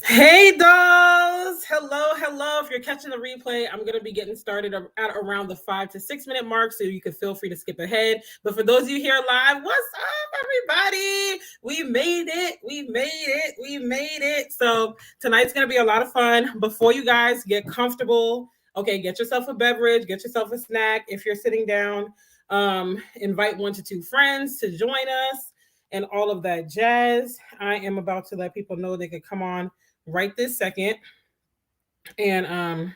Hey dolls! Hello. If you're catching the replay, I'm going to be getting started at around the 5 to 6 minute mark, so you can feel free to skip ahead. But for those of you here live, what's up, everybody? We made it. So tonight's going to be a lot of fun. Before you guys get comfortable, okay, get yourself a beverage, get yourself a snack. If you're sitting down, invite 1 to 2 friends to join us and all of that jazz. I am about to let people know they could come on right this second and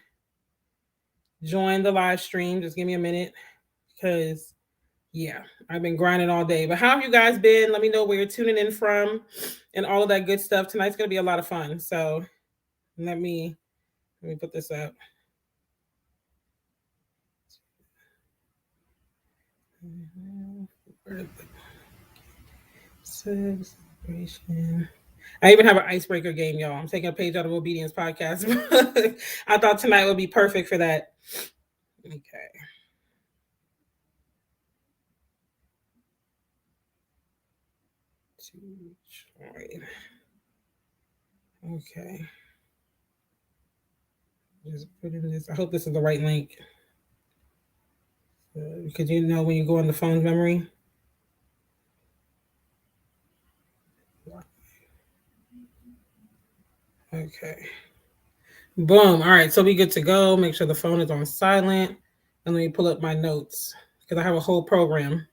join the live stream. Just give me a minute because yeah, I've been grinding all day. But how have you guys been? Let me know where you're tuning in from and all of that good stuff. Tonight's gonna be a lot of fun. So let me put this up. Celebration. I even have an icebreaker game, y'all. I'm taking a page out of Obedience podcast. I thought tonight would be perfect for that. Okay. Okay. Just put in this. I hope this is the right link. Because you know when you go on the phone's memory. Okay. Boom. All right. So we good to go. Make sure the phone is on silent. And let me pull up my notes because I have a whole program.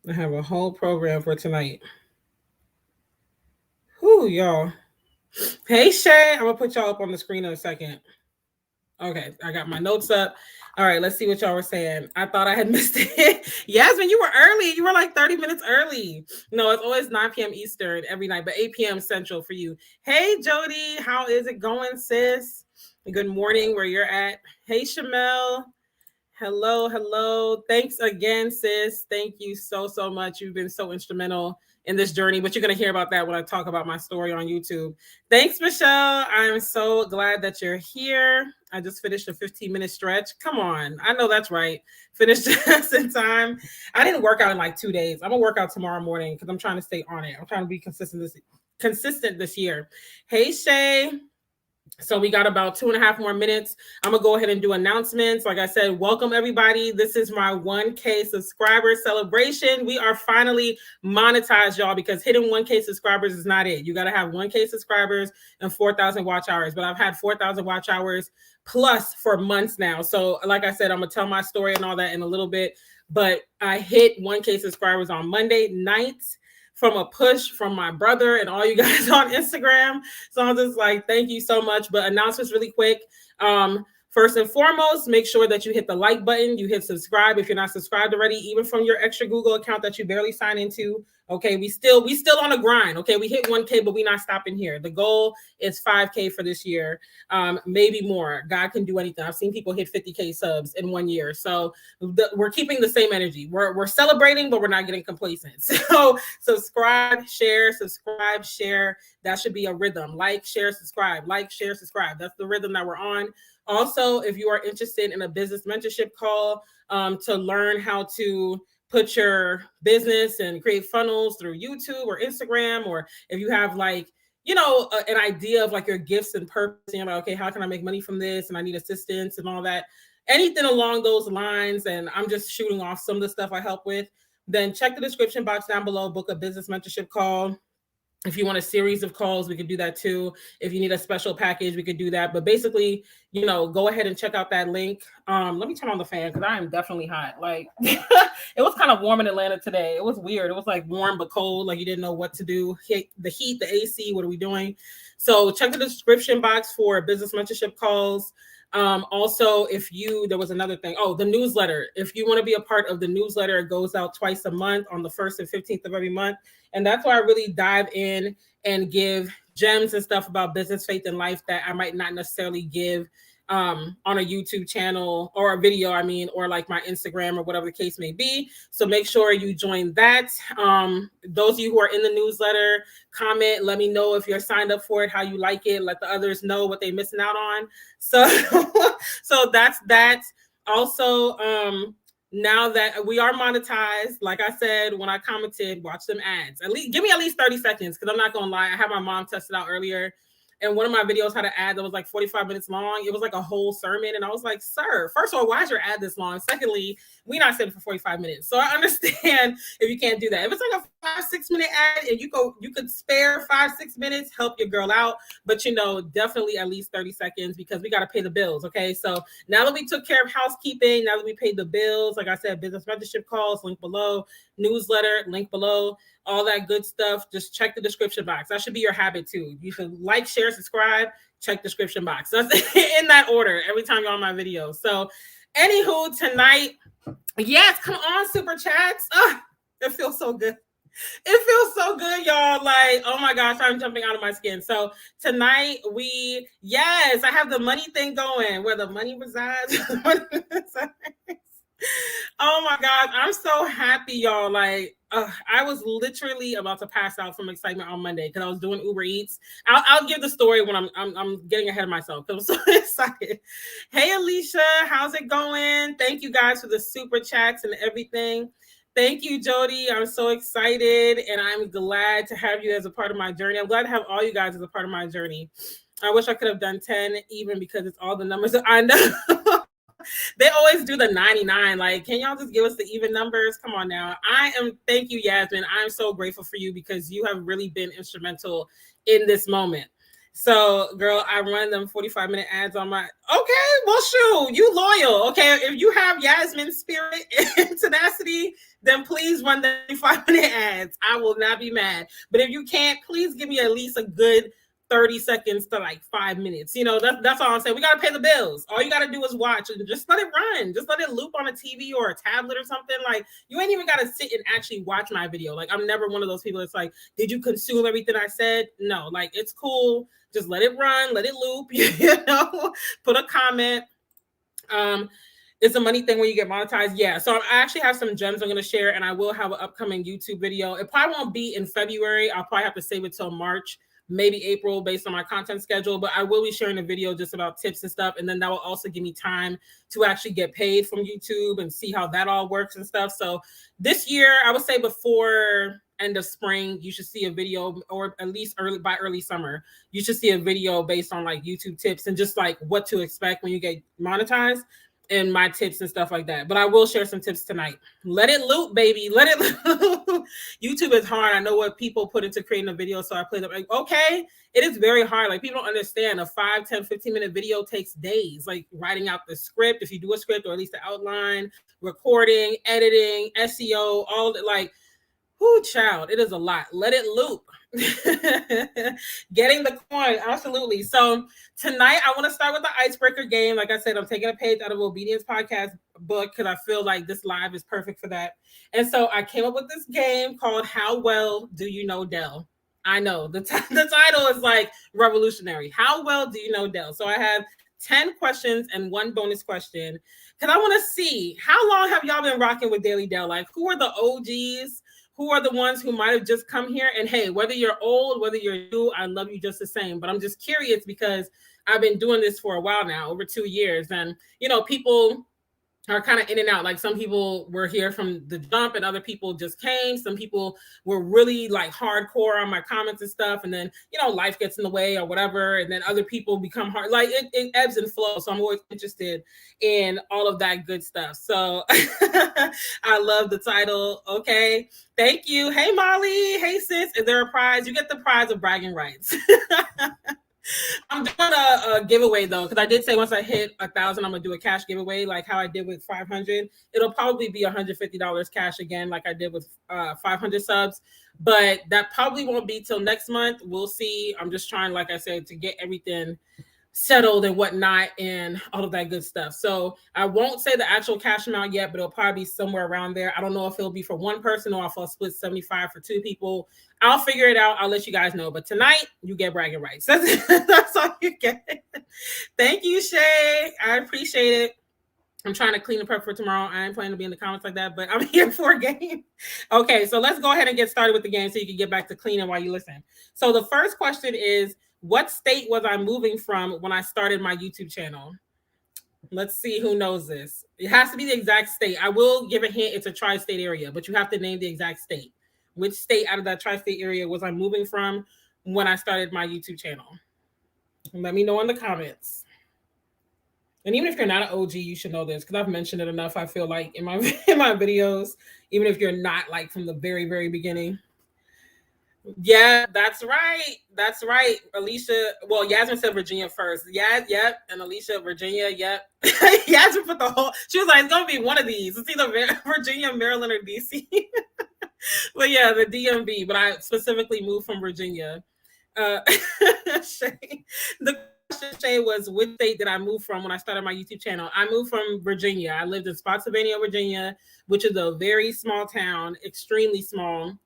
I have a whole program for tonight. Whew, y'all. Hey, Shay. I'm going to put y'all up on the screen in a second. Okay. I got my notes up. All right. Let's see what y'all were saying. I thought I had missed it. Yasmin, you were early. You were like 30 minutes early. No, it's always 9 p.m. Eastern every night, but 8 p.m. Central for you. Hey, Jody. How is it going, sis? Good morning where you're at. Hey, Shamel. Hello. Thanks again, sis. Thank you so much. You've been so instrumental in this journey, but you're going to hear about that when I talk about my story on YouTube. Thanks, Michelle. I'm so glad that you're here. I just finished a 15-minute stretch. Come on. I know that's right. Finished just in time. I didn't work out in like 2 days. I'm going to work out tomorrow morning because I'm trying to stay on it. I'm trying to be consistent this year. Hey, Shay. So we got about 2.5 more minutes. I'm going to go ahead and do announcements. Like I said, welcome everybody. This is my 1K subscriber celebration. We are finally monetized, y'all, because hitting 1K subscribers is not it. You got to have 1K subscribers and 4,000 watch hours. But I've had 4,000 watch hours plus for months now. So like I said, I'm going to tell my story and all that in a little bit. But I hit 1K subscribers on Monday nights from a push from my brother and all you guys on Instagram. So I'm just like, thank you so much. But announcements really quick. First and foremost, make sure that you hit the like button. You hit subscribe if you're not subscribed already, even from your extra Google account that you barely sign into. Okay, we still on a grind. Okay, we hit 1K, but we're not stopping here. The goal is 5K for this year, maybe more. God can do anything. I've seen people hit 50K subs in 1 year. So we're keeping the same energy. We're celebrating, but we're not getting complacent. So subscribe, share. That should be a rhythm. Like, share, subscribe. Like, share, subscribe. That's the rhythm that we're on. Also, if you are interested in a business mentorship call to learn how to put your business and create funnels through YouTube or Instagram, or if you have like, an idea of like your gifts and purpose, and you're like, okay, how can I make money from this? And I need assistance and all that, anything along those lines. And I'm just shooting off some of the stuff I help with. Then check the description box down below, book a business mentorship call. If you want a series of calls, we could do that too. If you need a special package, we could do that. But basically, go ahead and check out that link. Let me turn on the fan because I am definitely hot. Like it was kind of warm in Atlanta today. It was weird. It was like warm but cold. Like you didn't know what to do. The heat, the AC, what are we doing? So check the description box for business mentorship calls. Also, there was another thing. Oh, the newsletter. If you want to be a part of the newsletter, it goes out twice a month on the 1st and 15th of every month. And that's why I really dive in and give gems and stuff about business, faith, and life that I might not necessarily give on a YouTube channel or a video, or like my Instagram or whatever the case may be. So make sure you join that. Those of you who are in the newsletter, comment, let me know if you're signed up for it, how you like it, let the others know what they're missing out on. So, so that's that. Also, now that we are monetized, like I said, when I commented, watch them ads. Give me at least 30 seconds because I'm not going to lie. I had my mom test it out earlier. and one of my videos had an ad that was like 45 minutes long. It was like a whole sermon. And I was like, sir, first of all, why is your ad this long? Secondly, we're not sitting for 45 minutes. So I understand if you can't do that. If it's like a 5-6 minute ad and you could spare 5-6 minutes, help your girl out. But definitely at least 30 seconds because we got to pay the bills. Okay. So now that we took care of housekeeping, now that we paid the bills, like I said, business mentorship calls, link below, newsletter, link below, all that good stuff. Just check the description box. That should be your habit too. You should like, share, subscribe, check description box. That's in that order every time you're on my video. So anywho, tonight, yes, come on, super chats. It feels so good. It feels so good, y'all. Like, oh my gosh, I'm jumping out of my skin. So tonight I have the money thing going where the money resides. Oh my gosh, I'm so happy, y'all. Like, I was literally about to pass out from excitement on Monday because I was doing Uber Eats. I'll give the story when I'm getting ahead of myself because I'm so excited. Hey, Alicia, how's it going? Thank you guys for the super chats and everything. Thank you, Jody. I'm so excited, and I'm glad to have you as a part of my journey. I'm glad to have all you guys as a part of my journey. I wish I could have done 10 even because it's all the numbers that I know. They always do the 99. Like, can y'all just give us the even numbers? Come on now. Thank you, Yasmin. I'm so grateful for you because you have really been instrumental in this moment. So, girl, I run them 45-minute ads on my, okay, well, shoot, you loyal. Okay, if you have Yasmin's spirit and tenacity, then please run the 45-minute ads. I will not be mad. But if you can't, please give me at least a good 30 seconds to like 5 minutes. That's all I'm saying. We got to pay the bills. All you got to do is watch and just let it run. Just let it loop on a TV or a tablet or something. Like, you ain't even got to sit and actually watch my video. Like, I'm never one of those people that's like, did you consume everything I said? No, like, it's cool. Just let it run, let it loop, put a comment. It's a money thing when you get monetized. Yeah. So I actually have some gems I'm going to share, and I will have an upcoming YouTube video. It probably won't be in February. I'll probably have to save it till March, maybe April, based on my content schedule, but I will be sharing a video just about tips and stuff. And then that will also give me time to actually get paid from YouTube and see how that all works and stuff. So this year, I would say before end of spring, you should see a video, or at least early summer, you should see a video based on like YouTube tips and just like what to expect when you get monetized and my tips and stuff like that. But I will share some tips tonight. Let it loop, baby. Let it loop. YouTube is hard. I know what people put into creating a video, so I play them. Like, okay, it is very hard. Like, people don't understand. A 5, 10, 15-minute video takes days. Like, writing out the script, if you do a script, or at least the outline, recording, editing, SEO, all that. Like, whoo, child, it is a lot. Let it loop. Getting the coin, absolutely. So tonight I want to start with the icebreaker game. Like I said, I'm taking a page out of Obedience Podcast book because I feel like this live is perfect for that. And so I came up with this game called How Well Do You Know Delle? I know the title is like revolutionary. How well do you know Delle? So I have 10 questions and one bonus question because I want to see how long have y'all been rocking with DailyDelle? Like, who are the OGs? Who are the ones who might have just come here? And hey, whether you're old, whether you're new, I love you just the same. But I'm just curious because I've been doing this for a while now, over 2 years. And, people are kind of in and out. Like, some people were here from the jump and other people just came. Some people were really like hardcore on my comments and stuff. And then, life gets in the way or whatever. And then other people become hard. Like, it ebbs and flows. So I'm always interested in all of that good stuff. So I love the title. Okay. Thank you. Hey, Molly. Hey, sis. Is there a prize? You get the prize of bragging rights. I'm doing a giveaway though, because I did say once I hit 1,000, I'm gonna do a cash giveaway, like how I did with 500. It'll probably be $150 cash again, like I did with 500 subs. But that probably won't be till next month. We'll see. I'm just trying, like I said, to get everything settled and whatnot and all of that good stuff. So I won't say the actual cash amount yet, but it'll probably be somewhere around there. I don't know if it'll be for one person or if I'll split 75 for 2 people. I'll figure it out. I'll let you guys know. But tonight, you get bragging rights. That's all you get. Thank you, Shay. I appreciate it. I'm trying to clean the prep for tomorrow. I ain't planning to be in the comments like that, but I'm here for a game. Okay, so let's go ahead and get started with the game so you can get back to cleaning while you listen. So the first question is, what state was I moving from when I started my YouTube channel? Let's see who knows this. It has to be the exact state. I will give a hint. It's a tri-state area, but you have to name the exact state. Which state out of that tri-state area was I moving from when I started my YouTube channel? Let me know in the comments. And even if you're not an OG, you should know this because I've mentioned it enough. I feel like in my in my videos, even if you're not like from the very, very beginning. Yeah, that's right. That's right. Alicia. Well, Yasmin said Virginia first. Yeah, yep. And Alicia, Virginia, yep. Yasmin put the whole. She was like, it's gonna be one of these. It's either Virginia, Maryland, or DC. But yeah, the DMV. But I specifically moved from Virginia. Uh, Shay, the question, Shay, was which state did I move from when I started my YouTube channel? I moved from Virginia. I lived in Spotsylvania, Virginia, which is a very small town, extremely small,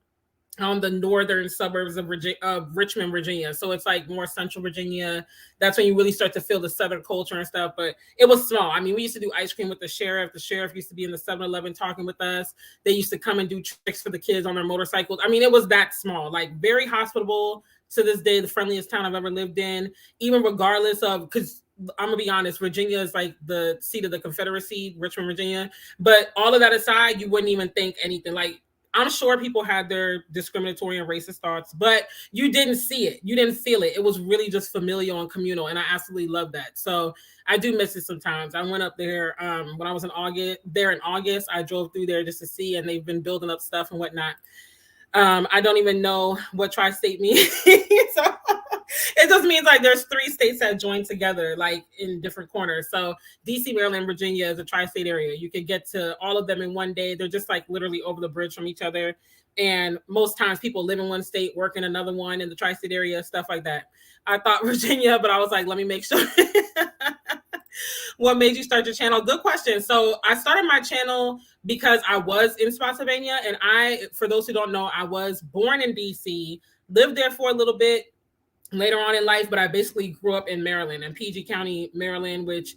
on the northern suburbs of Richmond, Virginia. So it's like more central Virginia. That's when you really start to feel the Southern culture and stuff. But it was small. I mean, we used to do ice cream with the sheriff. The sheriff used to be in the 7-Eleven talking with us. They used to come and do tricks for the kids on their motorcycles. I mean, it was that small, like very hospitable. To this day, the friendliest town I've ever lived in, even regardless of, because I'm gonna be honest, Virginia is like the seat of the Confederacy, Richmond, Virginia. But all of that aside, you wouldn't even think anything. Like, I'm sure people had their discriminatory and racist thoughts, but you didn't see it. You didn't feel it. It was really just familial and communal, and I absolutely love that. So I do miss it sometimes. I went up there when I was in August. I drove through there just to see, and they've been building up stuff and whatnot. I don't even know what tri-state means. So it just means like there's 3 states that join together, like in different corners. So DC, Maryland, Virginia is a tri-state area. You could get to all of them in one day. They're just like literally over the bridge from each other. And most times people live in one state, work in another one in the tri-state area, stuff like that. I thought Virginia, but I was like, let me make sure. What made you start your channel? Good question. So I started my channel because I was in Spotsylvania, and for those who don't know, I was born in DC, lived there for a little bit later on in life, but I basically grew up in Maryland, in PG County, Maryland, which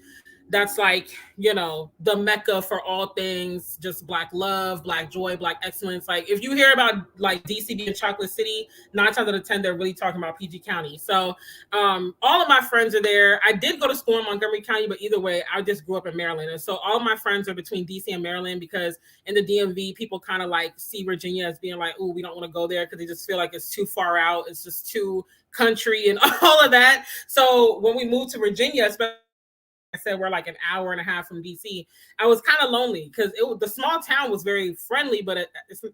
that's like, the Mecca for all things, just Black love, Black joy, Black excellence. Like if you hear about like DC being Chocolate City, 9 times out of 10, they're really talking about PG County. So all of my friends are there. I did go to school in Montgomery County, but either way, I just grew up in Maryland. And so all of my friends are between DC and Maryland, because in the DMV, people kind of like see Virginia as being like, oh, we don't want to go there because they just feel like it's too far out. It's just too country and all of that. So when we moved to Virginia, especially, I said we're like an hour and a half from DC, I was kind of lonely because the small town was very friendly, but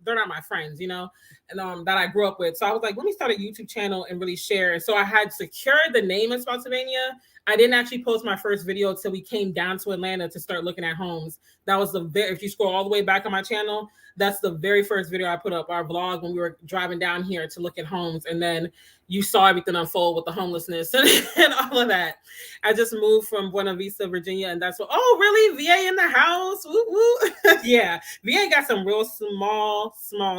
they're not my friends, and that I grew up with. So I was like, let me start a YouTube channel and really share. And so I had secured the name in Spotsylvania. I didn't actually post my first video until we came down to Atlanta to start looking at homes. That was if you scroll all the way back on my channel, that's the very first video I put up, our vlog when we were driving down here to look at homes. And then you saw everything unfold with the homelessness and all of that. I just moved from Buena Vista, Virginia, and that's what, oh, really? VA in the house? Woo, woo. Yeah, VA got some real small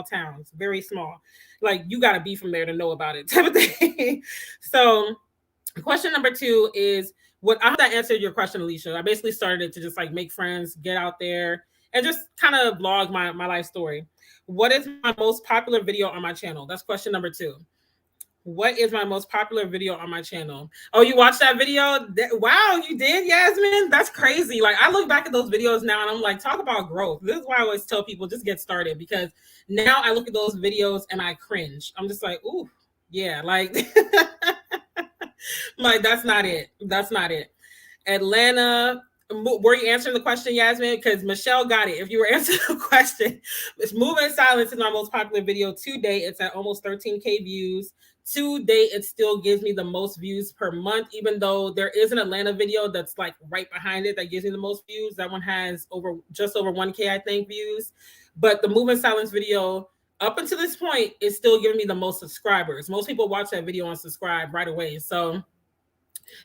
towns, very small. Like you got to be from there to know about it type of thing. So question number 2 is, I hope that answered your question, Alicia. I basically started it to just like make friends, get out there, and just kind of vlog my life story. What is my most popular video on my channel? That's question number 2. What is my most popular video on my channel? Oh, you watched that video? Wow, you did, Yasmin? That's crazy. Like I look back at those videos now and I'm like, talk about growth. This is why I always tell people just get started, because now I look at those videos and I cringe. I'm just like, ooh, yeah, like, like that's not it. That's not it. Atlanta. Were you answering the question, Yasmin? Because Michelle got it. If you were answering the question, it's Moving Silence is my most popular video to date. It's at almost 13K views. To date, it still gives me the most views per month, even though there is an Atlanta video that's like right behind it that gives me the most views. That one has just over 1K, I think, views. But the Moving Silence video, up until this point, is still giving me the most subscribers. Most people watch that video and subscribe right away. So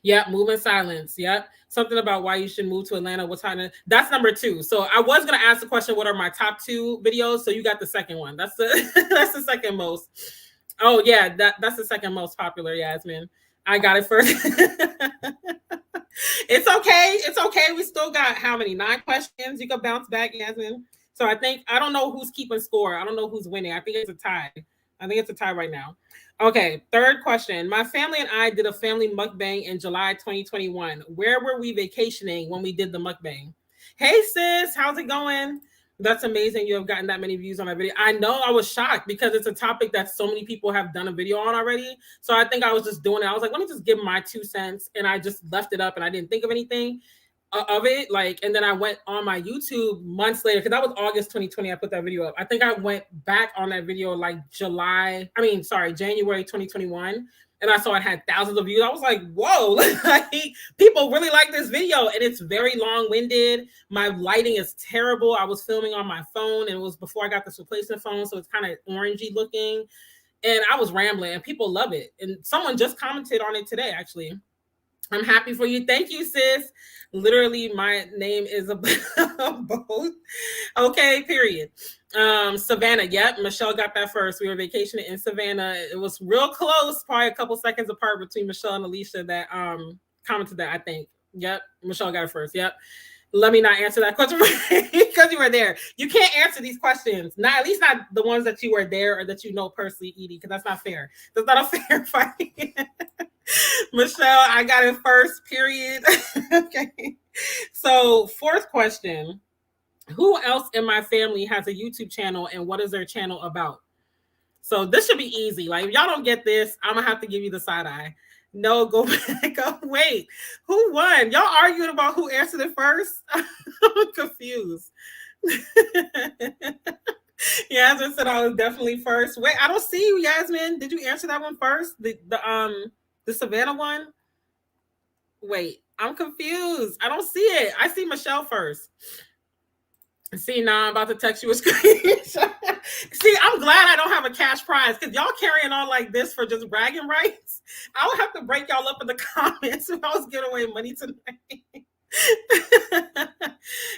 yeah, Moving Silence. Yep. Something about why you should move to Atlanta. What's happening? That's number 2. So I was gonna ask the question, what are my top 2 videos? So you got the second one. That's the second most. Oh yeah, that's the second most popular, Yasmin. I got it first. It's okay. It's okay. We still got how many? 9 questions. You can bounce back, Yasmin. So I don't know who's keeping score. I don't know who's winning. I think it's a tie. Right now. Okay, third question. My family and I did a family mukbang in July 2021. Where were we vacationing when we did the mukbang? Hey sis, how's it going? That's amazing. You have gotten that many views on that video. I know, I was shocked because it's a topic that so many people have done a video on already. So I think I was just doing it. I was like, let me just give my 2 cents. And I just left it up and I didn't think of anything of it. Like, and then I went on my YouTube months later, because that was August 2020. I put that video up. I think I went back on that video like January 2021. And I saw it had thousands of views. I was like, whoa, like, people really like this video. And it's very long-winded. My lighting is terrible. I was filming on my phone, and it was before I got this replacement phone. So it's kind of orangey looking. And I was rambling, and people love it. And someone just commented on it today, actually. I'm happy for you. Thank you, sis. Literally, my name is a both. Okay, period. Savannah. Yep, Michelle got that first. We were vacationing in Savannah. It was real close, probably a couple seconds apart between Michelle and Alicia that commented that, I think. Yep, Michelle got it first. Yep. Let me not answer that question because you were there. You can't answer these questions. Not, at least not the ones that you were there or that you know personally, Edie, because that's not fair. That's not a fair fight. Michelle, I got it first, period. Okay. So, fourth question. Who else in my family has a YouTube channel, and what is their channel about? So this should be easy. Like, if y'all don't get this, I'm gonna have to give you the side eye. No, go back. Oh, wait. Who won? Y'all arguing about who answered it first? I'm confused. Yasmin said I was definitely first. Wait, I don't see you, Yasmin. Did you answer that one first? The Savannah one? Wait, I'm confused. I don't see it. I see Michelle first. See, now I'm about to text you a screenshot. See, I'm glad I don't have a cash prize, because y'all carrying on like this for just bragging rights. I would have to break y'all up in the comments if I was giving away money tonight.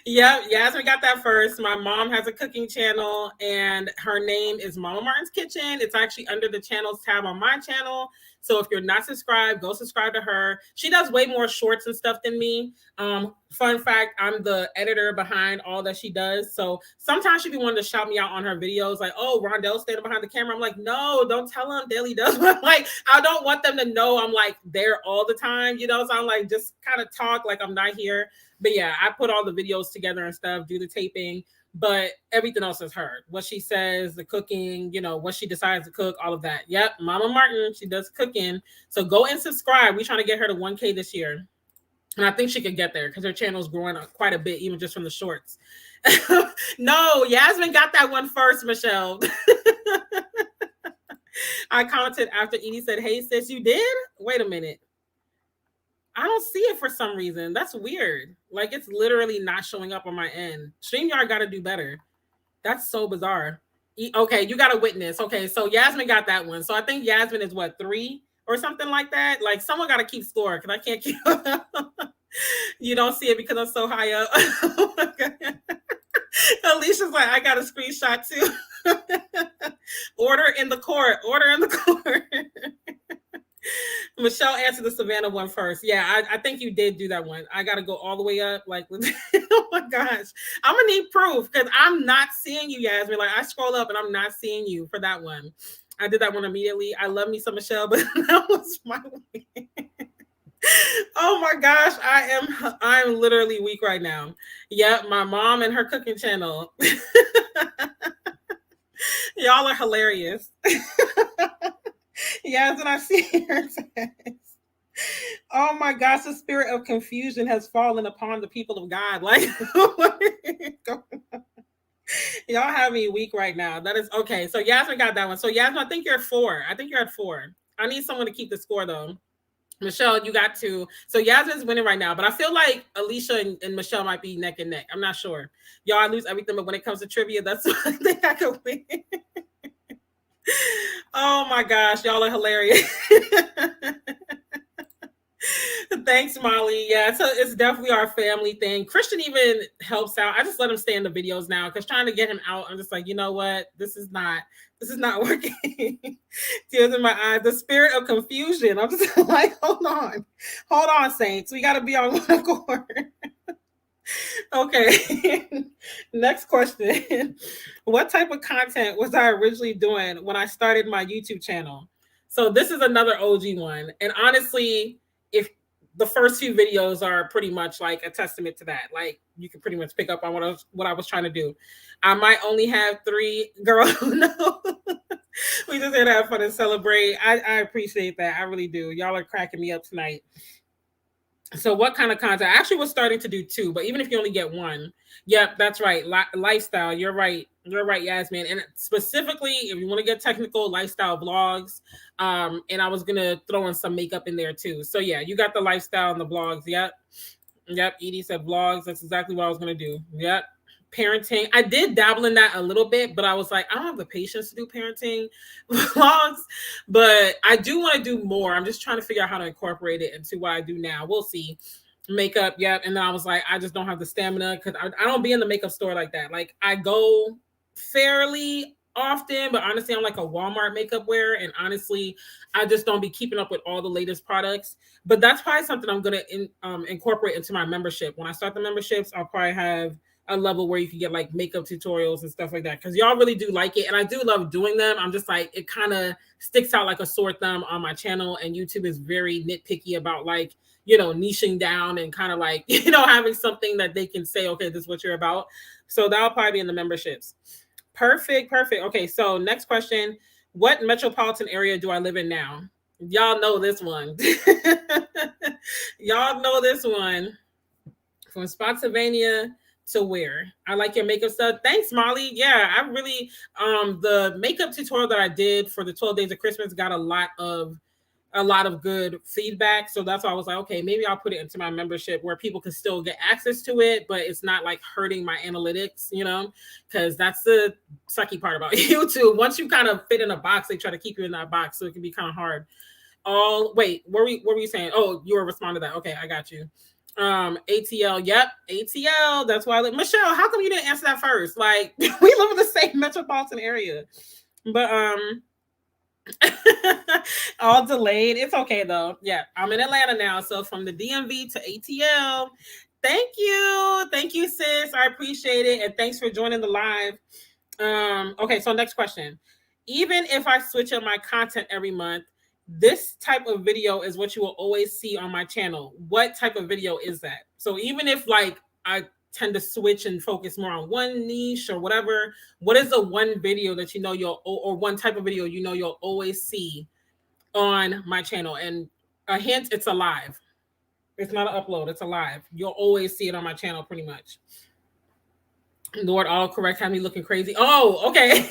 Yep, Yasmin got that first. My mom has a cooking channel, and her name is Mama Martin's Kitchen. It's actually under the channels tab on my channel. So if you're not subscribed, go subscribe to her. She does way more shorts and stuff than me. Fun fact, I'm the editor behind all that she does. So sometimes she be wanting to shout me out on her videos, like, oh, Rondell's standing behind the camera. I'm like, no, don't tell them DailyDelle. Like, I don't want them to know I'm like there all the time, you know? So I'm like, just kind of talk like I'm not here. But yeah, I put all the videos together and stuff, do the taping, but everything else is her. What she says, the cooking, you know, what she decides to cook, all of that. Yep, Mama Martin, she does cooking. So go and subscribe. We're trying to get her to 1K this year. And I think she could get there because her channel is growing quite a bit, even just from the shorts. No, Yasmin got that one first, Michelle. I commented after Edie said, hey, sis, you did? Wait a minute. I don't see it for some reason. That's weird. Like, it's literally not showing up on my end. StreamYard got to do better. That's so bizarre. Okay, you got a witness. Okay, so Yasmin got that one. So I think Yasmin is what, 3 or something like that? Like, someone got to keep score because I can't keep You don't see it because I'm so high up. Oh my God. Alicia's like, I got a screenshot too. Order in the court. Order in the court. Michelle answered the Savannah one first. Yeah, I think you did do that one. I got to go all the way up. Like, oh my gosh. I'm going to need proof because I'm not seeing you, Yasmin. Like, I scroll up and I'm not seeing you for that one. I did that one immediately. I love me some Michelle, but that was my win. Oh my gosh, I'm literally weak right now. Yep, my mom and her cooking channel. Y'all are hilarious. Yes, and I see her. Oh my gosh, the spirit of confusion has fallen upon the people of God. Like, y'all have me weak right now. That is okay. So Yasmin got that one. So Yasmin, I think you're at 4. I think you're at 4. I need someone to keep the score though. Michelle, you got 2. So Yasmin's winning right now, but I feel like Alicia and Michelle might be neck and neck. I'm not sure. Y'all, I lose everything, but when it comes to trivia, that's what I think I could win. Oh my gosh, y'all are hilarious. Thanks, Molly. Yeah, so it's definitely our family thing. Christian even helps out. I just let him stay in the videos now because trying to get him out, I'm just like, you know what? This is not working. Tears in my eyes. The spirit of confusion. I'm just like, hold on, saints. We got to be on one accord. Okay. Next question. What type of content was I originally doing when I started my YouTube channel? So this is another OG one. And honestly, if the first few videos are pretty much like a testament to that. Like you can pretty much pick up on what I was trying to do. I might only have 3, girl. No, we just here to have fun and celebrate. I appreciate that. I really do. Y'all are cracking me up tonight. So what kind of content? I actually was starting to do 2, but even if you only get 1, yep, that's right. Lifestyle. You're right. You're right, Yasmin. And specifically, if you want to get technical, lifestyle vlogs. And I was gonna throw in some makeup in there too. So yeah, you got the lifestyle and the vlogs. Yep. Yep. Edie said vlogs. That's exactly what I was gonna do. Yep. Parenting. I did dabble in that a little bit, but I was like, I don't have the patience to do parenting vlogs, but I do want to do more. I'm just trying to figure out how to incorporate it into what I do now. We'll see. Makeup, yep. And then I was like, I just don't have the stamina because I don't be in the makeup store like that. Like I go fairly often, but honestly, I'm like a Walmart makeup wearer, and honestly, I just don't be keeping up with all the latest products. But that's probably something I'm gonna incorporate into my membership. When I start the memberships, I'll probably have a level where you can get like makeup tutorials and stuff like that, because y'all really do like it, and I do love doing them. I'm just like, it kind of sticks out like a sore thumb on my channel, and YouTube is very nitpicky about like, you know, niching down and kind of like, you know, having something that they can say, okay, this is what you're about. So that'll probably be in the memberships. Perfect. Okay, so next question. What metropolitan area do I live in now? Y'all know this one. Y'all know this one. From Spotsylvania to where? I like your makeup stuff. Thanks, Molly. Yeah, I really, the makeup tutorial that I did for the 12 days of Christmas got a lot of good feedback. So that's why I was like, okay, maybe I'll put it into my membership where people can still get access to it, but it's not like hurting my analytics, you know, because that's the sucky part about YouTube. Once you kind of fit in a box, they try to keep you in that box. So it can be kind of hard. Wait, what were you saying? Oh, you were responding to that. Okay, I got you. ATL, yep, ATL. That's why Michelle, how come you didn't answer that first? Like, we live in the same metropolitan area. But all delayed. It's okay though. Yeah, I'm in Atlanta now. So from the DMV to ATL. Thank you, sis. I appreciate it, and thanks for joining the live. Okay, so next question. Even if I switch up my content every month, this type of video is what you will always see on my channel. What type of video is that? So even if like I tend to switch and focus more on one niche or whatever, what is the one video that you know you'll, or one type of video you know you'll always see on my channel? And a hint, it's a live. It's not an upload, it's a live. You'll always see it on my channel pretty much. Lord, all correct, had me looking crazy. Oh, okay.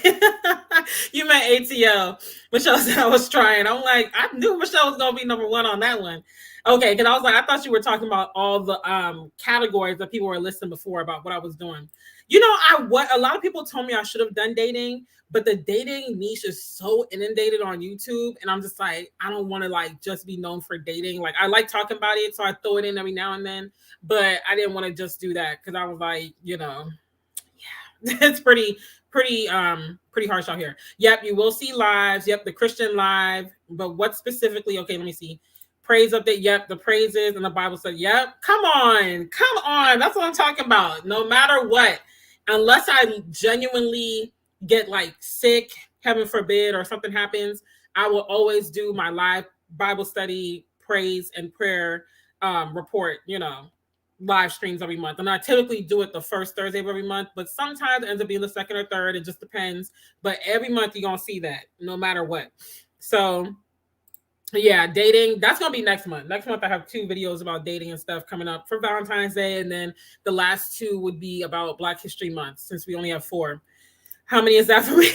You meant ATL. Michelle said I was trying. I'm like, I knew Michelle was gonna be number 1 on that one. Okay, because I was like, I thought you were talking about all the categories that people were listing before about what I was doing. You know, what a lot of people told me I should have done dating, but the dating niche is so inundated on YouTube, and I'm just like, I don't want to like just be known for dating. Like I like talking about it, so I throw it in every now and then, but I didn't want to just do that because I was like, you know, it's pretty harsh out here. Yep, you will see lives. Yep, the Christian live. But what specifically? Okay, let me see. Praise update. Yep, the praises and the Bible said, yep. Come on. That's what I'm talking about. No matter what, unless I genuinely get like sick, heaven forbid, or something happens, I will always do my live Bible study, praise, and prayer report, you know, live streams every month. And I typically do it the first Thursday of every month, but sometimes it ends up being the second or third. It just depends. But every month you're going to see that no matter what. So yeah, dating, that's going to be next month. Next month I have 2 videos about dating and stuff coming up for Valentine's Day. And then the last 2 would be about Black History Month, since we only have 4. How many is that for me?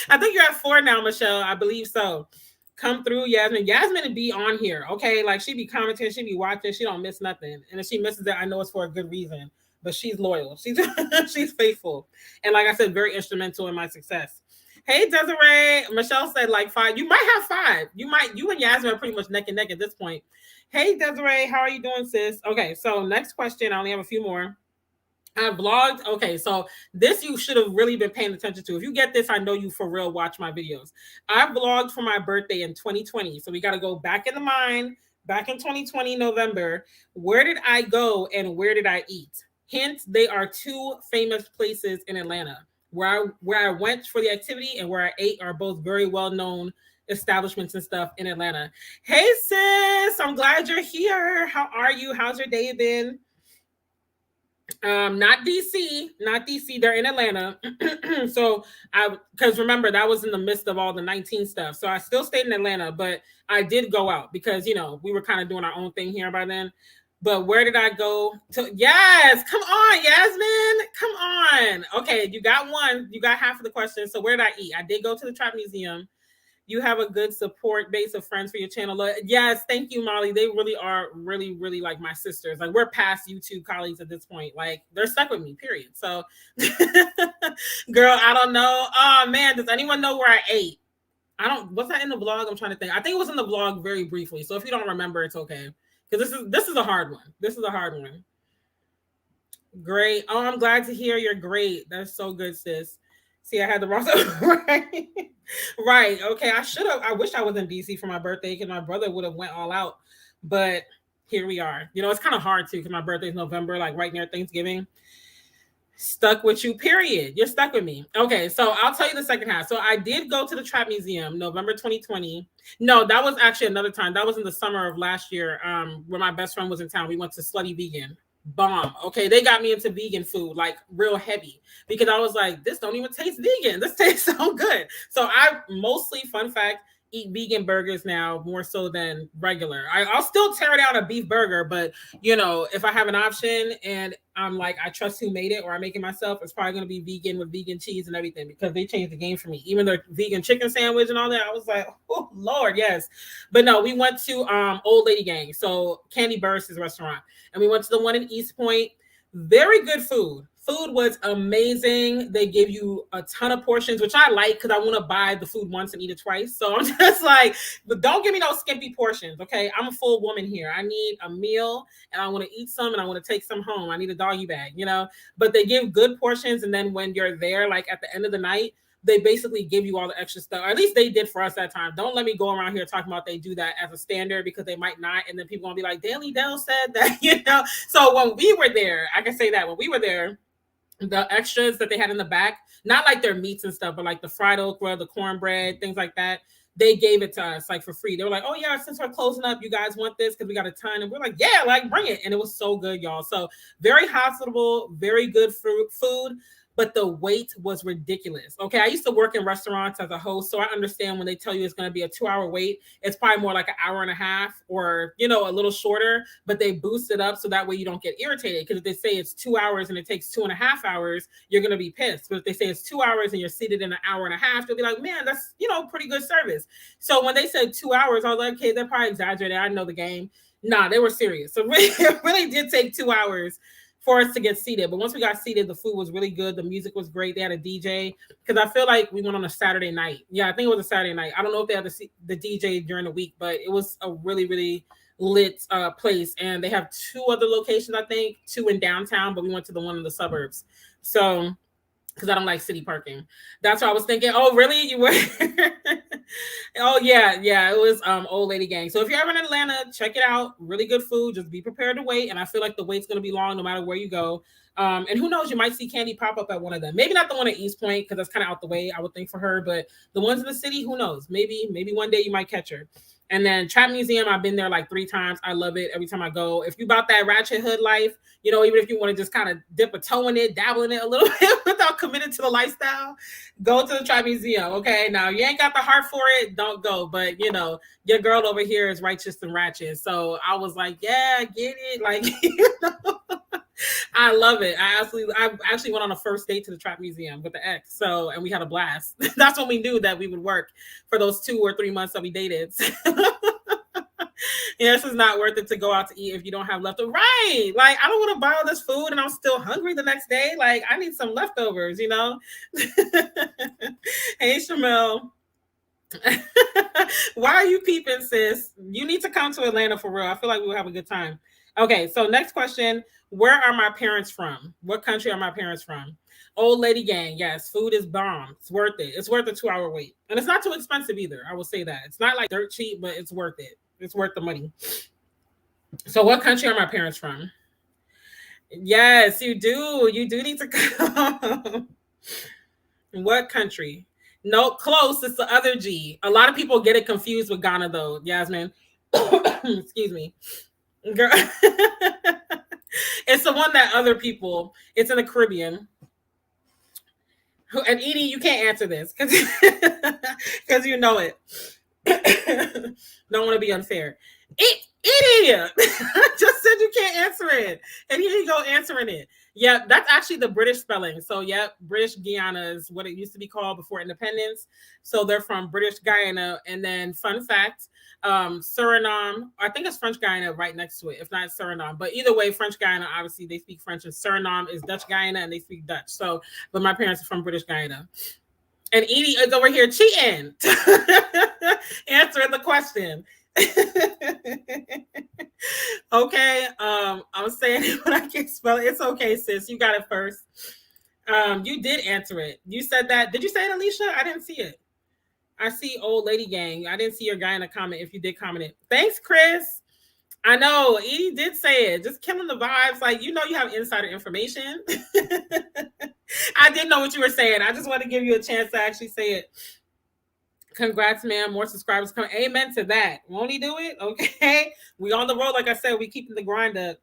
I think you're at 4 now, Michelle. I believe so. Come through, Yasmin. Yasmin would be on here, okay? Like she be commenting, she be watching, she don't miss nothing. And if she misses it, I know it's for a good reason. But she's loyal. She's faithful. And like I said, very instrumental in my success. Hey, Desiree. Michelle said like 5. You might have 5. You and Yasmin are pretty much neck and neck at this point. Hey, Desiree, how are you doing, sis? Okay, so next question. I only have a few more. I vlogged. Okay, so this you should have really been paying attention to. If you get this, I know you for real watch my videos. I vlogged for my birthday in 2020. So we got to go back in the mind. Back in 2020, November, where did I go and where did I eat? Hint, they are 2 famous places in Atlanta. Where I went for the activity and where I ate are both very well known establishments and stuff in Atlanta. Hey sis, I'm glad you're here. How are you? How's your day been? Not DC, not DC. They're in Atlanta. So because remember that was in the midst of all the 19 stuff. So I still stayed in Atlanta, but I did go out because we were kind of doing our own thing here by then. But where did I go to? Yes, come on, Yasmin, come on. Okay, you got one. You got half of the question. So where did I eat? I did go to the Trap Museum. You have a good support base of friends for your channel. Yes, thank you, Molly. They really are really, really like my sisters. Like we're past YouTube colleagues at this point. Like they're stuck with me, period. So girl, I don't know. Oh man, does anyone know where I ate? Was that in the vlog? I'm trying to think. I think it was in the vlog very briefly. So if you don't remember, it's okay. Because this is a hard one. This is a hard one. Great. Oh, I'm glad to hear you're great. That's so good, sis. See, I had the wrong right. Right. Okay. I wish I was in DC for my birthday because my brother would have went all out. But here we are. It's kind of hard too because my birthday's November, like right near Thanksgiving. Stuck with you, period. You're stuck with me. Okay, so I'll tell you the second half. So I did go to the Trap Museum November 2020. No, that was actually another time. That was in the summer of last year, where my best friend was in town. We went to Slutty Vegan. Bomb. Okay, they got me into vegan food, like real heavy, because I was like, this don't even taste vegan. This tastes so good. So I mostly, fun fact, eat vegan burgers now more so than regular. I'll still tear down a beef burger, but if I have an option and I'm like, I trust who made it or I make it myself, it's probably going to be vegan with vegan cheese and everything because they changed the game for me. Even the vegan chicken sandwich and all that, I was like, oh Lord, yes. But no, we went to Old Lady Gang, so Candy Burst's restaurant, and we went to the one in East Point. Very good food. Food was amazing. They give you a ton of portions, which I like because I want to buy the food once and eat it twice. So I'm just like, but don't give me no skimpy portions, okay? I'm a full woman here. I need a meal and I want to eat some and I want to take some home. I need a doggy bag, But they give good portions, and then when you're there, like at the end of the night, they basically give you all the extra stuff. Or at least they did for us that time. Don't let me go around here talking about they do that as a standard because they might not. And then people gonna be like, DailyDelle said that, So when we were there, I can say that when we were there, the extras that they had in the back, not like their meats and stuff, but like the fried okra, the cornbread, things like that, they gave it to us like for free. They were like, oh yeah, since we're closing up, you guys want this because we got a ton. And we're like, yeah, like bring it. And it was so good, y'all. So very hospitable, very good food. But the wait was ridiculous. Okay, I used to work in restaurants as a host, so I understand when they tell you it's going to be a 2-hour wait, it's probably more like an hour and a half or, a little shorter, but they boost it up so that way you don't get irritated. Because if they say it's 2 hours and it takes 2.5 hours, you're going to be pissed. But if they say it's 2 hours and you're seated in an hour and a half, they'll be like, man, that's, pretty good service. So when they said 2 hours, I was like, okay, they're probably exaggerating. I know the game. Nah, they were serious. So it really did take 2 hours for us to get seated. But once we got seated, the food was really good. The music was great. They had a DJ because I feel like we went on a Saturday night. Yeah, I think it was a Saturday night. I don't know if they had the DJ during the week, but it was a really, really lit place. And they have 2 other locations, I think, 2 in downtown, but we went to the one in the suburbs. So, because I don't like city parking. That's what I was thinking. Oh, really? You were? Oh, yeah. It was Old Lady Gang. So if you're ever in Atlanta, check it out. Really good food. Just be prepared to wait. And I feel like the wait's going to be long no matter where you go. And who knows, you might see Candy pop up at one of them. Maybe not the one at East Point because that's kind of out the way, I would think, for her. But the ones in the city, who knows? Maybe one day you might catch her. And then Trap Museum, I've been there like 3 times. I love it every time I go. If you about that ratchet hood life, even if you want to just kind of dip a toe in it, dabble in it a little bit without committing to the lifestyle, go to the Trap Museum. Okay, now you ain't got the heart for it, don't go. But your girl over here is righteous and ratchet. So I was like, yeah, get it, like I love it. I actually went on a first date to the Trap Museum with the ex. So, and we had a blast. That's when we knew that we would work for those 2 or 3 months that we dated. Yeah, this is not worth it to go out to eat if you don't have leftovers. Right. Like, I don't want to buy all this food and I'm still hungry the next day. Like, I need some leftovers, Hey, Shamel. Why are you peeping, sis? You need to come to Atlanta for real. I feel like we'll have a good time. Okay, so next question. Where are my parents from? What country are my parents from? Old Lady Gang. Yes, food is bomb. It's worth it. It's worth a 2-hour wait. And it's not too expensive either. I will say that. It's not like dirt cheap, but it's worth it. It's worth the money. So what country are my parents from? Yes, you do. You do need to come. What country? No, close. It's the other G. A lot of people get it confused with Ghana, though, Yasmin. Excuse me. Girl. It's the one that other people, it's in the Caribbean. And Edie, you can't answer this because you know it. Don't want to be unfair. Idiot! I just said you can't answer it. And here you go answering it. Yeah, that's actually the British spelling. So, yeah, British Guiana is what it used to be called before independence. So they're from British Guyana. And then, fun fact, Suriname, I think it's French Guyana right next to it, if not Suriname. But either way, French Guyana, obviously, they speak French. And Suriname is Dutch Guyana, and they speak Dutch. So, but my parents are from British Guyana. And Edie is over here cheating, answering the question. Okay, I'm saying it when I can't spell it. It's okay, sis. You got it first. You did answer it. You said that. Did you say it, Alicia? I didn't see it. I see old lady gang. I didn't see your guy in the comment. If you did comment it, thanks, Chris. I know Edie did say it. Just killing the vibes. Like, you know, you have insider information. I didn't know what you were saying. I just want to give you a chance to actually say it. Congrats, man. More subscribers coming. Amen to that. Won't he do it? Okay. We on the road. Like I said, we keeping the grind up.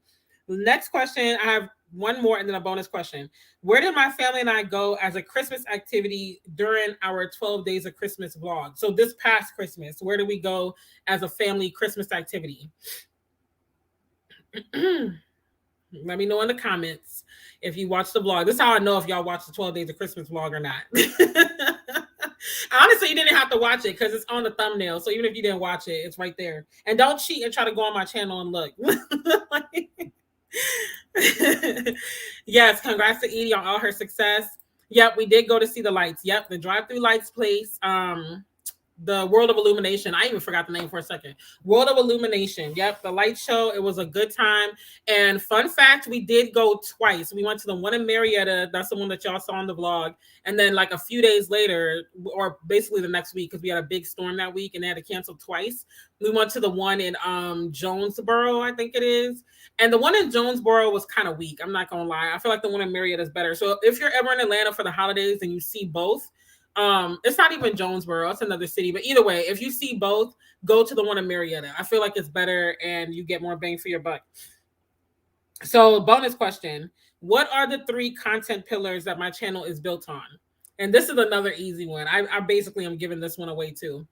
The next question, I have one more and then a bonus question. Where did my family and I go as a Christmas activity during our 12 days of Christmas vlog? So this past Christmas, where did we go as a family Christmas activity? Let me know in the comments if you watch the vlog. This is how I know if y'all watch the 12 days of Christmas vlog or not. Honestly, you didn't have to watch it because it's on the thumbnail. So even if you didn't watch it, it's right there. And don't cheat and try to go on my channel and look. Yes, congrats to Edie on all her success. Yep, we did go to see the lights. Yep, the drive-through lights place. The World of Illumination. I even forgot the name for a second. World of Illumination. Yep, the light show. It was a good time. And fun fact, we did go twice. We went to the one in Marietta. That's the one that y'all saw on the vlog. And then like a few days later, or basically the next week, because we had a big storm that week and they had to cancel twice. We went to the one in Jonesboro, I think it is. And the one in Jonesboro was kind of weak. I'm not going to lie. I feel like the one in Marietta is better. So if you're ever in Atlanta for the holidays and you see both, it's not even Jonesboro, it's another city, but either way, if you see both, go to the one in Marietta. I feel like it's better and you get more bang for your buck. So bonus question, what are the 3 content pillars that my channel is built on? And this is another easy one. I basically am giving this one away too.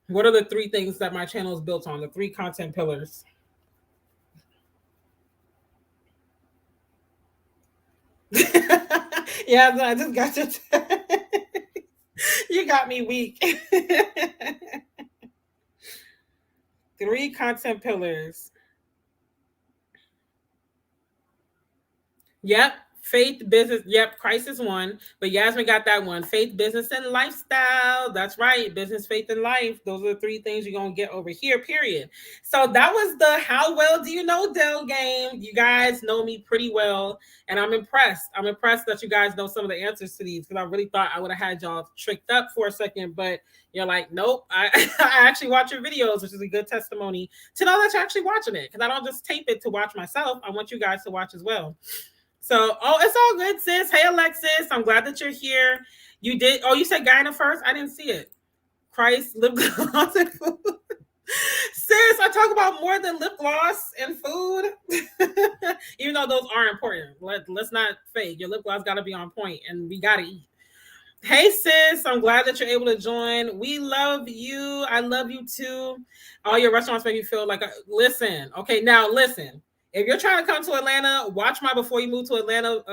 What are the 3 things that my channel is built on? The 3 content pillars. Yeah, I just got you. You got me weak. 3 content pillars. Yep. Faith, business. Yep. Crisis 1. But Yasmin got that one. Faith, business, and lifestyle. That's right. Business, faith, and life. Those are the 3 things you're going to get over here, period. So that was the How Well Do You Know Delle game. You guys know me pretty well. And I'm impressed. I'm impressed that you guys know some of the answers to these because I really thought I would have had y'all tricked up for a second. But you're like, nope. I actually watch your videos, which is a good testimony to know that you're actually watching it because I don't just tape it to watch myself. I want you guys to watch as well. So, it's all good, sis. Hey, Alexis, I'm glad that you're here. You did. Oh, you said Guyana first? I didn't see it. Christ, lip gloss and food. Sis, I talk about more than lip gloss and food. Even though those are important. Let's not fake. Your lip gloss got to be on point, and we got to eat. Hey, sis, I'm glad that you're able to join. We love you. I love you, too. All your restaurants make you feel like, listen. Okay, now listen. If you're trying to come to Atlanta, watch my Before You Move to Atlanta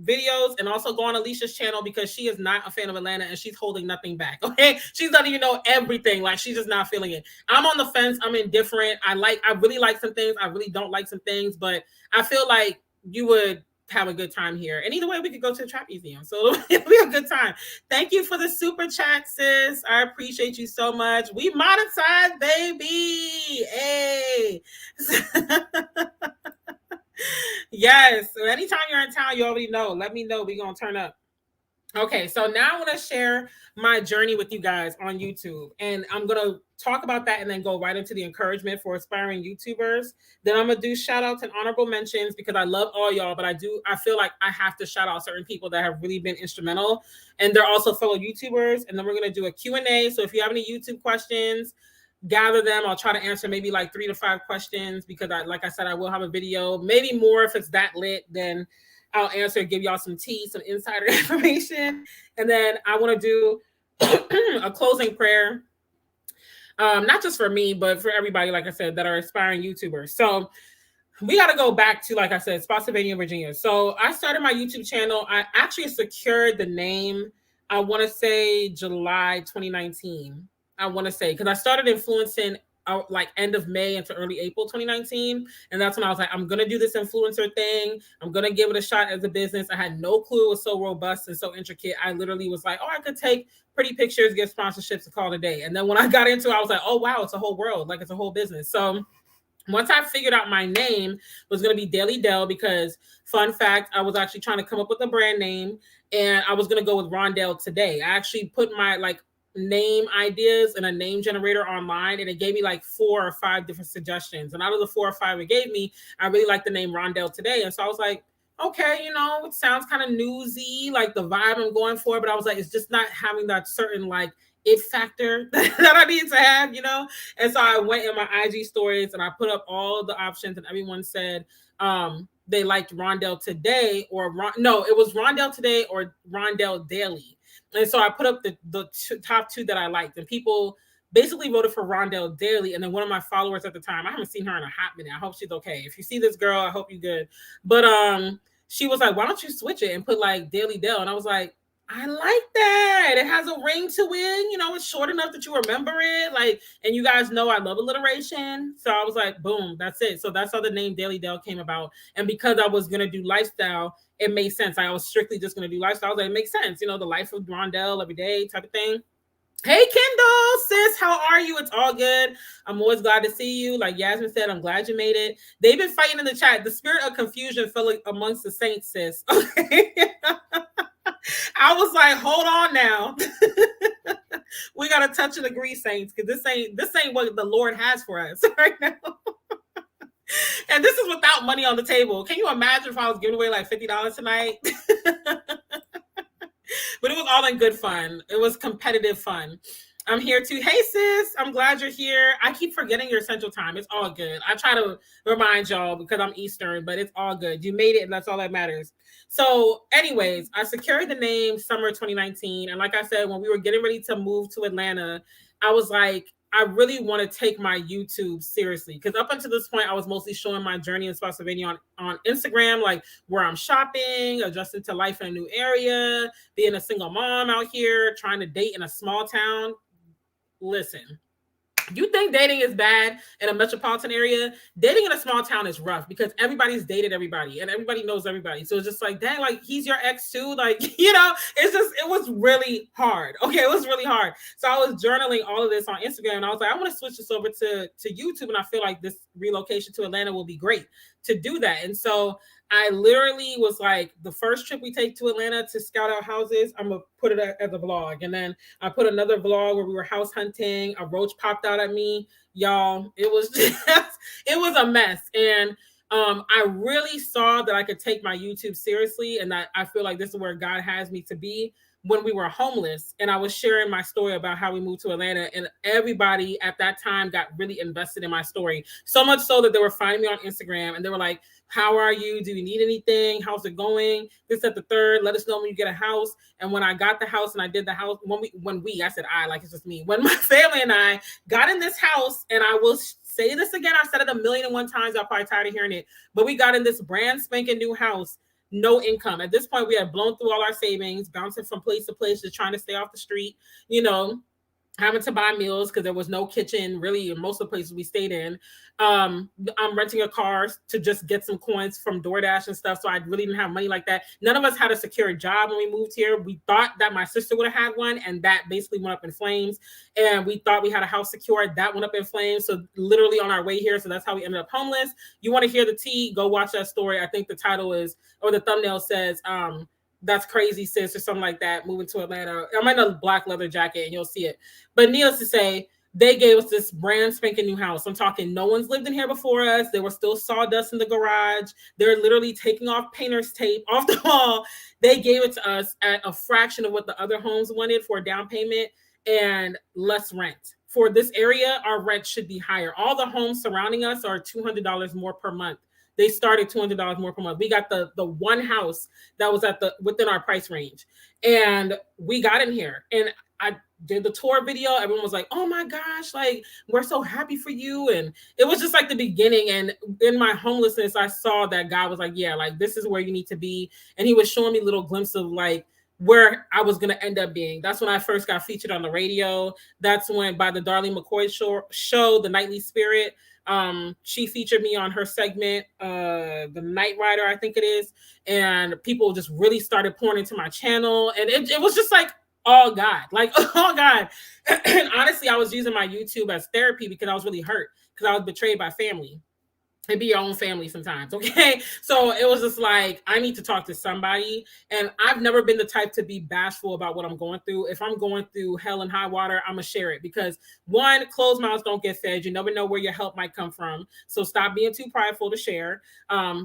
videos and also go on Alicia's channel because she is not a fan of Atlanta and she's holding nothing back. Okay. She's letting you know everything. Like she's just not feeling it. I'm on the fence. I'm indifferent. I really like some things. I really don't like some things, but I feel like you would have a good time here. And either way, we could go to the Trap Museum. So it'll be a good time. Thank you for the super chat, sis. I appreciate you so much. We monetize, baby. Hey. Yes. So anytime you're in town, you already know. Let me know. We're going to turn up. Okay, so now I want to share my journey with you guys on YouTube. And I'm going to talk about that and then go right into the encouragement for aspiring YouTubers. Then I'm going to do shout outs and honorable mentions because I love all y'all, but I feel like I have to shout out certain people that have really been instrumental, and they're also fellow YouTubers. And then we're going to do a Q&A. So if you have any YouTube questions, gather them. I'll try to answer maybe like 3 to 5 questions because like I said, I will have a video, maybe more if it's that lit, then I'll answer, give y'all some tea, some insider information. And then I want to do a closing prayer, not just for me, but for everybody, like I said, that are aspiring YouTubers. So we got to go back to, like I said, Spotsylvania, Virginia. So I started my YouTube channel. I actually secured the name, I want to say July 2019. I want to say, because I started influencing like end of May into early April 2019. And that's when I was like, I'm going to do this influencer thing. I'm going to give it a shot as a business. I had no clue it was so robust and so intricate. I literally was like, oh, I could take pretty pictures, get sponsorships, and call it a day. And then when I got into it, I was like, oh, wow, it's a whole world. Like it's a whole business. So once I figured out my name was going to be DailyDelle, because fun fact, I was actually trying to come up with a brand name and I was going to go with Rondell Today. I actually put my like name ideas in a name generator online and it gave me like 4 or 5 different suggestions. And out of the 4 or 5 it gave me, I really liked the name Rondell Today. And so I was like, okay, you know, it sounds kind of newsy, like the vibe I'm going for, but I was like, it's just not having that certain like it factor that I need to have, you know? And so I went in my IG stories and I put up all the options and everyone said they liked Rondell Today or no, it was Rondell Today or Rondell Daily. And so I put up the top 2 that I liked, and people basically voted for Rondell Daily. And then one of my followers at the time, I haven't seen her in a hot minute. I hope she's okay. If you see this girl, I hope you're good. But she was like, why don't you switch it and put like DailyDelle? And I was like, I like that. It has a ring to it. You know, it's short enough that you remember it. Like, and you guys know I love alliteration. So I was like, boom, that's it. So that's how the name DailyDelle came about. And because I was going to do lifestyle, it made sense. I was strictly just going to do lifestyle. I was like, it makes sense. You know, the life of Rondell every day type of thing. Hey, Kendall, sis, how are you? It's all good. I'm always glad to see you. Like Yasmin said, I'm glad you made it. They've been fighting in the chat. The spirit of confusion fell amongst the saints, sis. Okay. I was like, hold on now. We gotta touch and agree, saints, because this ain't what the Lord has for us right now. And this is without money on the table. Can you imagine if I was giving away like $50 tonight? But it was all in good fun. It was competitive fun. I'm here too. Hey, sis, I'm glad you're here. I keep forgetting your Central Time. It's all good. I try to remind y'all because I'm Eastern, but it's all good. You made it, and that's all that matters. So anyways, I secured the name summer 2019. And like I said, when we were getting ready to move to Atlanta, I was like, I really want to take my YouTube seriously, because up until this point, I was mostly showing my journey in Spotsylvania on Instagram, like where I'm shopping, adjusting to life in a new area, being a single mom out here, trying to date in a small town. Listen, you think dating is bad in a metropolitan area? Dating in a small town is rough because everybody's dated everybody and everybody knows everybody. So it's just like, dang, like he's your ex too. Like, you know, it was really hard. Okay, it was really hard. So I was journaling all of this on Instagram and I was like, I want to switch this over to YouTube. And I feel like this relocation to Atlanta will be great to do that. And so I literally was like, the first trip we take to Atlanta to scout out houses, I'm going to put it as a vlog. And then I put another vlog where we were house hunting. A roach popped out at me. Y'all, it was just, it was a mess. And I really saw that I could take my YouTube seriously and that I feel like this is where God has me to be. When we were homeless and I was sharing my story about how we moved to Atlanta, and everybody at that time got really invested in my story. So much so that they were finding me on Instagram and they were like, how are you? Do you need anything? How's it going? This at the third. Let us know when you get a house. And when I got the house and I did the house, I said I, like it's just me. When my family and I got in this house, and I will say this again, I've said it 1,000,001 times. I'm probably tired of hearing it, but we got in this brand spanking new house. No income. At this point, we had blown through all our savings, bouncing from place to place, just trying to stay off the street, you know, having to buy meals because there was no kitchen really in most of the places we stayed in. I'm renting a car to just get some coins from DoorDash and stuff. So I really didn't have money like that. None of us had a secure job when we moved here. We thought that my sister would have had one, and that basically went up in flames. And we thought we had a house secured. That went up in flames. So literally on our way here. So that's how we ended up homeless. You want to hear the tea? Go watch that story. I think the title is, or the thumbnail says, that's crazy, sis, or something like that, moving to Atlanta. I'm in a black leather jacket and you'll see it. But needless to say, they gave us this brand spanking new house. I'm talking, no one's lived in here before us. There was still sawdust in the garage. They're literally taking off painter's tape off the wall. They gave it to us at a fraction of what the other homes wanted for a down payment and less rent. For this area, our rent should be higher. All the homes surrounding us are $200 more per month. They started $200 more per month. We got the one house that was within our price range, and we got in here. And I did the tour video. Everyone was like, "Oh my gosh, like we're so happy for you." And it was just like the beginning. And in my homelessness, I saw that God was like, "Yeah, like this is where you need to be." And He was showing me little glimpses of like where I was going to end up being. That's when I first got featured on the radio. That's when, by the Darlene McCoy show, The Nightly Spirit. She featured me on her segment, The Night Rider, I think it is. And people just really started pouring into my channel. And it was just like, all God, like, all God. And honestly, I was using my YouTube as therapy because I was really hurt because I was betrayed by family. And be your own family sometimes, okay? So it was just like, I need to talk to somebody. And I've never been the type to be bashful about what I'm going through. If I'm going through hell and high water, I'm gonna share it because one, closed mouths don't get fed. You never know where your help might come from. So stop being too prideful to share.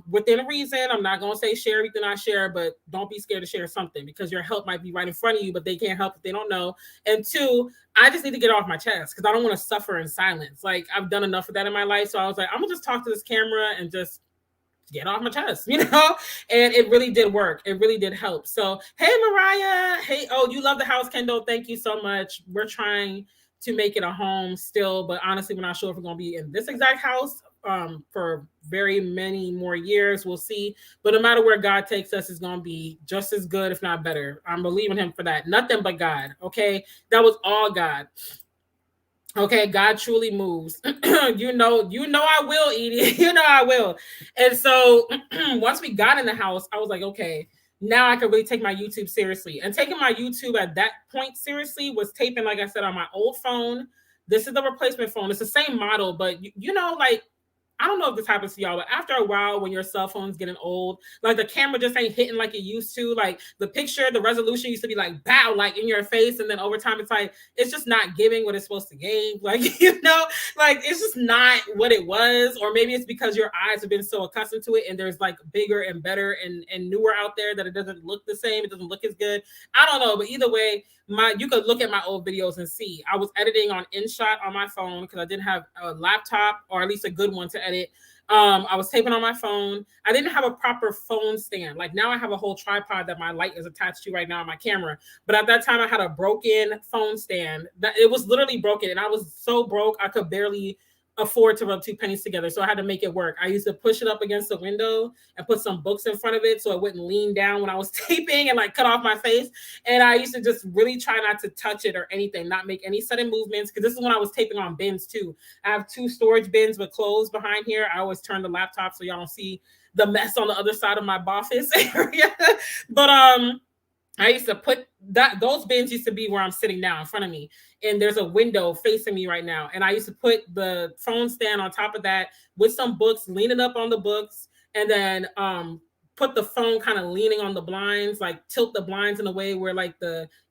Within reason, I'm not gonna say share everything I share, but don't be scared to share something because your help might be right in front of you, but they can't help if they don't know. And two, I just need to get off my chest because I don't want to suffer in silence. Like I've done enough of that in my life. So I was like, I'm gonna just talk to this camera and just get off my chest, you know? And it really did work. It really did help. So, hey, Mariah. Hey, oh, you love the house, Kendall. Thank you so much. We're trying to make it a home still, but honestly, we're not sure if we're going to be in this exact house for very many more years. We'll see. But no matter where God takes us, it's going to be just as good, if not better. I'm believing Him for that. Nothing but God. Okay. That was all God. Okay, God truly moves. you know I will, Edie. You know I will. And so once we got in the house, I was like, okay, now I can really take my YouTube seriously. And taking my YouTube at that point seriously was taping, like I said, on my old phone. This is the replacement phone. It's the same model, but you know, like, I don't know if this happens to y'all, but after a while, when your cell phone's getting old, like the camera just ain't hitting like it used to. Like the picture, the resolution used to be like, bow, like in your face. And then over time, it's like, it's just not giving what it's supposed to give. Like, you know, like it's just not what it was. Or maybe it's because your eyes have been so accustomed to it and there's like bigger and better and newer out there that it doesn't look the same. It doesn't look as good. I don't know. But either way, you could look at my old videos and see I was editing on InShot on my phone because I didn't have a laptop or at least a good one to edit. I was taping on my phone. I didn't have a proper phone stand. Like now I have a whole tripod that my light is attached to right now on my camera. But at that time I had a broken phone stand that it was literally broken. And I was so broke, I could barely afford to rub two pennies together. So I had to make it work. I used to push it up against the window and put some books in front of it so it wouldn't lean down when I was taping and like cut off my face. And I used to just really try not to touch it or anything, not make any sudden movements. Because this is when I was taping on bins too. I have 2 storage bins with clothes behind here. I always turn the laptop so y'all don't see the mess on the other side of my office area. But I used to put those bins used to be where I'm sitting now in front of me. And there's a window facing me right now. And I used to put the phone stand on top of that with some books, leaning up on the books, and then put the phone kind of leaning on the blinds, like tilt the blinds in a way where like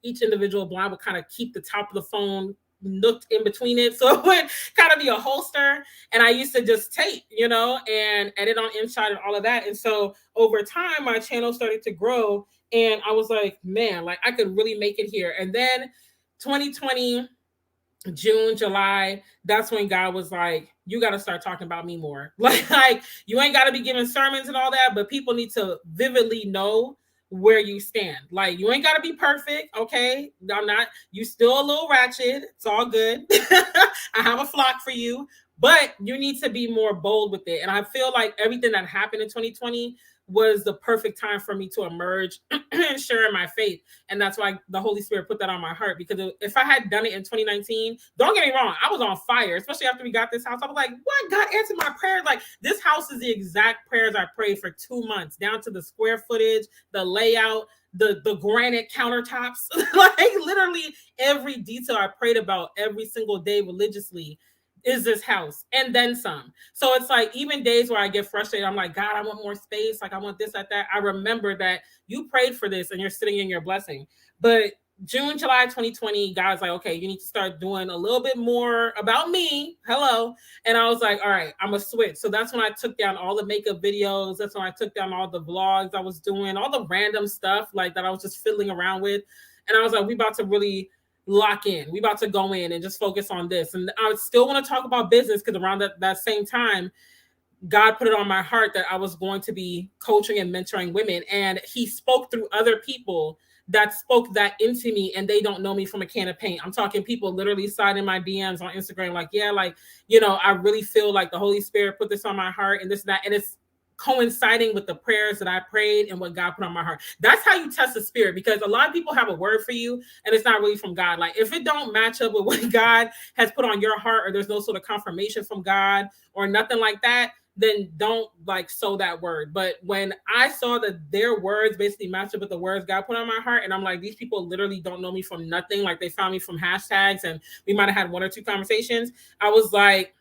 each individual blind would kind of keep the top of the phone nooked in between it. So it would kind of be a holster. And I used to just tape, you know, and edit on InShot and all of that. And so over time, my channel started to grow. And I was like, man, like I could really make it here. And then 2020, June, July, that's when God was like, you got to start talking about me more. Like you ain't got to be giving sermons and all that, but people need to vividly know where you stand. Like you ain't got to be perfect. Okay. I'm not, you still a little ratchet. It's all good. I have a flock for you, but you need to be more bold with it. And I feel like everything that happened in 2020 was the perfect time for me to emerge and share my faith. And that's why the Holy Spirit put that on my heart, because if I had done it in 2019, don't get me wrong, I was on fire, especially after we got this house. I was like, what? God answered my prayers. Like this house is the exact prayers I prayed for 2 months, down to the square footage, the layout, the granite countertops, like literally every detail I prayed about every single day religiously. is this house and then some. So it's like even days where I get frustrated, I'm like, God, I want more space. Like I want this, like that. I remember that you prayed for this and you're sitting in your blessing. But June, July 2020, God's like, okay, you need to start doing a little bit more about me. Hello. And I was like, all right, I'm going to switch. So that's when I took down all the makeup videos. That's when I took down all the vlogs I was doing, all the random stuff like that I was just fiddling around with. And I was like, we about to really lock in. We about to go in and just focus on this. And I still want to talk about business because around that same time, God put it on my heart that I was going to be coaching and mentoring women. And he spoke through other people that spoke that into me, and they don't know me from a can of paint. I'm talking people literally sliding my DMs on Instagram like, yeah, like, you know, I really feel like the Holy Spirit put this on my heart and this and that. And it's coinciding with the prayers that I prayed and what God put on my heart. That's how you test the spirit, because a lot of people have a word for you and it's not really from God. Like if it don't match up with what God has put on your heart, or there's no sort of confirmation from God or nothing like that, then don't like sow that word. But when I saw that their words basically matched up with the words God put on my heart, and I'm like, these people literally don't know me from nothing. Like they found me from hashtags and we might have had 1 or 2 conversations. I was like,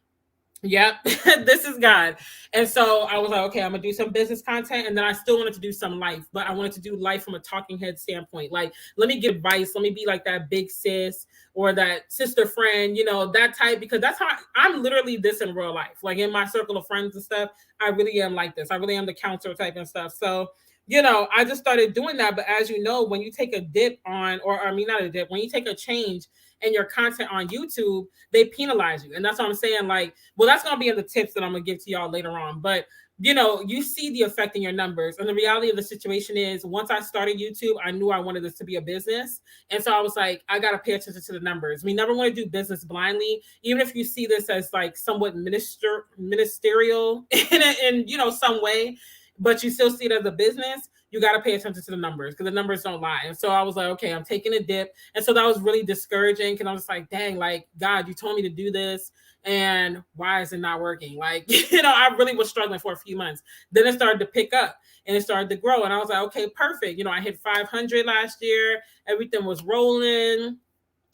yep, this is God. And so I was like, okay, I'm gonna do some business content. And then I still wanted to do some life, but I wanted to do life from a talking head standpoint. Like, let me give advice. Let me be like that big sis or that sister friend, you know, that type, because that's how I'm literally this in real life. Like in my circle of friends and stuff, I really am like this. I really am the counselor type and stuff. So, you know, I just started doing that. But as you know, when you take a dip on, or I mean, not a dip, when you take a change in your content on YouTube, they penalize you. And that's what I'm saying. Like, well, that's going to be in the tips that I'm going to give to y'all later on. But, you know, you see the effect in your numbers. And the reality of the situation is, once I started YouTube, I knew I wanted this to be a business. And so I was like, I got to pay attention to the numbers. We never want to do business blindly, even if you see this as like somewhat ministerial in, you know, some way, but you still see it as a business. You got to pay attention to the numbers, because the numbers don't lie. And so I was like, okay, I'm taking a dip. And so that was really discouraging, because I was like, dang, like, God, you told me to do this, and why is it not working? Like, you know, I really was struggling for a few months. Then it started to pick up and it started to grow. And I was like, okay, perfect. You know, I hit 500 last year. Everything was rolling.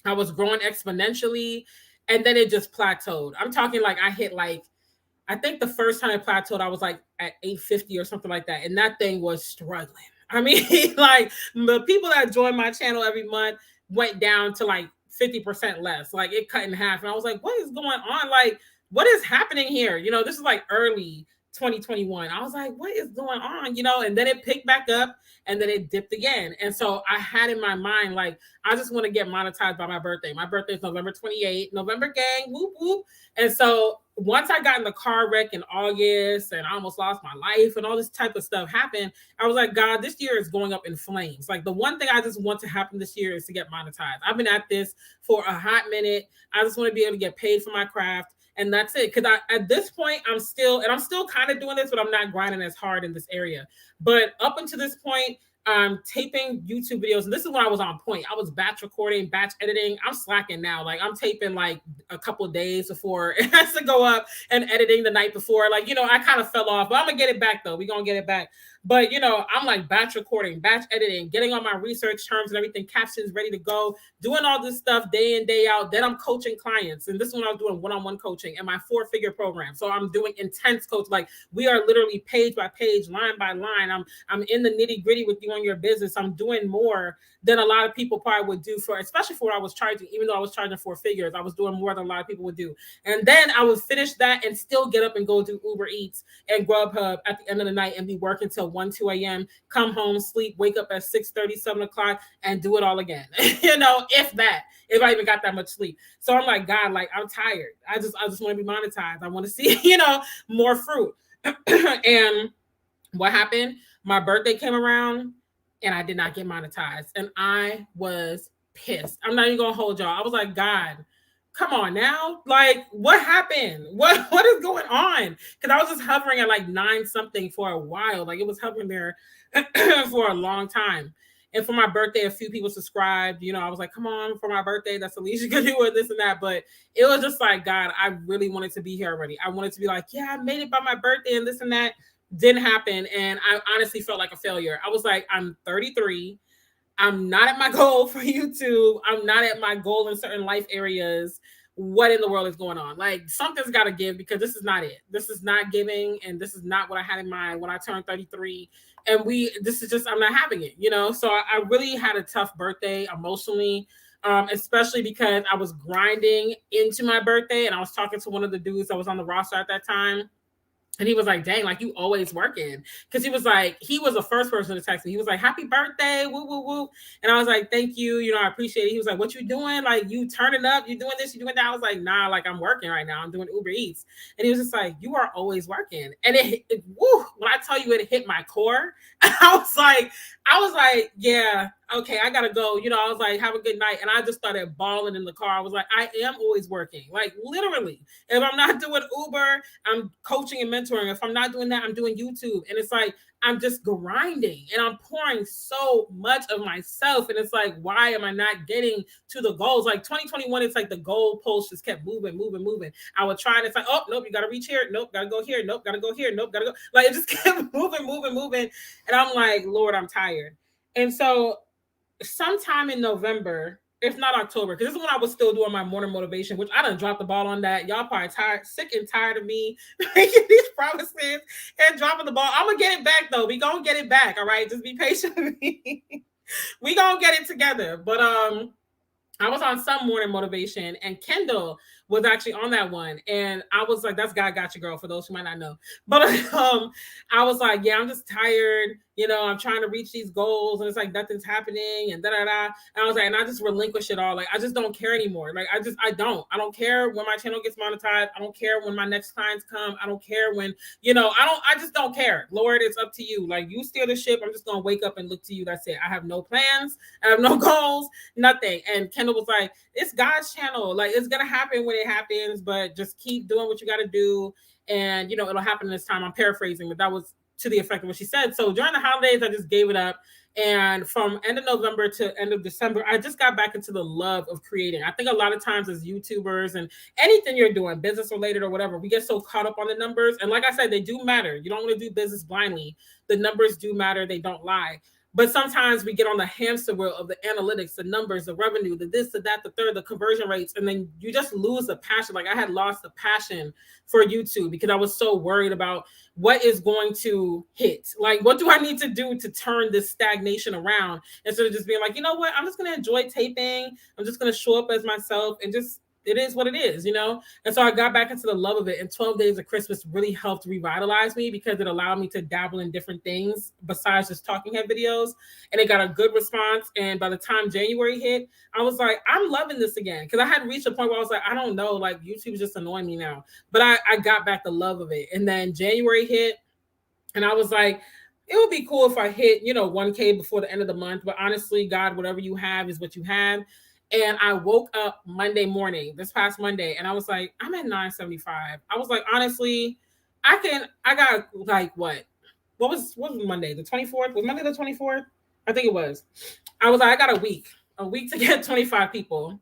I was growing exponentially. And then it just plateaued. I'm talking like I hit like, I think the first time it plateaued, I was like at 850 or something like that. And that thing was struggling. I mean, like the people that join my channel every month went down to like 50% less. Like it cut in half. And I was like, what is going on? Like, what is happening here? You know, this is like early 2021. I was like, what is going on? You know, and then it picked back up and then it dipped again. And so I had in my mind, like, I just want to get monetized by my birthday. My birthday is November 28th. November gang, whoop, whoop. And so once I got in the car wreck in August and I almost lost my life and all this type of stuff happened, I was like, God, this year is going up in flames. Like the one thing I just want to happen this year is to get monetized. I've been at this for a hot minute. I just want to be able to get paid for my craft. And that's it. Because at this point, I'm still kind of doing this, but I'm not grinding as hard in this area. But up until this point, I'm taping YouTube videos. And this is when I was on point. I was batch recording, batch editing. I'm slacking now. Like I'm taping like a couple of days before it has to go up, and editing the night before. Like, you know, I kind of fell off, but I'm going to get it back though. We're going to get it back. But, you know, I'm like batch recording, batch editing, getting all my research terms and everything, captions ready to go, doing all this stuff day in, day out. Then I'm coaching clients. And this is when I was doing one-on-one coaching and my 4-figure program. So I'm doing intense coach. Like we are literally page by page, line by line. I'm in the nitty gritty with you on your business. I'm doing more than a lot of people probably would do for, especially for what I was charging. Even though I was charging 4 figures, I was doing more than a lot of people would do. And then I would finish that and still get up and go do Uber Eats and Grubhub at the end of the night and be working till 1, 2 a.m., come home, sleep, wake up at 6:30, 7 o'clock, and do it all again. You know, if I even got that much sleep. So I'm like, God, like I'm tired. I just want to be monetized. I want to see, you know, more fruit. And what happened? My birthday came around and I did not get monetized. And I was pissed. I'm not even gonna hold y'all. I was like, God, come on now. Like, what happened? What is going on? Because I was just hovering at like 9 something for a while. Like it was hovering there for a long time. And for my birthday, a few people subscribed. You know, I was like, come on, for my birthday, that's the least you can do with this and that. But it was just like, God, I really wanted to be here already. I wanted to be like, yeah, I made it by my birthday and this and that. Didn't happen. And I honestly felt like a failure. I was like, I'm 33. I'm not at my goal for YouTube. I'm not at my goal in certain life areas. what in the world is going on? Like, something's got to give, because this is not it. This is not giving, and this is not what I had in mind when I turned 33. And this is just, I'm not having it, you know? So I really had a tough birthday emotionally, especially because I was grinding into my birthday, and I was talking to one of the dudes that was on the roster at that time. And he was like, dang, like, you always working. Because he was the first person to text me. He was like, happy birthday, woo, woo, woo. And I was like, thank you. You know, I appreciate it. He was like, what you doing? Like, you turning up? You doing this? You doing that? I was like, nah, like, I'm working right now. I'm doing Uber Eats. And he was just like, you are always working. And woo, when I tell you it hit my core, I was like, yeah, okay, I gotta go. You know, I was like, have a good night. And I just started bawling in the car. I was like, I am always working. Like, literally. If I'm not doing Uber, I'm coaching and mentoring. If I'm not doing that, I'm doing YouTube. And it's like, I'm just grinding and I'm pouring so much of myself. And it's like, why am I not getting to the goals? Like 2021, it's like the goal post just kept moving. I would try and it's like, oh, nope, you got to reach here. Nope, got to go here. Nope, got to go here. Nope, got to go. Like, it just kept moving. And I'm like, Lord, I'm tired. And so sometime in November, if not October, because this is when I was still doing my morning motivation, which I done dropped the ball on that. Y'all probably sick and tired of me making these promises and dropping the ball. I'm gonna get it back though. We gonna get it back. All right, just be patient with me. We gonna get it together. But I was on some morning motivation, and Kendall was actually on that one. And I was like, that's God got you, girl, for those who might not know. But I was like, yeah, I'm just tired. You know, I'm trying to reach these goals, and it's like nothing's happening, and da-da-da. And I was like, and I just relinquish it all. Like, I just don't care anymore. Like, I don't care when my channel gets monetized. I don't care when my next clients come. I don't care when, you know, I just don't care. Lord, it's up to you. Like, you steer the ship. I'm just going to wake up and look to you. That's it. I have no plans. I have no goals, nothing. And Kendall was like, it's God's channel. Like, it's going to happen when it happens, but just keep doing what you got to do. And, you know, it'll happen this time. I'm paraphrasing, but that was to the effect of what she said. So during the holidays, I just gave it up. And from end of November to end of December, I just got back into the love of creating. I think a lot of times as YouTubers and anything you're doing, business related or whatever, we get so caught up on the numbers. And like I said, they do matter. You don't want to do business blindly. The numbers do matter. They don't lie. But sometimes we get on the hamster wheel of the analytics, the numbers, the revenue, the this, the that, the third, the conversion rates. And then you just lose the passion. Like, I had lost the passion for YouTube because I was so worried about what is going to hit. Like, what do I need to do to turn this stagnation around? Instead of just being like, you know what? I'm just going to enjoy taping. I'm just going to show up as myself and just, it is what it is, you know? And so I got back into the love of it. And 12 Days of Christmas really helped revitalize me because it allowed me to dabble in different things besides just talking head videos. And it got a good response. And by the time January hit, I was like, I'm loving this again. Because I had reached a point where I was like, I don't know, like, YouTube's just annoying me now. But I got back the love of it. And then January hit, and I was like, it would be cool if I hit, you know, 1K before the end of the month. But honestly, God, whatever you have is what you have. And I woke up Monday morning, this past Monday, and I was like, I'm at 975. I was like, honestly, I got like what was Monday? The 24th? Was Monday the 24th? I think it was. I was like, I got a week to get 25 people.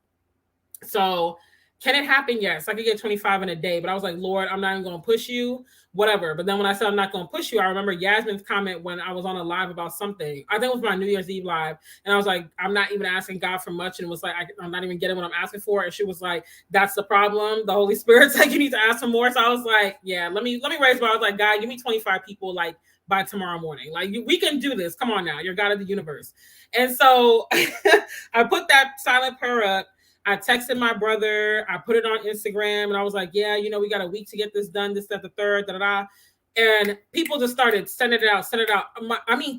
So can it happen? Yes, I could get 25 in a day, but I was like, Lord, I'm not even going to push you, whatever. But then when I said I'm not going to push you, I remember Yasmin's comment when I was on a live about something. I think it was my New Year's Eve live. And I was like, I'm not even asking God for much. And it was like, I'm not even getting what I'm asking for. And she was like, that's the problem. The Holy Spirit's like, you need to ask for more. So I was like, yeah, let me raise. But I was like, God, give me 25 people like by tomorrow morning. Like, we can do this. Come on now. You're God of the universe. And so I put that silent prayer up. I texted my brother. I put it on Instagram, and I was like, yeah, you know, we got a week to get this done, this, that, the third, da-da-da. And people just started sending it out.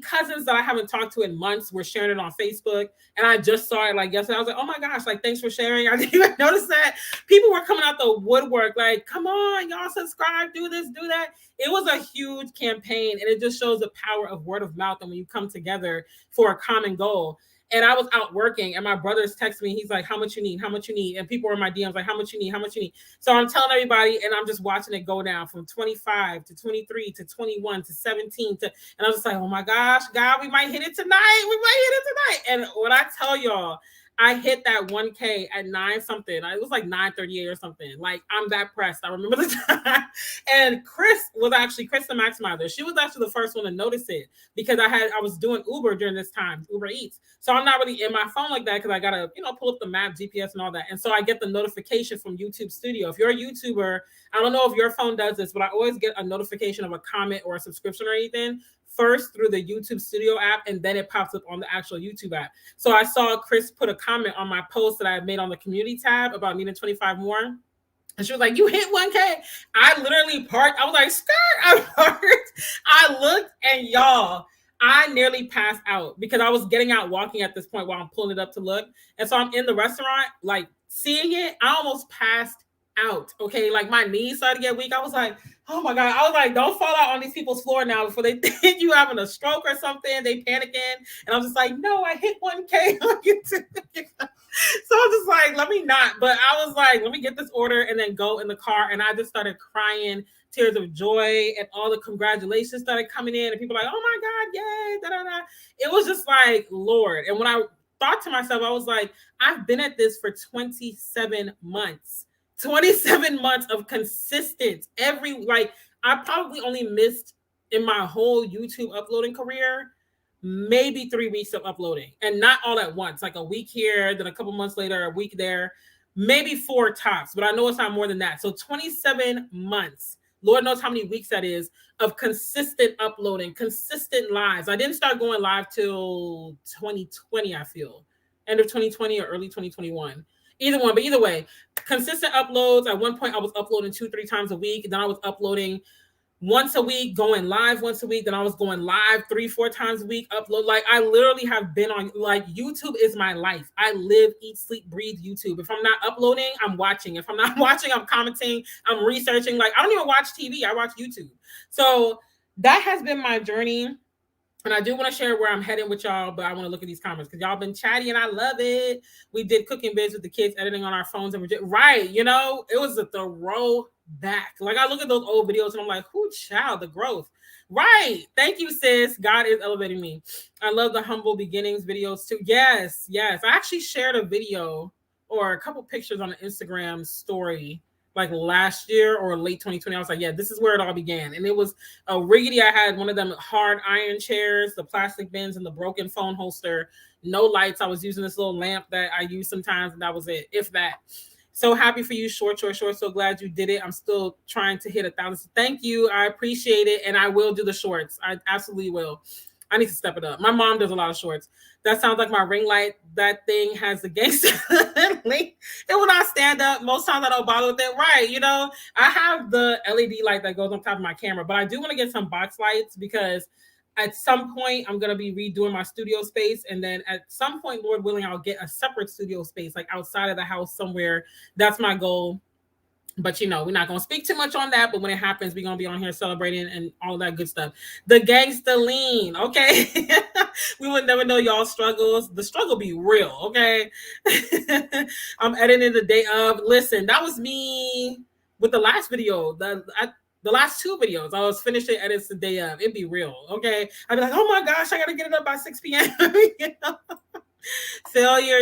Cousins that I haven't talked to in months were sharing it on Facebook. And I just saw it like yesterday. I was like, oh my gosh, like, thanks for sharing. I didn't even notice that. People were coming out the woodwork, like, come on, y'all subscribe, do this, do that. It was a huge campaign. And it just shows the power of word of mouth and when you come together for a common goal. And I was out working, and my brother's texting me. He's like, how much you need? How much you need? And people were in my DMs like, how much you need? How much you need? So I'm telling everybody, and I'm just watching it go down from 25 to 23 to 21 to 17 to, and I was just like, oh my gosh, God, we might hit it tonight. We might hit it tonight. And when I tell y'all, I hit that 1K at 9 something. It was like 9:38 or something. Like, I'm that pressed. I remember the time. And Chris the Maximizer. She was actually the first one to notice it because I was doing Uber during this time, Uber Eats. So I'm not really in my phone like that because I gotta, pull up the map, GPS, and all that. And so I get the notification from YouTube Studio. If you're a YouTuber, I don't know if your phone does this, but I always get a notification of a comment or a subscription or anything first through the YouTube Studio app, and then it pops up on the actual YouTube app. So I saw Chris put a comment on my post that I made on the community tab about needing 25 more. And she was like, you hit 1K. I literally parked. I was like, skirt. I parked. I looked, and y'all, I nearly passed out because I was getting out walking at this point while I'm pulling it up to look. And so I'm in the restaurant, like seeing it. I almost passed out. Okay. Like my knees started to get weak. I was like, oh my God. I was like, don't fall out on these people's floor now before they think you having a stroke or something. They panicking. And I'm just like, no, I hit 1K on YouTube. So I'm just like, let me not. But I was like, let me get this order and then go in the car. And I just started crying tears of joy, and all the congratulations started coming in, and people were like, oh my God, yay, da, da, da. It was just like, Lord. And when I thought to myself, I was like, I've been at this for 27 months. 27 months of consistent I probably only missed in my whole YouTube uploading career maybe 3 weeks of uploading, and not all at once, like a week here, then a couple months later, a week there, maybe 4 tops, but I know it's not more than that. So 27 months, Lord knows how many weeks that is, of consistent uploading, consistent lives. I didn't start going live till 2020, I feel, end of 2020 or early 2021. Either one, but either way, consistent uploads. At one point, I was uploading 2-3 times a week. Then I was uploading once a week, going live once a week. Then I was going live 3-4 times a week, upload. Like, I literally have been on, like, YouTube is my life. I live, eat, sleep, breathe YouTube. If I'm not uploading, I'm watching. If I'm not watching, I'm commenting, I'm researching. Like, I don't even watch TV. I watch YouTube. So that has been my journey. And I do want to share where I'm heading with y'all, but I want to look at these comments because y'all been chatty and I love it. We did cooking bids with the kids, editing on our phones, and right, it was a throwback. Like, I look at those old videos and I'm like, whoo, child, the growth. Right. Thank you, sis. God is elevating me. I love the humble beginnings videos too. Yes. I actually shared a video or a couple pictures on an Instagram story like last year or late 2020. I was like, yeah, this is where it all began. And it was a riggedy. I had one of them hard iron chairs, the plastic bins, and the broken phone holster. No lights. I was using this little lamp that I use sometimes, and that was it, if that. So happy for you, short. So glad you did it. I'm still trying to hit 1,000. Thank you. I appreciate it. And I will do the shorts. I absolutely will. I need to step it up. My mom does a lot of shorts. That sounds like my ring light. That thing has the gangster link. It will not stand up. Most times I don't bother with it. Right. I have the LED light that goes on top of my camera, but I do want to get some box lights because at some point I'm going to be redoing my studio space. And then at some point, Lord willing, I'll get a separate studio space, like outside of the house somewhere. That's my goal. But we're not going to speak too much on that. But when it happens, we're going to be on here celebrating and all of that good stuff. The gangster lean, okay? We would never know y'all's struggles. The struggle be real, okay? I'm editing the day of. Listen, that was me with the last video. The last 2 videos, I was finishing edits the day of. It'd be real, okay? I'd be like, oh my gosh, I got to get it up by 6 p.m. Failure,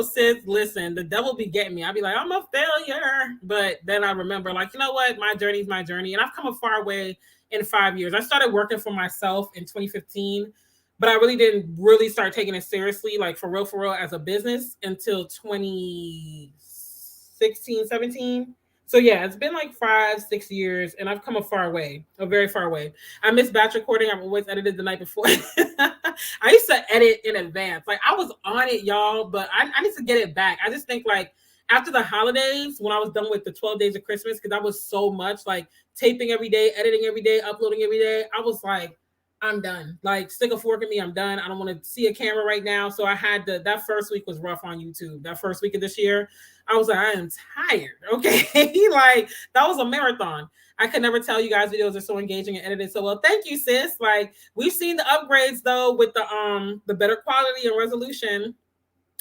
sis. Listen, the devil be getting me. I'd be like, I'm a failure. But then I remember, like, you know what? My journey is my journey. And I've come a far way in 5 years. I started working for myself in 2015, but I really didn't start taking it seriously, like for real, as a business until 2016, 17. So yeah, it's been like 5-6 years, and I've come a very far way. I miss batch recording. I've always edited the night before. I used to edit in advance. Like, I was on it, y'all, but I need to get it back. I just think, like, after the holidays, when I was done with the 12 days of Christmas, because that was so much, like, taping every day, editing every day, uploading every day, I was like, I'm done. Like, stick a fork in me, I'm done. I don't want to see a camera right now. So I had that first week was rough on YouTube. That first week of this year, I was like, I am tired. Okay. Like, that was a marathon. I could never tell you guys videos are so engaging and edited so well. Thank you, sis. Like, we've seen the upgrades though with the better quality and resolution.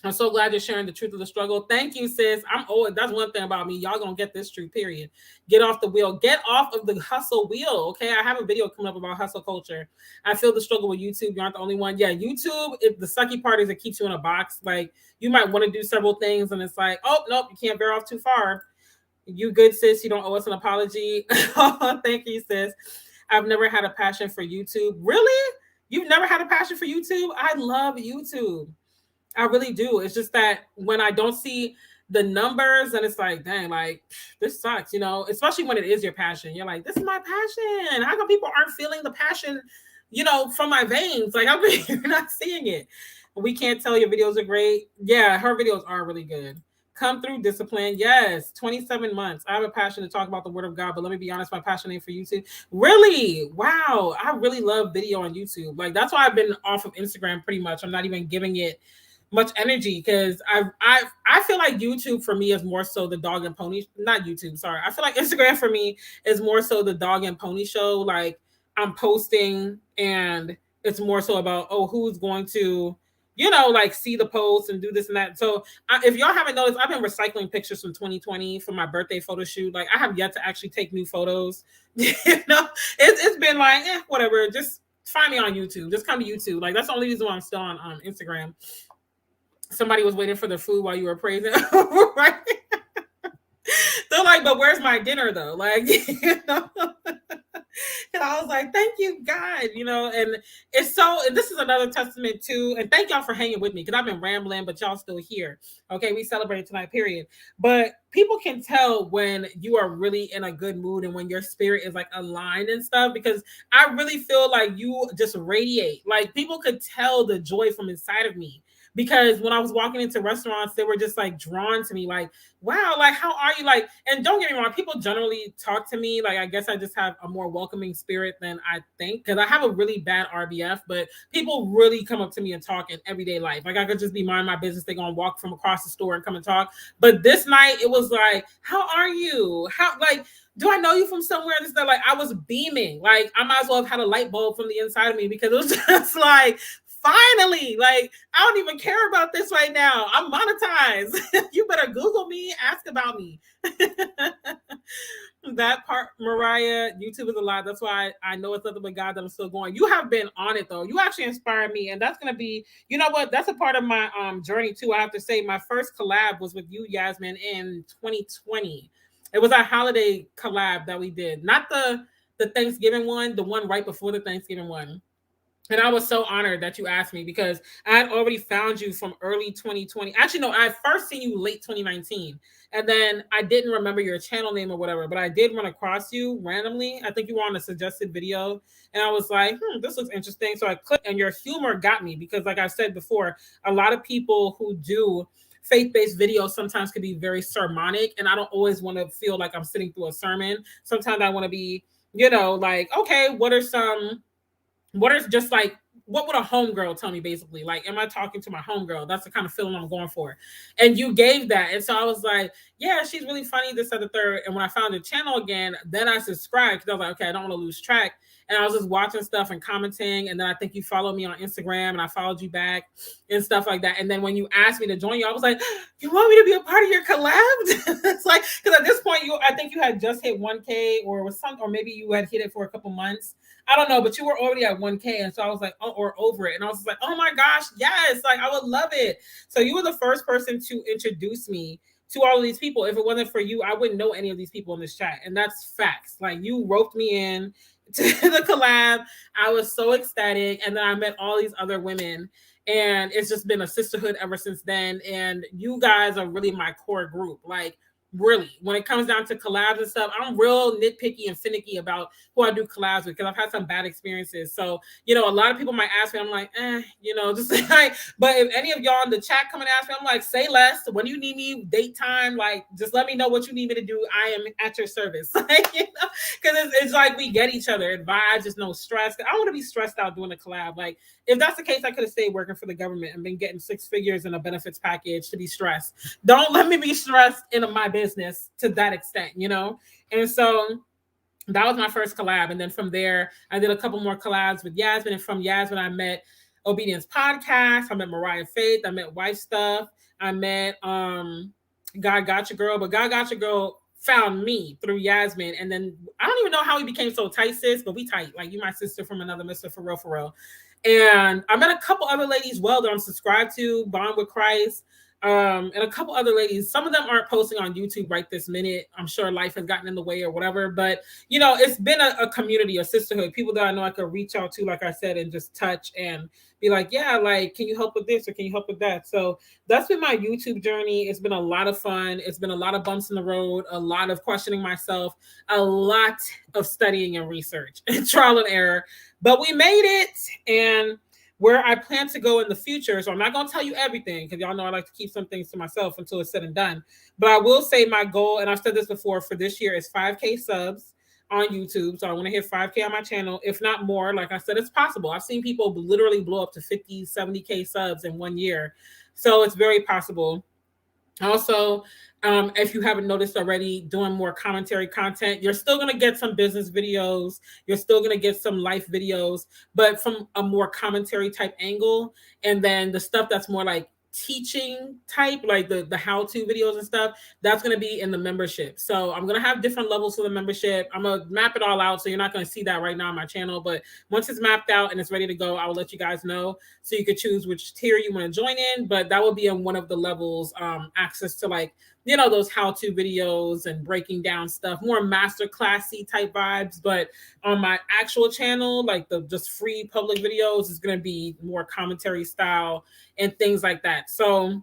I'm so glad you're sharing the truth of the struggle. Thank you, sis. I'm always, that's one thing about me. Y'all gonna get this truth, period. Get off the wheel. Get off of the hustle wheel. Okay. I have a video coming up about hustle culture. I feel the struggle with YouTube. You aren't the only one. Yeah, YouTube, the sucky part is it keeps you in a box. Like you might want to do several things, and it's like, oh nope, you can't veer off too far. You good, sis. You don't owe us an apology. Thank you, sis. I've never had a passion for YouTube. Really? You've never had a passion for YouTube? I love YouTube. I really do. It's just that when I don't see the numbers and it's like, dang, like this sucks, especially when it is your passion. You're like, this is my passion. How come people aren't feeling the passion, from my veins? Like, you're not seeing it. We can't tell your videos are great. Yeah, her videos are really good. Come through discipline. Yes, 27 months. I have a passion to talk about the word of God, but let me be honest, my passion ain't for YouTube. Really? Wow. I really love video on YouTube. Like, that's why I've been off of Instagram pretty much. I'm not even giving it much energy because I feel like YouTube for me is more so the dog and pony, not YouTube, sorry. I feel like Instagram for me is more so the dog and pony show. Like I'm posting and it's more so about, oh, who's going to, like see the post and do this and that. So if y'all haven't noticed, I've been recycling pictures from 2020 for my birthday photo shoot. Like I have yet to actually take new photos. It's been like, whatever. Just find me on YouTube. Just come to YouTube. Like that's the only reason why I'm still on Instagram. Somebody was waiting for the food while you were praising. Right? They're like, but where's my dinner though? Like, And I was like, thank you, God, and it's so, and this is another testament too. And thank y'all for hanging with me because I've been rambling, but y'all still here. Okay, we celebrate tonight, period. But people can tell when you are really in a good mood and when your spirit is like aligned and stuff, because I really feel like you just radiate. Like people could tell the joy from inside of me. Because when I was walking into restaurants, they were just like drawn to me, like, wow, like, how are you? Like, and don't get me wrong, people generally talk to me. Like, I guess I just have a more welcoming spirit than I think because I have a really bad RBF, but people really come up to me and talk in everyday life. Like, I could just be minding my business. They're going to walk from across the store and come and talk. But this night, it was like, how are you? Do I know you from somewhere? And stuff. Like, I was beaming. Like, I might as well have had a light bulb from the inside of me because it was just like, finally, like I don't even care about this right now. I'm monetized. You better Google me, ask about me. That part, Mariah, YouTube is a lot. That's why I know it's nothing but God that I'm still going. You have been on it though. You actually inspired me, and that's gonna be, you know what? That's a part of my journey too. I have to say, my first collab was with you, Yasmin, in 2020. It was our holiday collab that we did, not the Thanksgiving one, the one right before the Thanksgiving one. And I was so honored that you asked me because I had already found you from early 2020. Actually, no, I had first seen you late 2019. And then I didn't remember your channel name or whatever, but I did run across you randomly. I think you were on a suggested video. And I was like, this looks interesting. So I clicked, and your humor got me because, like I said before, a lot of people who do faith-based videos sometimes can be very sermonic. And I don't always want to feel like I'm sitting through a sermon. Sometimes I want to be, like, okay, what is just like, what would a homegirl tell me basically? Like, am I talking to my homegirl? That's the kind of feeling I'm going for. And you gave that. And so I was like, yeah, she's really funny, this, and the third. And when I found the channel again, then I subscribed because I was like, okay, I don't want to lose track. And I was just watching stuff and commenting. And then I think you followed me on Instagram and I followed you back and stuff like that. And then when you asked me to join you, I was like, you want me to be a part of your collab? It's like, because at this point, I think you had just hit 1K or maybe you had hit it for a couple months. I don't know, but you were already at 1K. And so I was like, oh, or over it. And I was like, oh my gosh, yes, like I would love it. So you were the first person to introduce me to all of these people. If it wasn't for you, I wouldn't know any of these people in this chat. And that's facts. Like you roped me in to the collab. I was so ecstatic. And then I met all these other women. And it's just been a sisterhood ever since then. And you guys are really my core group. Like, really, when it comes down to collabs and stuff, I'm real nitpicky and finicky about who I do collabs with because I've had some bad experiences. So, a lot of people might ask me, I'm like, just like, but if any of y'all in the chat come and ask me, I'm like, say less. When you need me, date time, like, just let me know what you need me to do. I am at your service. Like, because it's like we get each other and vibes, just no stress. I don't want to be stressed out doing a collab. Like, if that's the case, I could have stayed working for the government and been getting 6 figures in a benefits package to be stressed. Don't let me be stressed in my business to that extent, And so that was my first collab. And then from there, I did a couple more collabs with Yasmin. And from Yasmin, I met Obedience Podcast. I met Mariah Faith. I met Wife Stuff. I met God Got Your Girl, but God Got Your Girl found me through Yasmin. And then I don't even know how we became so tight, sis, but we tight. Like, you my sister from another mister, for real, for real. And I met a couple other ladies well that I'm subscribed to, Bond with Christ, and a couple other ladies. Some of them aren't posting on YouTube right this minute. I'm sure life has gotten in the way or whatever. But, you know, it's been a community, a sisterhood, people that I know I could reach out to, like I said, and just touch and be like, yeah, like, can you help with this or can you help with that? So that's been my YouTube journey. It's been a lot of fun. It's been a lot of bumps in the road, a lot of questioning myself, a lot of studying and research and trial and error. But we made it. And where I plan to go in the future, so I'm not going to tell you everything because y'all know I like to keep some things to myself until it's said and done. But I will say my goal, and I've said this before, for this year is 5K subs on YouTube. So I want to hit 5K on my channel, if not more. Like I said, it's possible. I've seen people literally blow up to 50, 70K subs in 1 year. So it's very possible. Also, if you haven't noticed already, doing more commentary content. You're still going to get some business videos. You're still going to get some life videos, but from a more commentary type angle. And then the stuff that's more like teaching type, like the how-to videos and stuff, that's going to be in the membership. So I'm going to have different levels for the membership. I'm going to map it all out, so you're not going to see that right now on my channel, but once it's mapped out and it's ready to go, I will let you guys know, so you could choose which tier you want to join in. But that will be in one of the levels, access to, like, you know, those how-to videos and breaking down stuff, more masterclassy type vibes. But on my actual channel, like the just free public videos, is going to be more commentary style and things like that. So,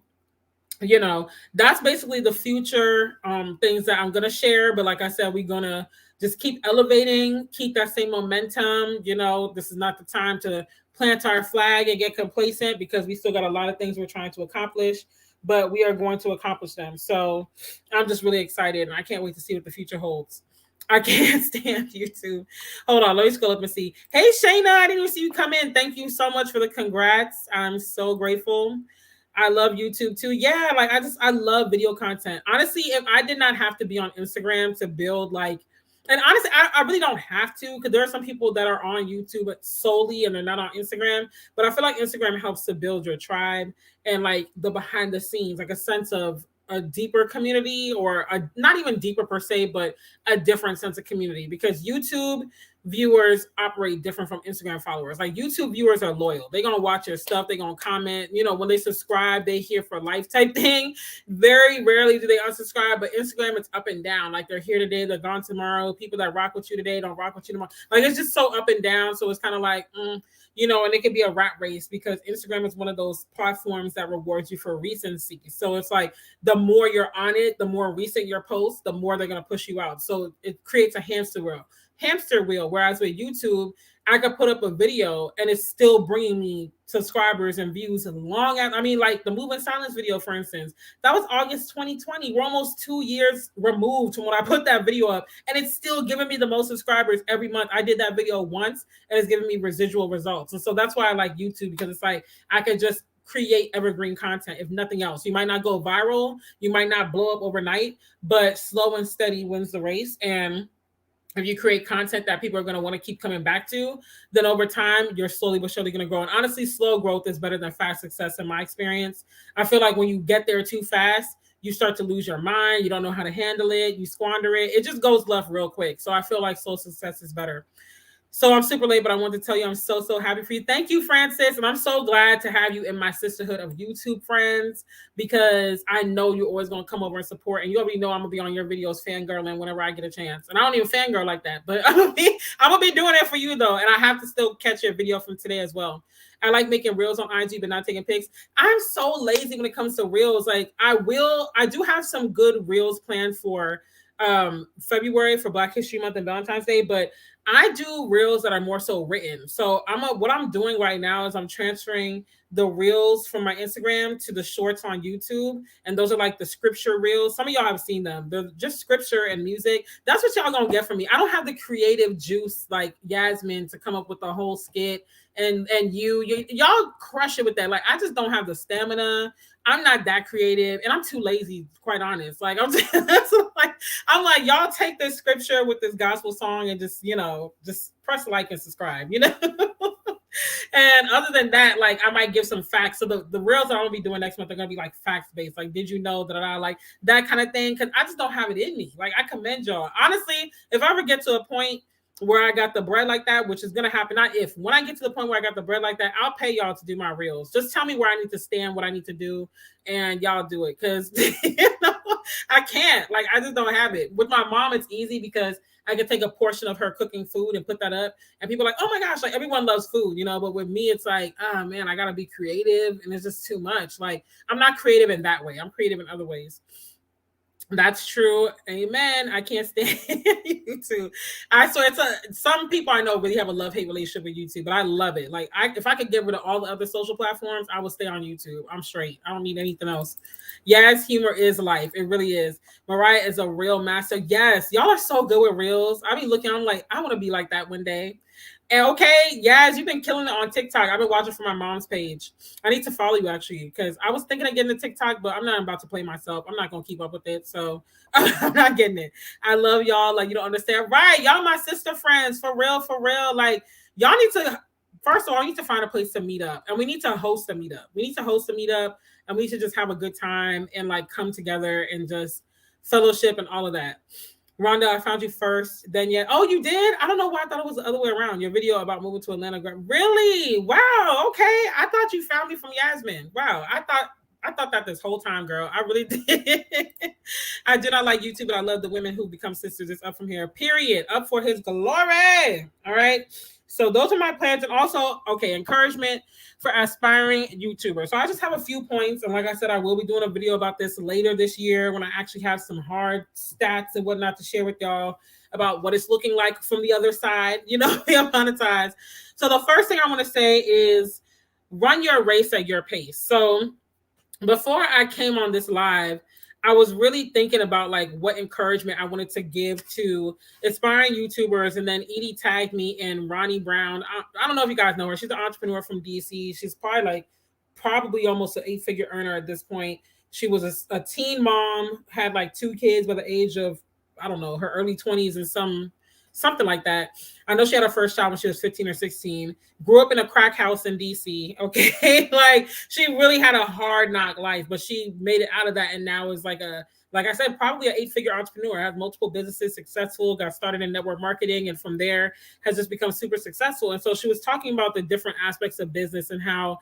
you know, that's basically the future things that I'm going to share. But like I said, we're going to just keep elevating, keep that same momentum. You know, this is not the time to plant our flag and get complacent, because we still got a lot of things we're trying to accomplish, but we are going to accomplish them. So I'm just really excited, and I can't wait to see what the future holds. I can't stand YouTube. Hold on, let me scroll up and see. Hey, Shayna, I didn't even see you come in. Thank you so much for the congrats. I'm so grateful. I love YouTube too. Yeah, like I love video content. Honestly, if I did not have to be on Instagram to build, like, and honestly, I really don't have to, because there are some people that are on YouTube solely and they're not on Instagram. But I feel like Instagram helps to build your tribe and like the behind the scenes, like a sense of a deeper community, or a, not even deeper per se, but a different sense of community, because YouTube viewers operate different from Instagram followers. Like, YouTube viewers are loyal. They're going to watch your stuff. They're going to comment, you know, when they subscribe, they here for life type thing. Very rarely do they unsubscribe, but Instagram, it's up and down. Like, they're here today, they're gone tomorrow. People that rock with you today don't rock with you tomorrow. Like, it's just so up and down. So it's kind of like, you know, and it can be a rat race, because Instagram is one of those platforms that rewards you for recency. So it's like, the more you're on it, the more recent your posts, the more they're going to push you out. So it creates a hamster wheel. Whereas with YouTube, I could put up a video and it's still bringing me subscribers and views long as, I mean, like the Move in Silence video, for instance, that was August 2020. We're almost 2 years removed from when I put that video up, and it's still giving me the most subscribers every month. I did that video once and it's giving me residual results. And so that's why I like YouTube, because it's like, I could just create evergreen content. If nothing else, you might not go viral, you might not blow up overnight, but slow and steady wins the race. And if you create content that people are going to want to keep coming back to, then over time, you're slowly but surely going to grow. And honestly, slow growth is better than fast success in my experience. I feel like when you get there too fast, you start to lose your mind. You don't know how to handle it. You squander it. It just goes left real quick. So I feel like slow success is better. So I'm super late, but I wanted to tell you I'm so, so happy for you. Thank you, Francis. And I'm so glad to have you in my sisterhood of YouTube friends, because I know you're always going to come over and support. And you already know I'm going to be on your videos fangirling whenever I get a chance. And I don't even fangirl like that, but I'm going to be doing it for you, though. And I have to still catch your video from today as well. I like making reels on IG, but not taking pics. I'm so lazy when it comes to reels. Like, I do have some good reels planned for February for Black History Month and Valentine's Day, but I do reels that are more so written. So what I'm doing right now is I'm transferring the reels from my Instagram to the shorts on YouTube. And those are like the scripture reels. Some of y'all have seen them. They're just scripture and music. That's what y'all gonna get from me. I don't have the creative juice like Yasmin to come up with the whole skit. And y'all crush it with that. Like, I just don't have the stamina. I'm not that creative, and I'm too lazy, quite honest. Like, I'm like, y'all take this scripture with this gospel song and just, you know, just press like and subscribe, you know. And other than that, like I might give some facts. So the reels I'm gonna be doing next month are gonna be like facts based. Like, did you know that I like that kind of thing? Because I just don't have it in me. Like, I commend y'all. Honestly, if I ever get to a point where I got the bread like that, which is gonna happen, not if, when I get to the point where I got the bread like that, I'll pay y'all to do my reels. Just tell me where I need to stand, what I need to do, and y'all do it. Because I can't. Like, I just don't have it. With my mom, it's easy because I can take a portion of her cooking food and put that up. And people are like, oh my gosh, like everyone loves food, but with me, it's like, oh man, I gotta be creative and it's just too much. Like, I'm not creative in that way. I'm creative in other ways. That's true. Amen. I can't stand YouTube. Some people I know really have a love-hate relationship with YouTube, but I love it. Like, if I could get rid of all the other social platforms, I would stay on YouTube. I'm straight. I don't need anything else. Yes, humor is life. It really is. Mariah is a real master. Yes, y'all are so good with reels. I be looking, I'm like, I want to be like that one day. And okay, yes, you've been killing it on TikTok. I've been watching from my mom's page. I need to follow you actually, because I was thinking of getting to TikTok, but I'm not about to play myself. I'm not gonna keep up with it, so I'm not getting it. I love y'all. Like, you don't understand, right? Y'all my sister friends, for real, for real. Like, y'all need to. First of all, I need to find a place to meet up, and we need to host a meetup. We need to host a meetup, and we should just have a good time and like come together and just fellowship and all of that. Rhonda, I found you first. Then yet, oh, you did? I don't know why I thought it was the other way around. Your video about moving to Atlanta. Really? Wow. Okay. I thought you found me from Yasmin. Wow. I thought that this whole time, girl. I really did. I do not like YouTube, but I love the women who become sisters. It's up from here. Period. Up for his glory. All right. So those are my plans. And also, okay, encouragement for aspiring YouTubers. So I just have a few points. And like I said, I will be doing a video about this later this year when I actually have some hard stats and whatnot to share with y'all about what it's looking like from the other side, being monetized. So the first thing I want to say is run your race at your pace. So before I came on this live, I was really thinking about like what encouragement I wanted to give to aspiring YouTubers. And then Edie tagged me in Ronnie Brown. I don't know if you guys know her. She's an entrepreneur from DC. She's probably almost an 8-figure earner at this point. She was a teen mom, had like 2 kids by the age of, I don't know, her early 20s and something like that. I know she had her first child when she was 15 or 16, grew up in a crack house in DC. Okay. Like, she really had a hard knock life, but she made it out of that. And now is like I said, probably an 8-figure entrepreneur, has multiple businesses, successful, got started in network marketing. And from there has just become super successful. And so she was talking about the different aspects of business and how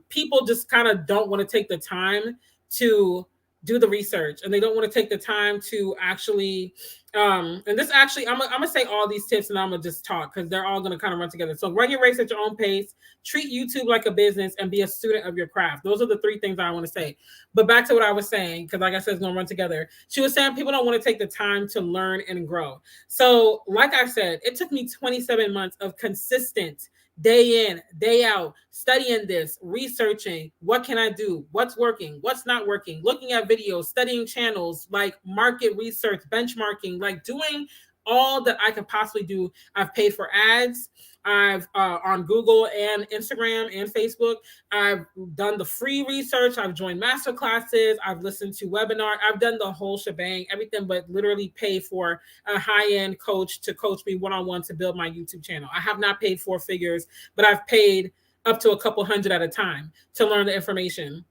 people just kind of don't want to take the time to do the research, and they don't want to take the time to actually and this actually I'm gonna say all these tips and I'm gonna just talk because they're all gonna kind of run together. So run your race at your own pace, treat YouTube like a business, and be a student of your craft. Those are the 3 things I want to say. But back to what I was saying, because like I said, it's gonna run together. She was saying people don't want to take the time to learn and grow. So like I said, it took me 27 months of consistent day in, day out, studying this, researching, what can I do, what's working, what's not working, looking at videos, studying channels, like market research, benchmarking, like doing all that I could possibly do. I've paid for ads. I've on Google and Instagram and Facebook. I've done the free research. I've joined masterclasses. I've listened to webinars. I've done the whole shebang, everything but literally pay for a high-end coach to coach me one-on-one to build my YouTube channel. I have not paid 4 figures, but I've paid up to a couple hundred at a time to learn the information.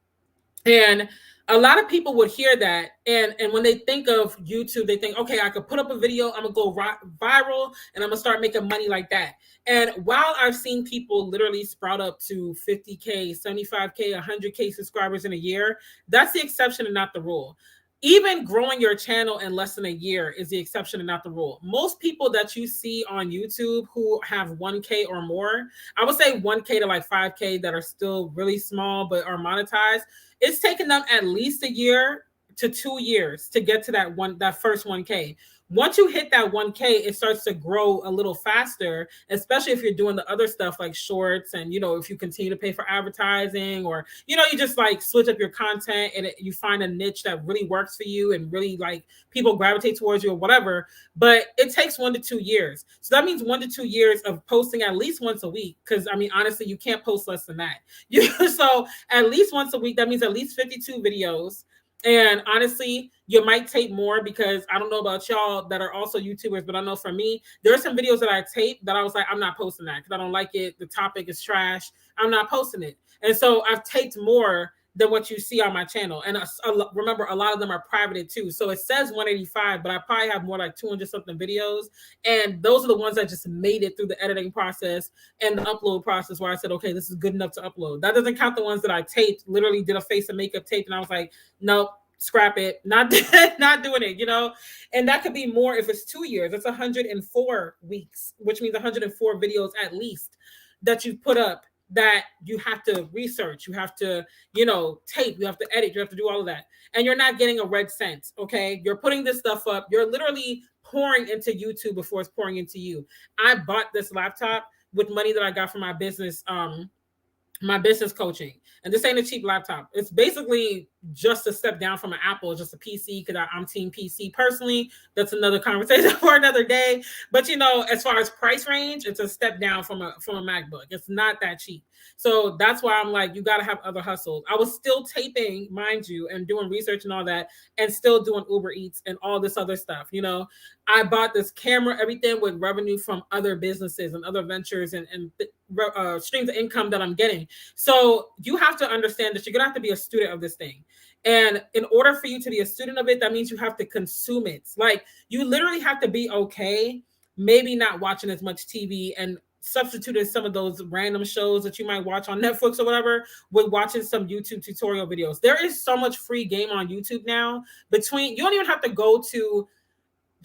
And a lot of people would hear that, and when they think of YouTube, they think, okay, I could put up a video, I'm gonna go viral, and I'm gonna start making money like that. And while I've seen people literally sprout up to 50K, 75K, 100K subscribers in a year, that's the exception and not the rule. Even growing your channel in less than a year is the exception and not the rule. Most people that you see on YouTube who have 1K or more, I would say 1K to like 5K that are still really small but are monetized, it's taken them at least a year to 2 years to get to that first 1K. Once you hit that 1K, it starts to grow a little faster, especially if you're doing the other stuff like shorts and, if you continue to pay for advertising or, you just like switch up your content and you find a niche that really works for you and really like people gravitate towards you or whatever. But it takes 1 to 2 years. So that means 1 to 2 years of posting at least once a week. Because honestly, you can't post less than that. So at least once a week, that means at least 52 videos. And honestly, you might tape more because I don't know about y'all that are also YouTubers, but I know for me, there are some videos that I taped that I was like, I'm not posting that because I don't like it. The topic is trash. I'm not posting it. And so I've taped more than what you see on my channel. And remember, a lot of them are privated too. So it says 185, but I probably have more like 200 something videos. And those are the ones that just made it through the editing process and the upload process where I said, okay, this is good enough to upload. That doesn't count the ones that I taped, literally did a face and makeup tape. And I was like, nope, scrap it, not doing it, and that could be more if it's 2 years. It's 104 weeks, which means 104 videos at least that you put up that you have to research, you have to tape, you have to edit, you have to do all of that, and you're not getting a red cent. Okay, you're putting this stuff up, you're literally pouring into YouTube before it's pouring into you. I bought this laptop with money that I got from my business coaching. And this ain't a cheap laptop. It's basically just a step down from an Apple, just a PC, because I'm team PC personally. That's another conversation for another day. But as far as price range, it's a step down from a MacBook. It's not that cheap. So that's why I'm like, you got to have other hustles. I was still taping, mind you, and doing research and all that, and still doing Uber Eats and all this other stuff. I bought this camera, everything with revenue from other businesses and other ventures and streams of income that I'm getting. So you have to understand that you're going to have to be a student of this thing. And in order for you to be a student of it, that means you have to consume it. Like, you literally have to be okay, maybe not watching as much TV and substituting some of those random shows that you might watch on Netflix or whatever with watching some YouTube tutorial videos. There is so much free game on YouTube now. You don't even have to go to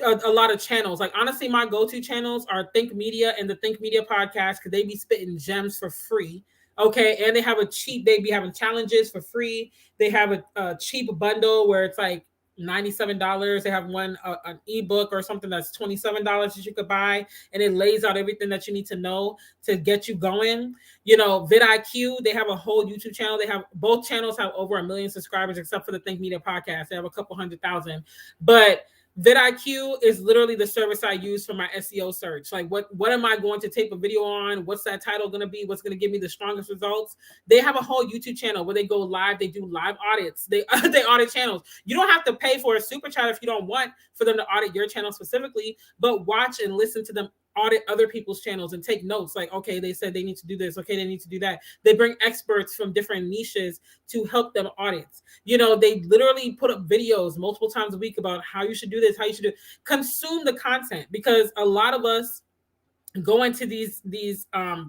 a lot of channels. Like, honestly, my go-to channels are Think Media and the Think Media podcast, because they be spitting gems for free. Okay, and they be having challenges for free. They have a cheap bundle where it's like $97. They have an ebook or something that's $27 that you could buy, and it lays out everything that you need to know to get you going. VidIQ, they have a whole YouTube channel. Both channels have over 1 million subscribers, except for the Think Media podcast. They have a couple 100,000, but vidIQ is literally the service I use for my SEO search. Like, what am I going to tape a video on? What's that title going to be? What's going to give me the strongest results? They have a whole YouTube channel where they go live. They do live audits. They audit channels. You don't have to pay for a super chat if you don't want for them to audit your channel specifically, but watch and listen to them audit other people's channels and take notes. Like, okay, they said they need to do this. Okay, they need to do that. They bring experts from different niches to help them audit. They literally put up videos multiple times a week about how you should do this, how you should do it. Consume the content, because a lot of us go into these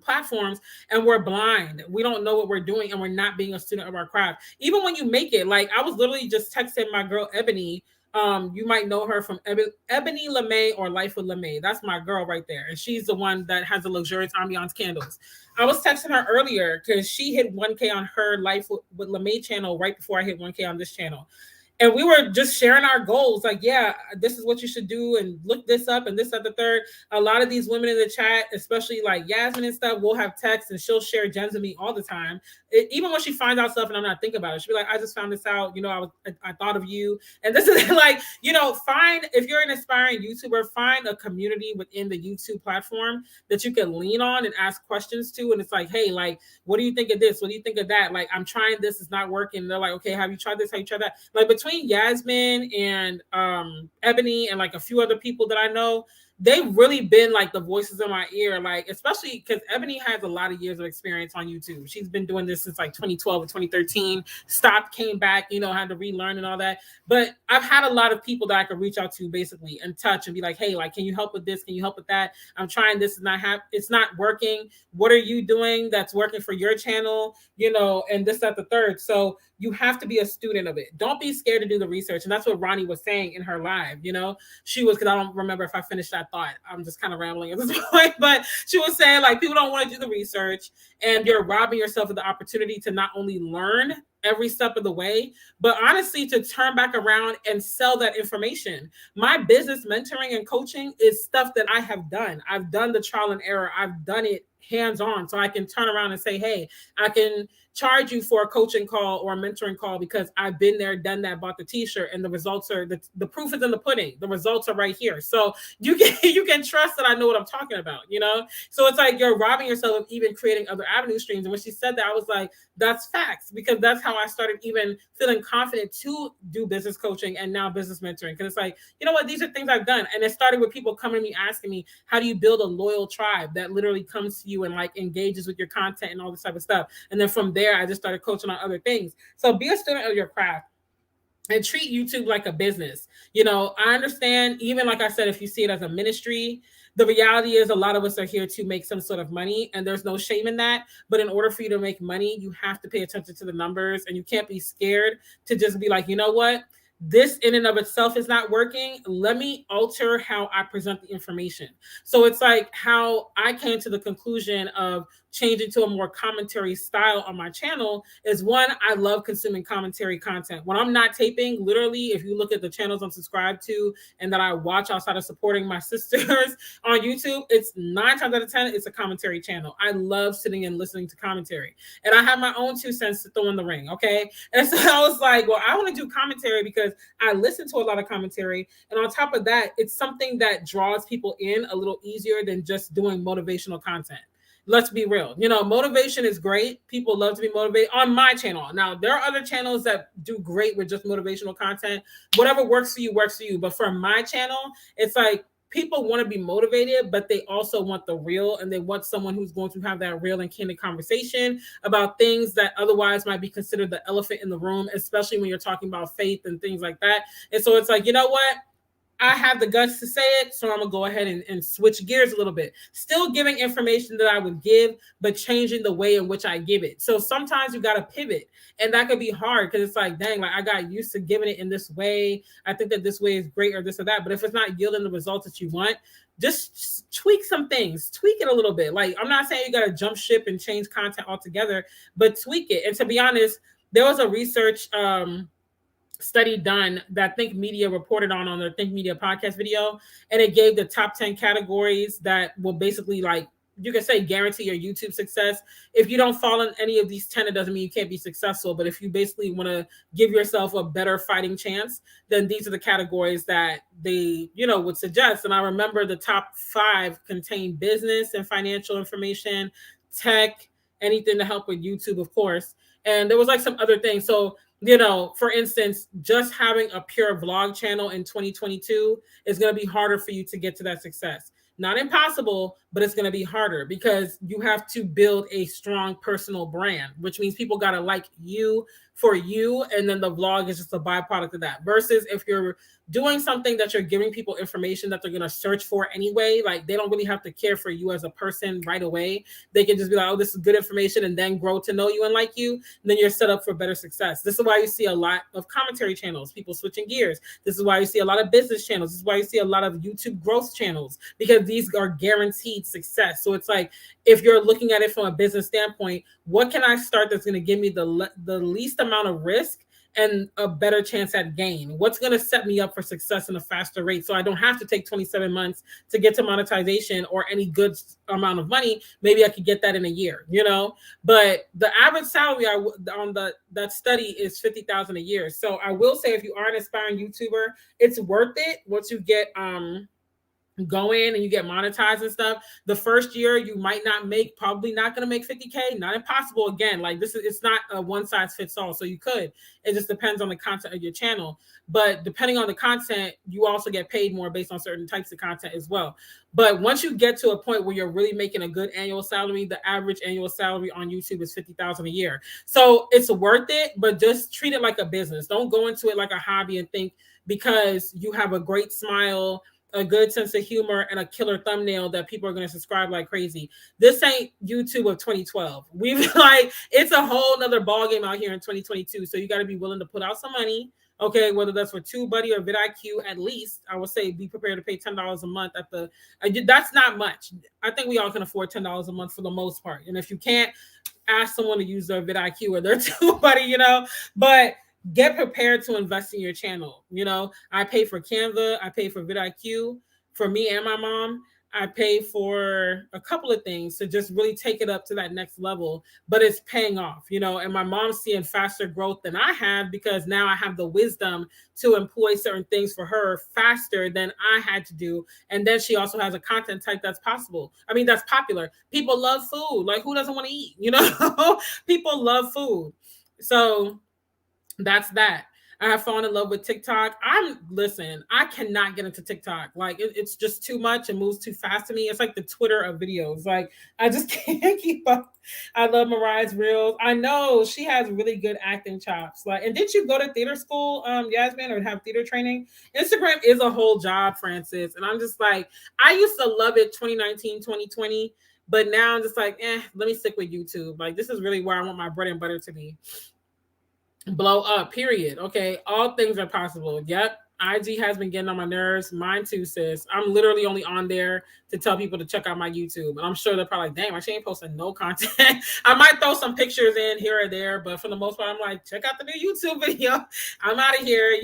platforms and we're blind. We don't know what we're doing, and we're not being a student of our craft. Even when you make it, like, I was literally just texting my girl Ebony. You might know her from Ebony LeMay or Life with LeMay. That's my girl right there. And she's the one that has the luxurious ambiance candles. I was texting her earlier because she hit 1K on her Life with LeMay channel right before I hit 1K on this channel. And we were just sharing our goals. Like, yeah, this is what you should do, and look this up and this at the third. A lot of these women in the chat, especially like Yasmin and stuff, will have texts, and she'll share gems with me all the time. Even when she finds out stuff and I'm not thinking about it, she'll be like, I just found this out. I thought of you. And this is like, if you're an aspiring YouTuber, find a community within the YouTube platform that you can lean on and ask questions to. And it's like, hey, like, what do you think of this? What do you think of that? Like, I'm trying this, it's not working. And they're like, okay, have you tried this? Have you tried that? Like, between Yasmin and Ebony and like a few other people that I know, they've really been like the voices in my ear, like, especially because Ebony has a lot of years of experience on YouTube. She's been doing this since like 2012 or 2013, stopped, came back, had to relearn and all that. But I've had a lot of people that I could reach out to basically and touch and be like, hey, like, can you help with this? Can you help with that? I'm trying this, it's not working. What are you doing that's working for your channel? And this, that, the third. So you have to be a student of it. Don't be scared to do the research. And that's what Ronnie was saying in her live. She was, because I don't remember if I finished that thought. I'm just kind of rambling at this point. But she was saying, like, people don't want to do the research, and you're robbing yourself of the opportunity to not only learn every step of the way, but honestly, to turn back around and sell that information. My business mentoring and coaching is stuff that I have done. I've done the trial and error. I've done it hands-on, so I can turn around and say, hey, I can charge you for a coaching call or a mentoring call because I've been there, done that, bought the t-shirt, and the results are, the proof is in the pudding. The results are right here. So you can trust that I know what I'm talking about, So it's like you're robbing yourself of even creating other avenue streams. And when she said that, I was like, that's facts, because that's how I started even feeling confident to do business coaching and now business mentoring. Because it's like, you know what, these are things I've done. And it started with people coming to me asking me, how do you build a loyal tribe that literally comes to you and like engages with your content and all this type of stuff? And then from there, I just started coaching on other things. So be a student of your craft and treat YouTube like a business. You know, I understand, even like I said, if you see it as a ministry, the reality is a lot of us are here to make some sort of money, and there's no shame in that. But in order for you to make money, you have to pay attention to the numbers, and you can't be scared to just be like, you know what? This in and of itself is not working. Let me alter how I present the information. So it's like how I came to the conclusion of changing to a more commentary style on my channel is, one, I love consuming commentary content. When I'm not taping, literally, if you look at the channels I'm subscribed to and that I watch outside of supporting my sisters on YouTube, it's 9 times out of 10, it's a commentary channel. I love sitting and listening to commentary. And I have my own 2 cents to throw in the ring, okay? And so I was like, well, I want to do commentary because I listen to a lot of commentary. And on top of that, it's something that draws people in a little easier than just doing motivational content. Let's be real. You know, motivation is great. People love to be motivated on my channel. Now, there are other channels that do great with just motivational content. Whatever works for you, works for you. But for my channel, it's like people want to be motivated, but they also want the real, and they want someone who's going to have that real and candid conversation about things that otherwise might be considered the elephant in the room, especially when you're talking about faith and things like that. And so it's like, you know what? I have the guts to say it, so I'm going to go ahead and switch gears a little bit. Still giving information that I would give, but changing the way in which I give it. So sometimes you got to pivot, and that could be hard because it's like, dang, like I got used to giving it in this way. I think that this way is great or this or that. But if it's not yielding the results that you want, just tweak some things, tweak it a little bit. Like, I'm not saying you got to jump ship and change content altogether, but tweak it. And to be honest, there was a research study done that Think Media reported on their Think Media podcast video, and it gave the top 10 categories that will basically, like, you can say guarantee your YouTube success. If you don't fall in any of these 10, it doesn't mean you can't be successful. But if you basically want to give yourself a better fighting chance, then these are the categories that they, you know, would suggest. And I remember the top 5 contain business and financial information, tech, anything to help with YouTube, of course. And there was like some other things. So, you know, for instance, just having a pure vlog channel in 2022 is going to be harder for you to get to that success. Not impossible, but it's going to be harder because you have to build a strong personal brand, which means people got to like you for you. And then the vlog is just a byproduct of that. Versus if you're doing something that you're giving people information that they're going to search for anyway, like they don't really have to care for you as a person right away. They can just be like, oh, this is good information, and then grow to know you and like you. And then you're set up for better success. This is why you see a lot of commentary channels, people switching gears. This is why you see a lot of business channels. This is why you see a lot of YouTube growth channels, because these are guaranteed success. So it's like, if you're looking at it from a business standpoint, what can I start that's going to give me the least amount of risk and a better chance at gain? What's going to set me up for success in a faster rate so I don't have to take 27 months to get to monetization or any good amount of money? Maybe I could get that in a year, you know? But the average salary on that study is $50,000 a year. So I will say, if you are an aspiring YouTuber, it's worth it once you get go in and you get monetized and stuff. The first year you might not make, probably not going to make 50K. Not impossible. Again, like this is, it's not a one size fits all. So you could, it just depends on the content of your channel. But depending on the content, you also get paid more based on certain types of content as well. But once you get to a point where you're really making a good annual salary, the average annual salary on YouTube is $50,000 a year. So it's worth it, but just treat it like a business. Don't go into it like a hobby and think because you have a great smile, a good sense of humor, and a killer thumbnail that people are going to subscribe like crazy. This ain't YouTube of 2012. We've like, it's a whole nother ball game out here in 2022. So you got to be willing to put out some money. Okay, whether that's for TubeBuddy or vidIQ, at least I would say be prepared to pay $10 a month at the. That's not much. I think we all can afford $10 a month for the most part. And if you can't, ask someone to use their vidIQ or their TubeBuddy, you know. But get prepared to invest in your channel. You know, I pay for Canva, I pay for vidIQ for me and my mom. I pay for a couple of things to just really take it up to that next level, but it's paying off, you know, and my mom's seeing faster growth than I have because now I have the wisdom to employ certain things for her faster than I had to do. And then she also has a content type that's possible. I mean, that's popular. People love food. Like, who doesn't want to eat? You know, people love food. So that's that. I have fallen in love with TikTok. Listen, I cannot get into TikTok. Like it's just too much and moves too fast to me. It's like the Twitter of videos. Like I just can't keep up. I love Mariah's reels. I know she has really good acting chops. Like, and did you go to theater school, Yasmin, or have theater training? Instagram is a whole job, Francis. And I'm just like, I used to love it 2019, 2020. But now I'm just like, let me stick with YouTube. Like, this is really where I want my bread and butter to be. Blow up, period. Okay, all things are possible. Yep, IG has been getting on my nerves. Mine too, sis. I'm literally only on there to tell people to check out my YouTube, and I'm sure they're probably like, damn, she ain't posting no content. I might throw some pictures in here or there, but for the most part, I'm like, check out the new YouTube video. I'm out of here.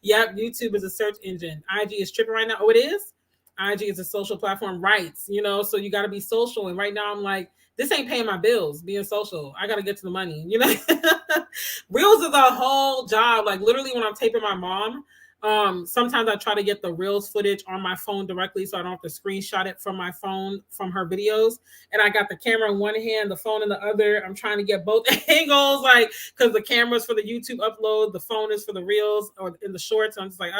Yep, YouTube is a search engine. IG is tripping right now. Oh, it is. IG is a social platform, rights, so you got to be social. And right now I'm like, this ain't paying my bills being social. I got to get to the money, Reels is a whole job. Like literally when I'm taping my mom, sometimes I try to get the Reels footage on my phone directly so I don't have to screenshot it from my phone from her videos. And I got the camera in one hand, the phone in the other. I'm trying to get both angles, like, because the camera's for the YouTube upload, the phone is for the Reels or in the shorts. I'm just like,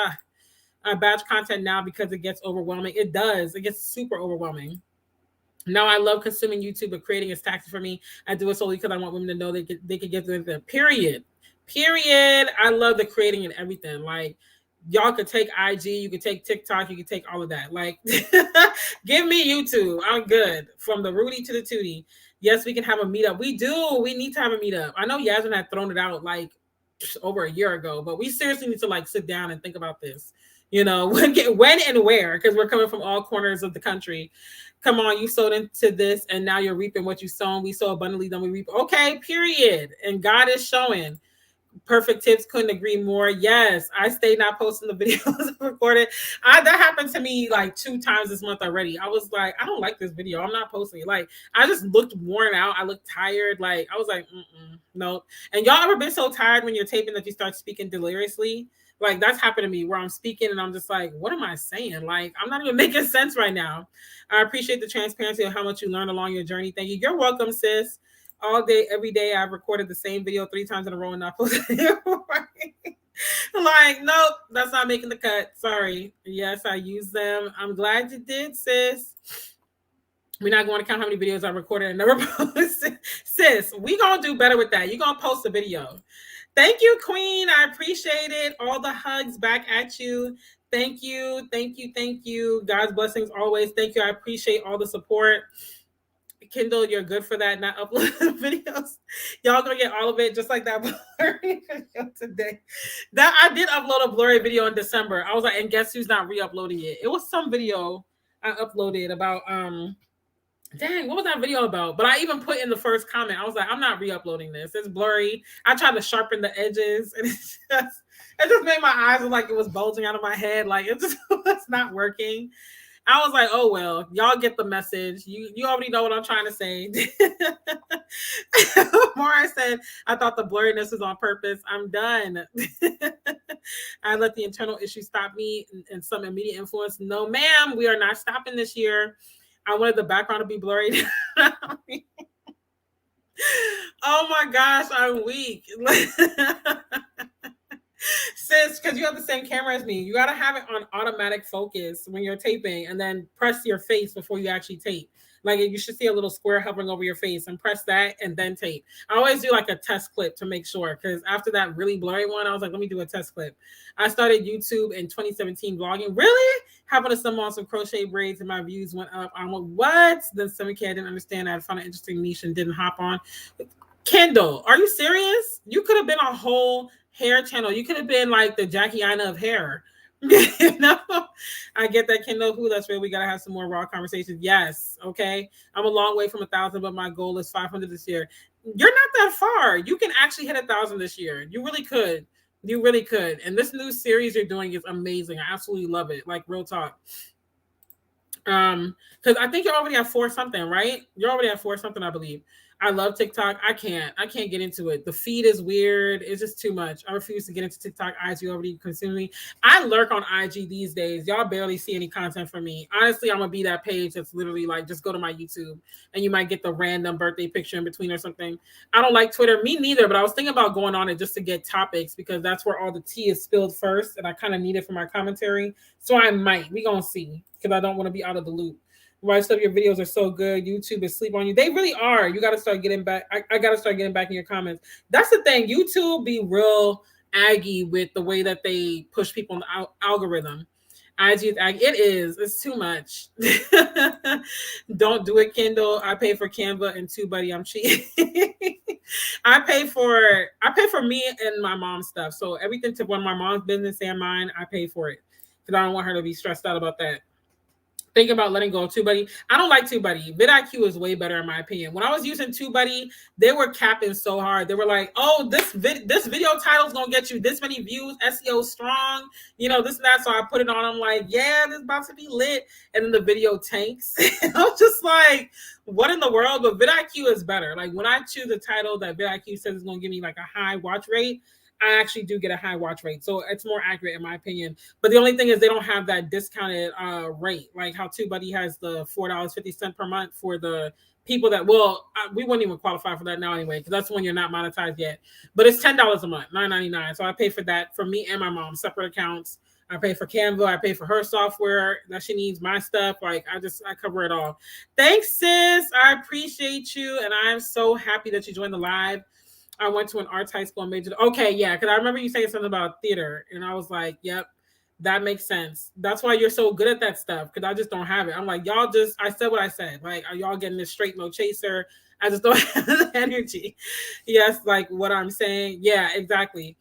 I batch content now because it gets overwhelming. It does. It gets super overwhelming. Now I love consuming YouTube, but creating is taxing for me. I do it solely because I want women to know they can get through it. Period. I love the creating and everything. Like y'all could take IG, you could take TikTok, you could take all of that. Like give me YouTube. I'm good. From the Rudy to the Tootie. Yes, we can have a meetup. We do. We need to have a meetup. I know Yasmin had thrown it out like over a year ago, but we seriously need to like sit down and think about this. When and where, because we're coming from all corners of the country. Come on, you sowed into this and now you're reaping what you sown. We sow abundantly, then we reap. Okay, period. And God is showing. Perfect tips, couldn't agree more. Yes, I stayed not posting the videos recorded. That happened to me like 2 times this month already. I was like, I don't like this video. I'm not posting it. Like, I just looked worn out. I looked tired. Like, I was like, no. And y'all ever been so tired when you're taping that you start speaking deliriously? Like, that's happened to me where I'm speaking and I'm just like, what am I saying? Like, I'm not even making sense right now. I appreciate the transparency of how much you learned along your journey. Thank you. You're welcome, sis. All day, every day, I've recorded the same video 3 times in a row and not posted it. Like, nope, that's not making the cut. Sorry. Yes, I use them. I'm glad you did, sis. We're not going to count how many videos I recorded and never posted. Sis, we going to do better with that. You're going to post a video. Thank you, Queen. I appreciate it. All the hugs back at you. Thank you. Thank you. Thank you. God's blessings always. Thank you. I appreciate all the support. Kindle, you're good for that. Not upload videos. Y'all gonna get all of it, just like that blurry video today. That I did upload a blurry video in December. I was like, and guess who's not re-uploading it? It was some video I uploaded about dang, what was that video about? But I even put in the first comment, I was like, I'm not re-uploading this. It's blurry. I tried to sharpen the edges, and it just made my eyes look like it was bulging out of my head. Like it just was not working. I was like, oh, well, y'all get the message. You already know what I'm trying to say. Mara said, I thought the blurriness was on purpose. I'm done. I let the internal issue stop me and some immediate influence. No, ma'am, we are not stopping this year. I wanted the background to be blurry. Oh, my gosh, I'm weak. Sis, because you have the same camera as me, you got to have it on automatic focus when you're taping and then press your face before you actually tape. Like you should see a little square hovering over your face and press that and then tape. I always do like a test clip to make sure, because after that really blurry one, I was like, let me do a test clip. I started YouTube in 2017 vlogging. Really? Happened to someone on some crochet braids and my views went up. I'm like, what? Then some kid didn't understand. I found an interesting niche and didn't hop on. Kendall, are you serious? You could have been a whole hair channel. You could have been like the Jackie Aina of hair. I get that, Kendall. Who? That's real. We gotta have some more raw conversations. Yes. Okay. I'm a long way from 1,000, but my goal is 500 this year. You're not that far. You can actually hit 1,000 this year. You really could. You really could. And this new series you're doing is amazing. I absolutely love it. Like real talk. Because I think you're already at 4 something, right? You're already at 4 something, I believe. I love TikTok. I can't get into it. The feed is weird. It's just too much. I refuse to get into TikTok. IG already consumed me. I lurk on IG these days. Y'all barely see any content from me. Honestly, I'm gonna be that page that's literally like, just go to my YouTube and you might get the random birthday picture in between or something. I don't like Twitter. Me neither, but I was thinking about going on it just to get topics because that's where all the tea is spilled first, and I kind of need it for my commentary. So I might. We gonna see because I don't want to be out of the loop. Why stuff your videos are so good. YouTube is sleep on you. They really are. You got to start getting back. I got to start getting back in your comments. That's the thing. YouTube be real aggy with the way that they push people in the algorithm. IG is aggy. It is. It's too much. Don't do it, Kindle. I pay for Canva and TubeBuddy. I'm cheap. I pay for me and my mom's stuff. So everything to run my mom's business and mine, I pay for it because I don't want her to be stressed out about that. Think about letting go of TubeBuddy. I don't like TubeBuddy. vidIQ is way better in my opinion. When I was using TubeBuddy, they were capping so hard. They were like, "Oh, this video title is gonna get you this many views, SEO strong, this and that." So I put it on. I'm like, "Yeah, this is about to be lit." And then the video tanks. I'm just like, "What in the world?" But vidIQ is better. Like when I choose a title that vidIQ says is gonna give me like a high watch rate, I actually do get a high watch rate. So it's more accurate in my opinion. But the only thing is they don't have that discounted rate, like how TubeBuddy has the $4.50 per month for the people that we wouldn't even qualify for that now anyway, because that's when you're not monetized yet. But it's $10 a month, $9.99. So I pay for that for me and my mom, separate accounts. I pay for Canva. I pay for her software that she needs, my stuff. Like I cover it all. Thanks, sis. I appreciate you. And I'm so happy that you joined the live. I went to an arts high school and majored. Okay, yeah, because I remember you saying something about theater, and I was like, "Yep, that makes sense." That's why you're so good at that stuff, because I just don't have it. I'm like, I said what I said. Like, are y'all getting this straight no chaser? I just don't have the energy. Yes, like what I'm saying. Yeah, exactly.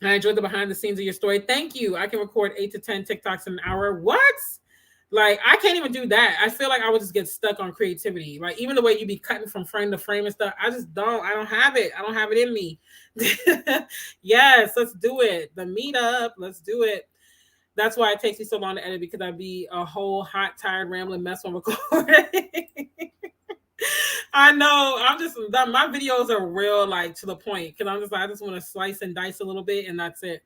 I enjoyed the behind the scenes of your story. Thank you. I can record 8 to 10 TikToks in an hour. What? Like, I can't even do that. I feel like I would just get stuck on creativity. Like, even the way you be cutting from frame to frame and stuff, I don't have it. I don't have it in me. Yes, let's do it. The meetup, let's do it. That's why it takes me so long to edit, because I'd be a whole hot, tired, rambling mess on recording. I know. My videos are real, like, to the point, because I'm just like, I just want to slice and dice a little bit, and that's it.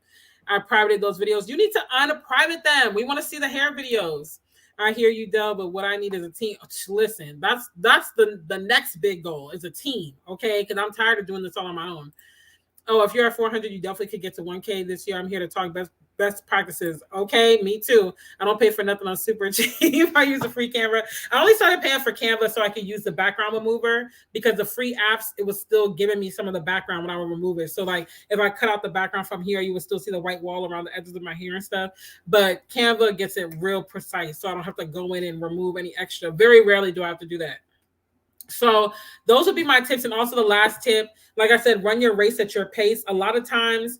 I privated those videos. You need to unprivate them. We want to see the hair videos. I hear you, Dell, but what I need is a team. Listen, that's the next big goal is a team, okay? Because I'm tired of doing this all on my own. Oh, if you're at 400, you definitely could get to 1K this year. I'm here to talk best practices. Okay, me too. I don't pay for nothing on super cheap. I use a free camera. I only started paying for Canva so I could use the background remover, because the free apps, it was still giving me some of the background when I would remove it. So like if I cut out the background from here, you would still see the white wall around the edges of my hair and stuff. But Canva gets it real precise, so I don't have to go in and remove any extra. Very rarely do I have to do that. So those would be my tips. And also the last tip, like I said, run your race at your pace. A lot of times,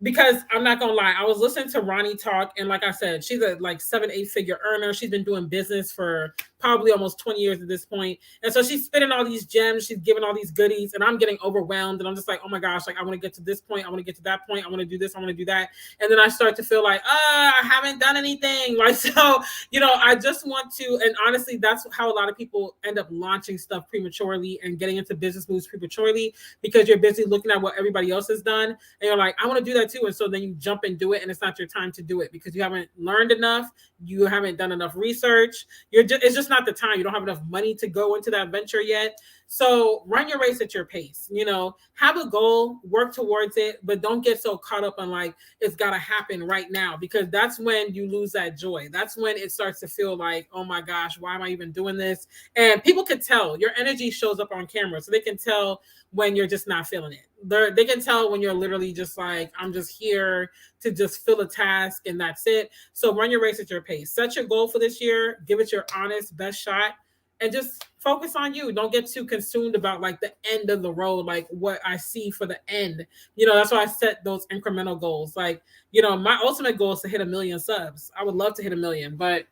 because I'm not gonna lie, I was listening to Ronnie talk, and like I said, she's a like 7-8 figure earner. She's been doing business for probably almost 20 years at this point. And so she's spitting all these gems, she's giving all these goodies, and I'm getting overwhelmed. And I'm just like, oh my gosh, like I want to get to this point, I want to get to that point, I want to do this, I want to do that. And then I start to feel like, I haven't done anything. Like, so, I just want to, and honestly, that's how a lot of people end up launching stuff prematurely and getting into business moves prematurely, because you're busy looking at what everybody else has done. And you're like, I want to do that too. And so then you jump and do it, and it's not your time to do it because you haven't learned enough, you haven't done enough research. It's just not the time. You don't have enough money to go into that venture yet. So run your race at your pace. Have a goal, work towards it, but don't get so caught up on like it's got to happen right now, because that's when you lose that joy. That's when it starts to feel like, oh my gosh, why am I even doing this? And people can tell. Your energy shows up on camera, so they can tell when you're just not feeling it. They can tell when you're literally just like, I'm just here to just fill a task and that's it. So run your race at your pace. Set your goal for this year. Give it your honest best shot. And just focus on you. Don't get too consumed about like the end of the road, like what I see for the end. That's why I set those incremental goals. Like, my ultimate goal is to hit 1 million subs. I would love to hit 1 million, but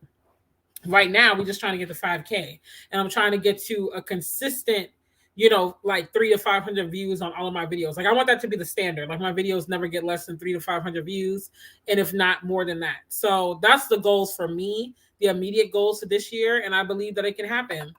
right now we're just trying to get to 5K. And I'm trying to get to a consistent, like 300 to 500 views on all of my videos. Like I want that to be the standard. Like my videos never get less than 300 to 500 views, and if not more than that. So that's the goals for me, the immediate goals to this year, and I believe that it can happen.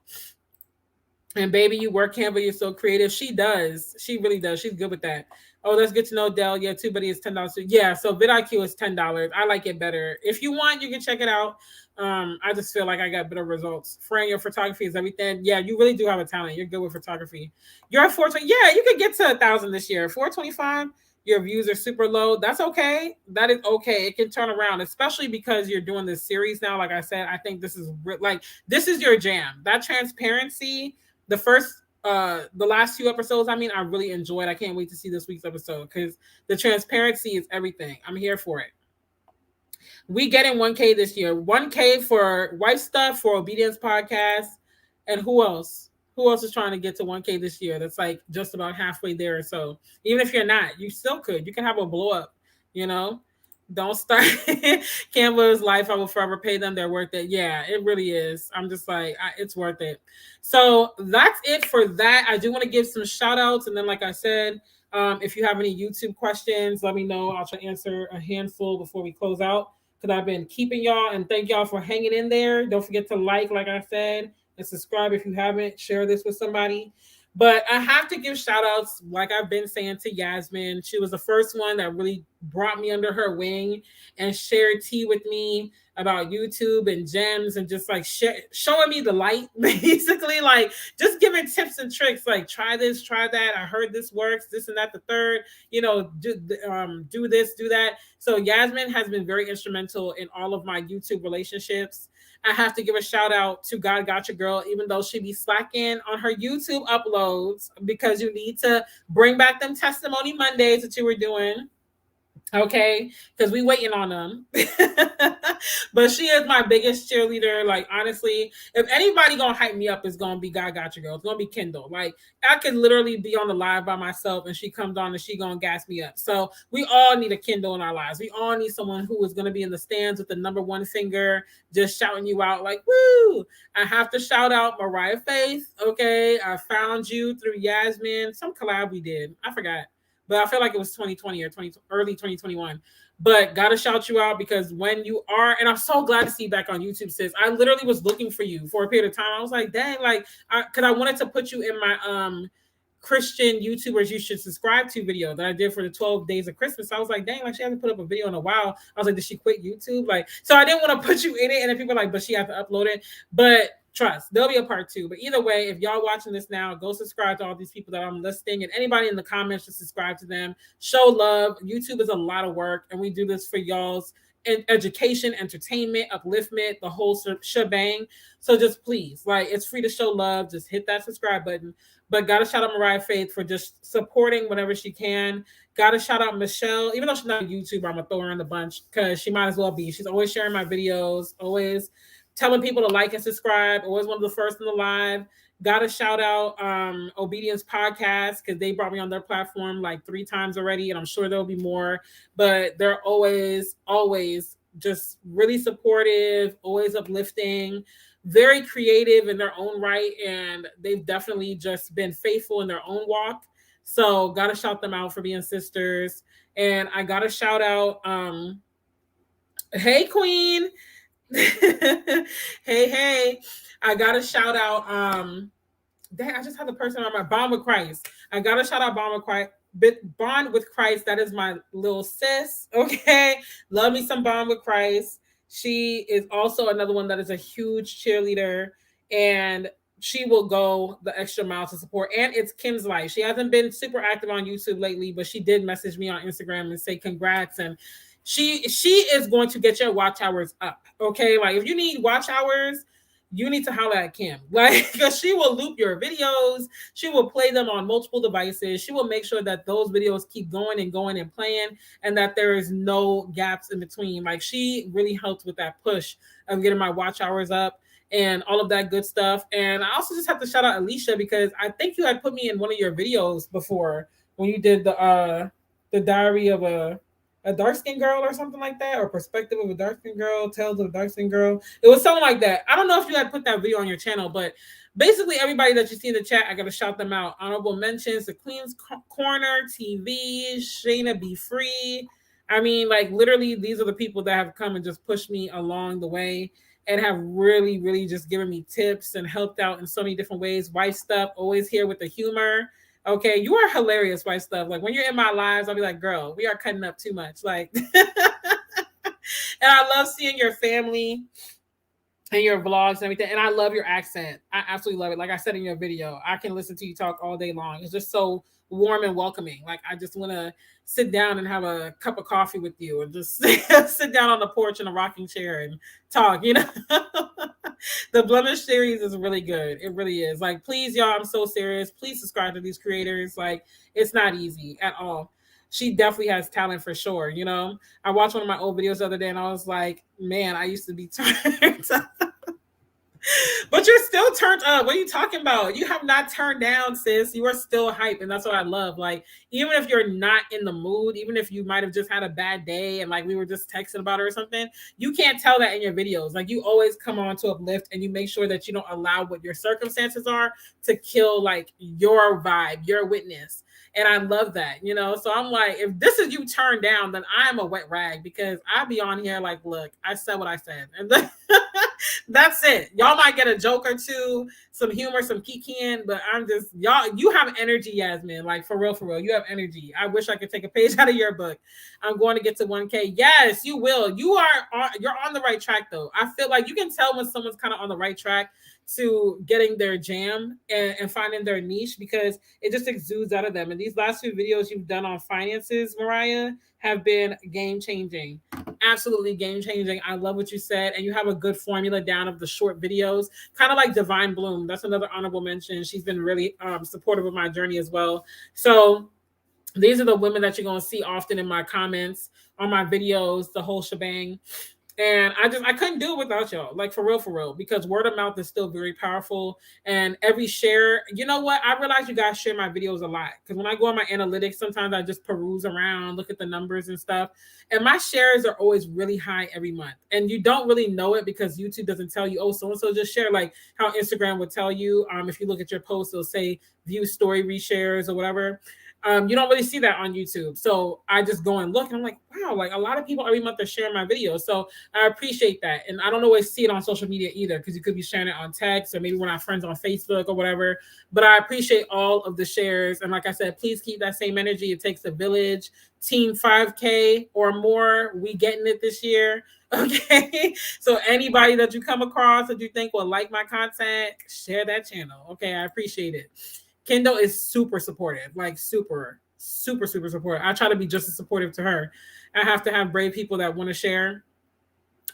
And baby, you work Canva, you're so creative. She does. She really does. She's good with that. Oh, that's good to know, Dell. Yeah, TubeBuddy is $10. Yeah, so vidIQ is $10. I like it better. If you want, you can check it out. I just feel like I got better results. Fran, your photography is everything. Yeah, you really do have a talent. You're good with photography. You're at 420. Yeah, you could get to 1,000 this year. 425. Your views are super low. That's okay. That is okay. It can turn around, especially because you're doing this series now. Like I said, I think this is like this is your jam. That transparency. The last few episodes, I mean, I really enjoyed. I can't wait to see this week's episode because the transparency is everything. I'm here for it. We get in 1K this year. 1K for Wife Stuff, for Obedience Podcast. And who else? Who else is trying to get to 1K this year? That's like just about halfway there or so. Even if you're not, you still could. You can have a blow up, you know? Don't start. Canva's life. I will forever pay them. They're worth it. Yeah, it really is. I'm just like, it's worth it. So that's it for that. I do want to give some shout outs. And then, like I said, if you have any YouTube questions, let me know. I'll try to answer a handful before we close out because I've been keeping y'all, and thank y'all for hanging in there. Don't forget to like I said, and subscribe if you haven't. Share this with somebody. But I have to give shout outs, like I've been saying, to Yasmin. She was the first one that really brought me under her wing and shared tea with me about YouTube and gems and just like showing me the light, basically, like just giving tips and tricks, like try this, try that. I heard this works, this and that, the third, do this, do that. So Yasmin has been very instrumental in all of my YouTube relationships. I have to give a shout out to God Got Your Girl, even though she be slacking on her YouTube uploads because you need to bring back them testimony Mondays that you were doing. Okay, because we waiting on them. But she is my biggest cheerleader. Like, honestly, if anybody gonna hype me up, it's gonna be God Got Your Girl. It's gonna be Kendall. Like, I could literally be on the live by myself and she comes on and she gonna gas me up. So we all need a Kendall in our lives. We all need someone who is gonna be in the stands with the number one finger, just shouting you out like, woo. I have to shout out Mariah Faith. Okay, I found you through Yasmin. Some collab we did. I forgot. But I feel like it was 2020 or early 2021. But gotta shout you out because when you are, and I'm so glad to see you back on YouTube, sis. I literally was looking for you for a period of time. I was like, dang, like, because I wanted to put you in my Christian YouTubers you should subscribe to video that I did for the 12 days of Christmas. I was like, dang, like she hasn't put up a video in a while. I was like, did she quit YouTube? Like, so I didn't want to put you in it. And then people are like, but she has to upload it. But trust, there'll be a part 2. But either way, if y'all watching this now, go subscribe to all these people that I'm listing, and anybody in the comments should subscribe to them. Show love. YouTube is a lot of work, and we do this for y'all's education, entertainment, upliftment, the whole shebang. So just please, like, it's free to show love. Just hit that subscribe button. But gotta shout out Mariah Faith for just supporting whenever she can. Gotta shout out Michelle, even though she's not a YouTuber, I'm gonna throw her in the bunch because she might as well be. She's always sharing my videos, always telling people to like and subscribe, always one of the first in the live. Got to shout out Obedience Podcast because they brought me on their platform like 3 times already, and I'm sure there'll be more. But they're always just really supportive, always uplifting, very creative in their own right, and they've definitely just been faithful in their own walk. So got to shout them out for being sisters. And I got to shout out, hey, Queen. hey, I gotta shout out I just had the person on my Bond with Christ. I gotta shout out Bond with Christ. That is my little sis. Okay, love me some Bond with Christ. She is also another one that is a huge cheerleader, and she will go the extra mile to support. And it's Kim's life. She hasn't been super active on YouTube lately, but she did message me on Instagram and say congrats. And she is going to get your watch hours up. Okay, like if you need watch hours, you need to holler at Kim, like, because she will loop your videos, she will play them on multiple devices, she will make sure that those videos keep going and playing, and that there is no gaps in between. Like, she really helped with that push of getting my watch hours up and all of that good stuff. And I also just have to shout out Alicia because I think you had put me in one of your videos before when you did the diary of a dark-skinned girl or something like that, or perspective of a dark-skinned girl, tales of a dark-skinned girl. It was something like that. I don't know if you had put that video on your channel, but basically everybody that you see in the chat, I got to shout them out. Honorable mentions, The Queen's Corner, TV, Shayna Be Free. I mean, like, literally, these are the people that have come and just pushed me along the way. and have really, really just given me tips and helped out in so many different ways. Wife Stuff, always here with the humor. Okay, you are hilarious, Wife Stuff. Like when you're in my lives, I'll be like, girl, we are cutting up too much. Like, and I love seeing your family and your vlogs and everything. And I love your accent. I absolutely love it. Like I said in your video, I can listen to you talk all day long. It's just so warm and welcoming. Like I just want to sit down and have a cup of coffee with you and just sit down on the porch in a rocking chair and talk, you know. The Blemish series is really good. It really is. Like, please, y'all, I'm so serious. Please subscribe to these creators. Like, it's not easy at all. She definitely has talent for sure, you know. I watched one of my old videos the other day and I was like, man, I used to be turned but you're still turned up. What are you talking about? You have not turned down, sis. You are still hype. And that's what I love. Like, even if you're not in the mood, even if you might have just had a bad day and like we were just texting about it or something, you can't tell that in your videos. Like, you always come on to uplift and you make sure that you don't allow what your circumstances are to kill like your vibe, your witness. And I love that, you know? So I'm like, if this is you turned down, then I'm a wet rag because I'll be on here like, look, I said what I said. And then that's it. Y'all might get a joke or two, some humor, some kikiing, but I'm just, y'all, you have energy, Yasmin. Like, for real, you have energy. I wish I could take a page out of your book. I'm going to get to 1K. Yes, you will. You're on the right track, though. I feel like you can tell when someone's kind of on the right track to getting their jam and finding their niche because it just exudes out of them. And these last few videos you've done on finances, Mariah, have been game changing. Absolutely game changing. I love what you said. And you have a good formula down of the short videos, kind of like Divine Bloom. That's another honorable mention. She's been really supportive of my journey as well. So these are the women that you're going to see often in my comments, on my videos, the whole shebang. And I couldn't do it without y'all, like for real, because word of mouth is still very powerful. And every share, you know what? I realize you guys share my videos a lot because when I go on my analytics, sometimes I just peruse around, look at the numbers and stuff. And my shares are always really high every month. And you don't really know it because YouTube doesn't tell you, oh, so-and-so just share, like how Instagram would tell you. If you look at your post, it'll say view story reshares or whatever. You don't really see that on YouTube. So I just go and look and I'm like, wow, like a lot of people every month are sharing my videos. So I appreciate that. And I don't always see it on social media either because you could be sharing it on text or maybe we're not friends on Facebook or whatever. But I appreciate all of the shares. And like I said, please keep that same energy. It takes a village. Team 5K or more. We getting it this year. Okay. So anybody that you come across that you think will like my content, share that channel. Okay. I appreciate it. Kendall is super supportive, like super supportive. I try to be just as supportive to her. I have to have brave people that want to share.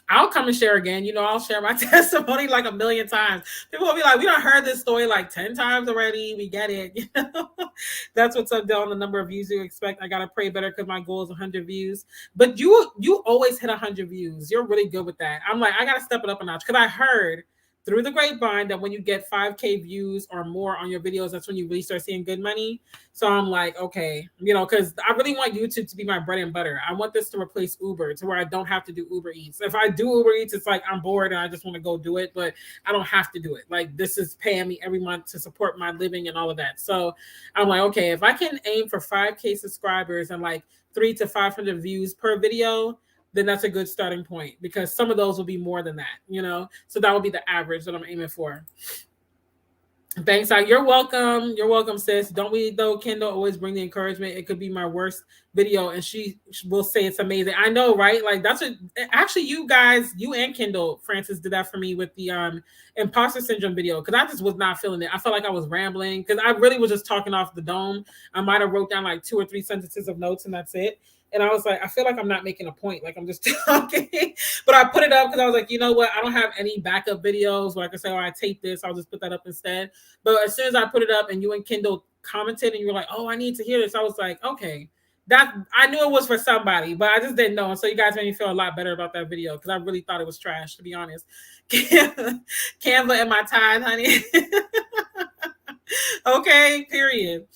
I'll come and share again. You know, I'll share my testimony like a million times. People will be like, we done heard this story like 10 times already. We get it. You know, that's what's up down the number of views you expect. I got to pray better because my goal is 100 views. But you always hit 100 views. You're really good with that. I'm like, I got to step it up a notch because I heard through the grapevine that when you get 5K views or more on your videos, that's when you really start seeing good money. So I'm like, okay, you know, because I really want YouTube to be my bread and butter. I want this to replace Uber to where I don't have to do Uber Eats. If I do Uber Eats, it's like I'm bored and I just want to go do it, but I don't have to do it. Like this is paying me every month to support my living and all of that. So I'm like, okay, if I can aim for 5K subscribers and like 300 to 500 views per video, then that's a good starting point because some of those will be more than that, you know? So that will be the average that I'm aiming for. Thanks. You're welcome. You're welcome, sis. Don't we though, Kendall, always bring the encouragement. It could be my worst video and she will say it's amazing. I know, right? Like that's what actually you guys, you and Kendall Francis did that for me with the imposter syndrome video because I just was not feeling it. I felt like I was rambling because I really was just talking off the dome. I might have wrote down like 2 or 3 sentences of notes and that's it. And I was like, I feel like I'm not making a point. Like I'm just talking. But I put it up because I was like, you know what? I don't have any backup videos where I can say, oh, I tape this. I'll just put that up instead. But as soon as I put it up and you and Kendall commented and you were like, oh, I need to hear this. I was like, okay. That I knew it was for somebody, but I just didn't know. And so you guys made me feel a lot better about that video because I really thought it was trash, to be honest. Canva and my tithe, honey. Okay, period.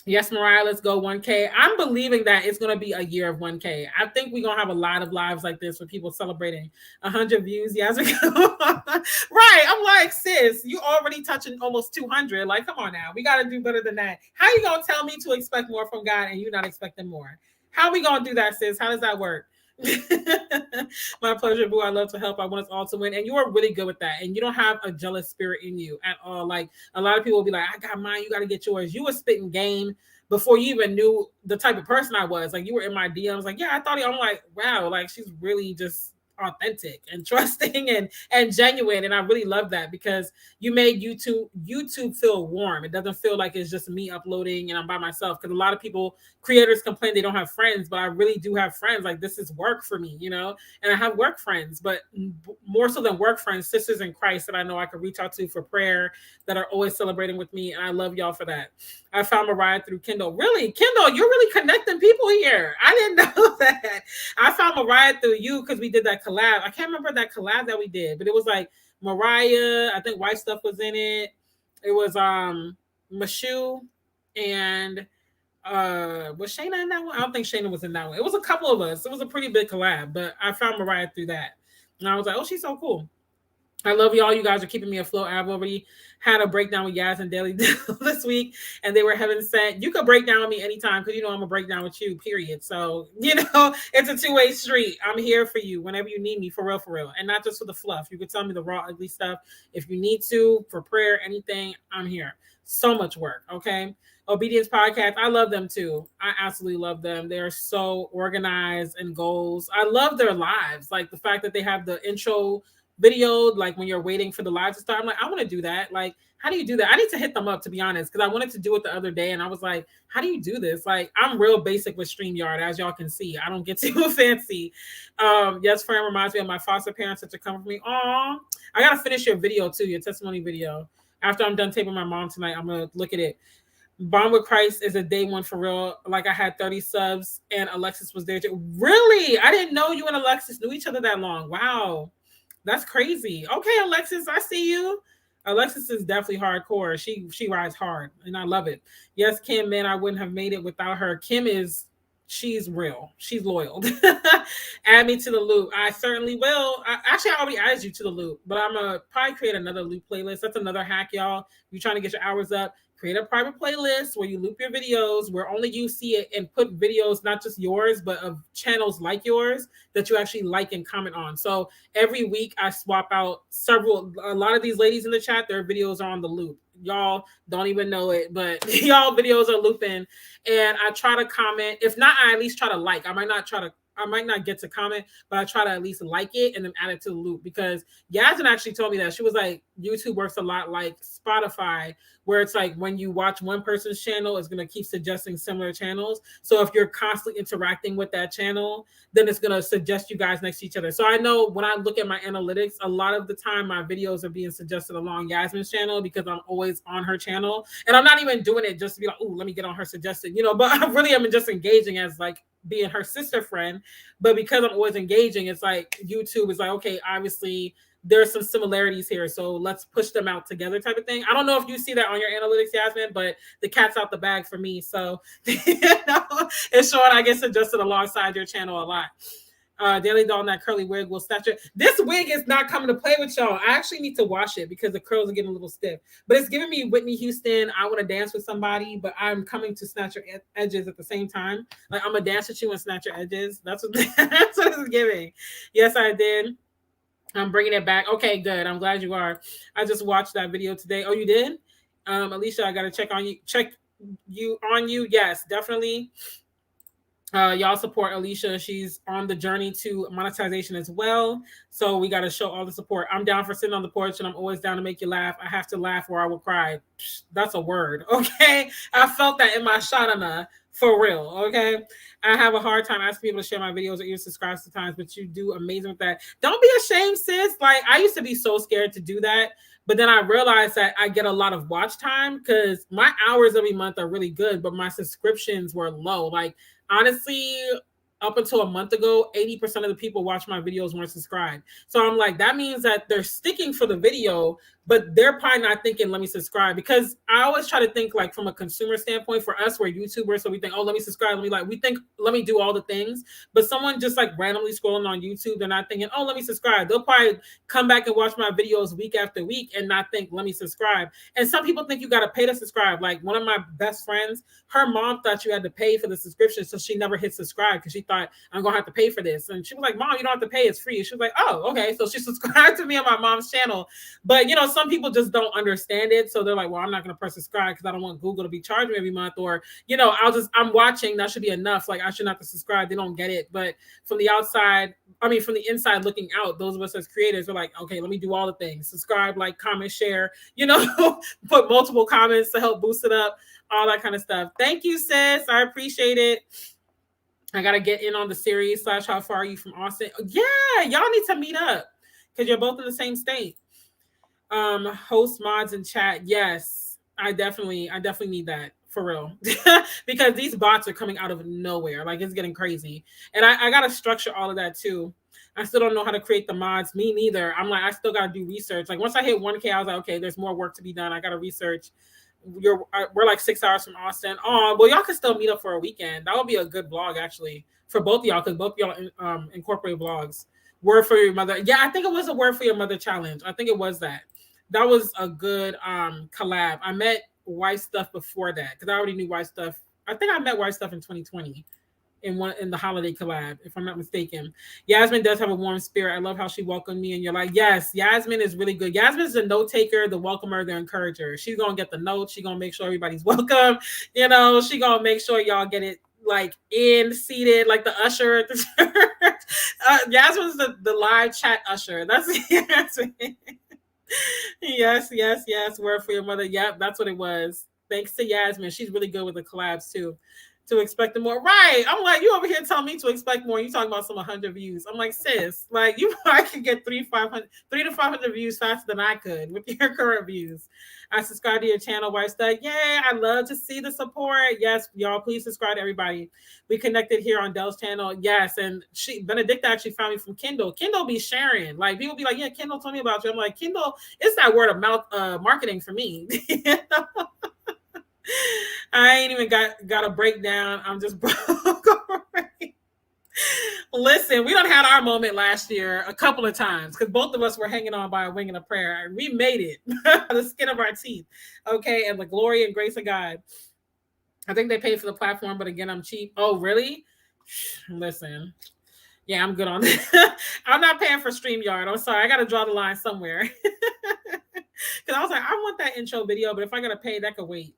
Yes, Mariah, let's go 1K. I'm believing that it's going to be a year of 1K. I think we're going to have a lot of lives like this with people celebrating 100 views. Yes, right. I'm like, sis, you already touching almost 200. Like, come on now. We got to do better than that. How you going to tell me to expect more from God and you not expecting more? How we going to do that, sis? How does that work? My pleasure, boo. I love to help. I want us all to win. And you are really good with that. And you don't have a jealous spirit in you at all. Like a lot of people will be like, I got mine, you got to get yours. You were spitting game before you even knew the type of person I was. Like you were in my DMs, like, yeah, I thought I'm like, wow, like she's really just authentic and trusting and genuine. And I really love that because you made YouTube feel warm. It doesn't feel like it's just me uploading and I'm by myself. Because a lot of people, creators complain they don't have friends, but I really do have friends. Like this is work for me, you know. And I have work friends, but more so than work friends, sisters in Christ that I know I can reach out to for prayer, that are always celebrating with me, and I love y'all for that. I found Mariah through Kindle. Really, Kindle, you're really connecting people here. I didn't know that. I found Mariah through you because we did that collab. I can't remember that collab that we did, but it was like Mariah, I think White Stuff was in it. It was Mashu and was Shayna in that one? I don't think Shayna was in that one. It was a couple of us. It was a pretty big collab, but I found Mariah through that. And I was like, oh, she's so cool. I love y'all. You guys are keeping me afloat. I've already had a breakdown with Yaz and DailyDelle this week, and they were heaven sent. You could break down with me anytime because you know I'm gonna break down with you, period. So, you know, it's a two-way street. I'm here for you whenever you need me, for real, and not just for the fluff. You could tell me the raw, ugly stuff if you need to, for prayer, anything. I'm here. So much work, okay? Obedience Podcast, I love them too. I absolutely love them. They're so organized and goals. I love their lives, like the fact that they have the intro video, like when you're waiting for the live to start. I'm like, I want to do that. Like, how do you do that? I need to hit them up, to be honest, because I wanted to do it the other day, and I was like, how do you do this? Like, I'm real basic with StreamYard, as y'all can see. I don't get too fancy. Yes, friend reminds me of my foster parents that are coming for me. Aw, I gotta finish your video too, your testimony video. After I'm done taping my mom tonight, I'm gonna look at it. Bond with Christ is a day one for real. Like I had 30 subs and Alexis was there too. Really? I didn't know you and Alexis knew each other that long. Wow. That's crazy. Okay, Alexis, I see you. Alexis is definitely hardcore. She rides hard, and I love it. Yes, Kim, man, I wouldn't have made it without her. She's real. She's loyal. Add me to the loop. I certainly will. I already added you to the loop, but I'm going to probably create another loop playlist. That's another hack, y'all. You're trying to get your hours up. Create a private playlist where you loop your videos, where only you see it, and put videos, not just yours, but of channels like yours that you actually like and comment on. So every week I swap out a lot of these ladies in the chat, their videos are on the loop. Y'all don't even know it, but y'all videos are looping. And I try to comment. If not, I at least try to like. I might not get to comment, but I try to at least like it and then add it to the loop, because Yasmin actually told me that. She was like, YouTube works a lot like Spotify, where it's like when you watch one person's channel, it's going to keep suggesting similar channels. So if you're constantly interacting with that channel, then it's going to suggest you guys next to each other. So I know when I look at my analytics, a lot of the time my videos are being suggested along Yasmin's channel because I'm always on her channel. And I'm not even doing it just to be like, oh, let me get on her suggested, but I really am just engaging as like being her sister friend. But because I'm always engaging, it's like YouTube is like, okay, obviously there's some similarities here, so let's push them out together type of thing. I don't know if you see that on your analytics, Yasmin, but the cat's out the bag for me. So it's showing I get suggested alongside your channel a lot. DailyDelle, that curly wig will snatch it. This wig is not coming to play with y'all. I actually need to wash it because the curls are getting a little stiff. But it's giving me Whitney Houston, I want to dance with somebody, but I'm coming to snatch your edges at the same time. Like, I'm going to dance with you and snatch your edges. That's what it's giving. Yes, I did. I'm bringing it back. Okay, good. I'm glad you are. I just watched that video today. Oh, you did? Alicia, I got to check you. Yes, definitely. Y'all support Alicia. She's on the journey to monetization as well. So we got to show all the support. I'm down for sitting on the porch, and I'm always down to make you laugh. I have to laugh or I will cry. That's a word. Okay. I felt that in my shanana. For real, okay? I have a hard time asking people to share my videos or even subscribe sometimes, but you do amazing with that. Don't be ashamed, sis. Like, I used to be so scared to do that, but then I realized that I get a lot of watch time because my hours every month are really good, but my subscriptions were low. Like, honestly, up until a month ago, 80% of the people watch my videos weren't subscribed. So I'm like, that means that they're sticking for the video, but they're probably not thinking, let me subscribe, because I always try to think like from a consumer standpoint. For us, we're YouTubers, so we think, oh, let me subscribe, we think, let me do all the things. But someone just like randomly scrolling on YouTube, they're not thinking, oh, let me subscribe. They'll probably come back and watch my videos week after week and not think, let me subscribe. And some people think you got to pay to subscribe. Like one of my best friends, her mom thought you had to pay for the subscription, so she never hit subscribe because she thought, I'm gonna have to pay for this. And she was like, Mom, you don't have to pay, it's free. She was like, oh, okay. So she subscribed to me on my mom's channel. But some people just don't understand it, so they're like, well, I'm not gonna press subscribe because I don't want Google to be charging me every month, or I'm watching, that should be enough. Like I shouldn't have to subscribe. They don't get it. But from the outside, from the inside looking out, those of us as creators are like, okay, let me do all the things: subscribe, like, comment, share, put multiple comments to help boost it up, all that kind of stuff. Thank you, sis. I appreciate it. I gotta get in on the series / how far are you from Austin? Yeah, y'all need to meet up because you're both in the same state. Host mods and chat. Yes, I definitely need that, for real. Because these bots are coming out of nowhere. Like, it's getting crazy. And I gotta structure all of that too. I still don't know how to create the mods. Me neither. I'm like, I still gotta do research. Like once I hit 1K, I was like, okay, there's more work to be done. I gotta research. We're like 6 hours from Austin. Oh, well, y'all can still meet up for a weekend. That would be a good vlog actually for both of y'all, because both of y'all incorporate vlogs. Word for your mother. Yeah, I think it was a word for your mother challenge. I think it was that. That was a good collab. I met White Stuff before that because I already knew White Stuff. I think I met White Stuff in 2020 in the holiday collab, if I'm not mistaken. Yasmin does have a warm spirit. I love how she welcomed me, and you're like, yes, Yasmin is really good. Yasmin's the note taker, the welcomer, the encourager. She's gonna get the notes. She's gonna make sure everybody's welcome. She gonna make sure y'all get it like seated, like the usher at the church. Yasmin's the live chat usher. That's Yasmin. Yes. Word for your mother. Yep, that's what it was. Thanks to Yasmin. She's really good with the collabs too. To expect more. Right. I'm like, you over here telling me to expect more. You talking about some 100 views. I'm like, sis, like you probably could get 3 to 500 views faster than I could with your current views. I subscribe to your channel, White Stuff. Yeah, I love to see the support. Yes, y'all, please subscribe to everybody. We connected here on Delle's channel. Yes, and Benedicta actually found me from Kindle. Kindle be sharing. Like people be like, yeah, Kindle told me about you. I'm like, Kindle, it's that word of mouth marketing for me. I ain't even got a breakdown. I'm just broke already. Listen, we done had our moment last year a couple of times because both of us were hanging on by a wing and a prayer. We made it. The skin of our teeth. Okay, and the glory and grace of God. I think they paid for the platform, but again, I'm cheap. Oh, really? Listen. Yeah, I'm good on that. I'm not paying for StreamYard. I'm sorry. I got to draw the line somewhere. Because I was like, I want that intro video, but if I got to pay, that could wait.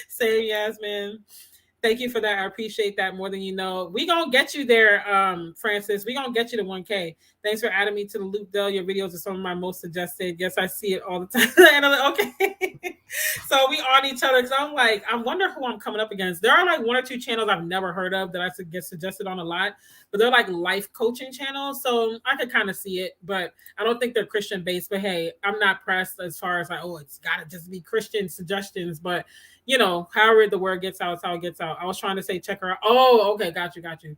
Say Yasmin. Thank you for that. I appreciate that more than you know. We gonna get you there, Francis. We gonna get you to 1K. Thanks for adding me to the loop, Delle. Your videos are some of my most suggested. Yes, I see it all the time. And I'm like, okay. So we on each other. So I'm like, I wonder who I'm coming up against. There are like 1 or 2 channels I've never heard of that I get suggested on a lot, but they're like life coaching channels. So I could kind of see it, but I don't think they're Christian based. But hey, I'm not pressed as far as like, oh, it's gotta just be Christian suggestions. But however the word gets out, it's how it gets out. I was trying to say check her out. Oh, okay, got you.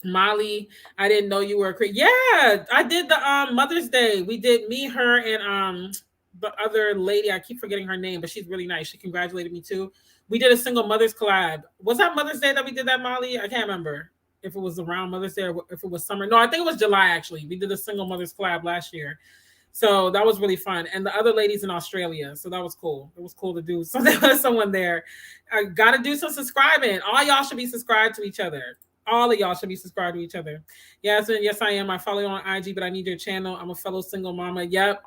Molly, I didn't know you were a Christian. Yeah, I did the Mother's Day. We did me, her, and the other lady. I keep forgetting her name, but she's really nice. She congratulated me too. We did a single mothers collab. Was that Mother's Day that we did that, Molly? I can't remember if it was around Mother's Day or if it was summer. No, I think it was July actually. We did a single mothers collab last year. So that was really fun. And the other ladies in Australia. So that was cool. It was cool to do. So there was someone there. I got to do some subscribing. All y'all should be subscribed to each other. All of y'all should be subscribed to each other. Yes, I am. I follow you on IG, but I need your channel. I'm a fellow single mama. Yep.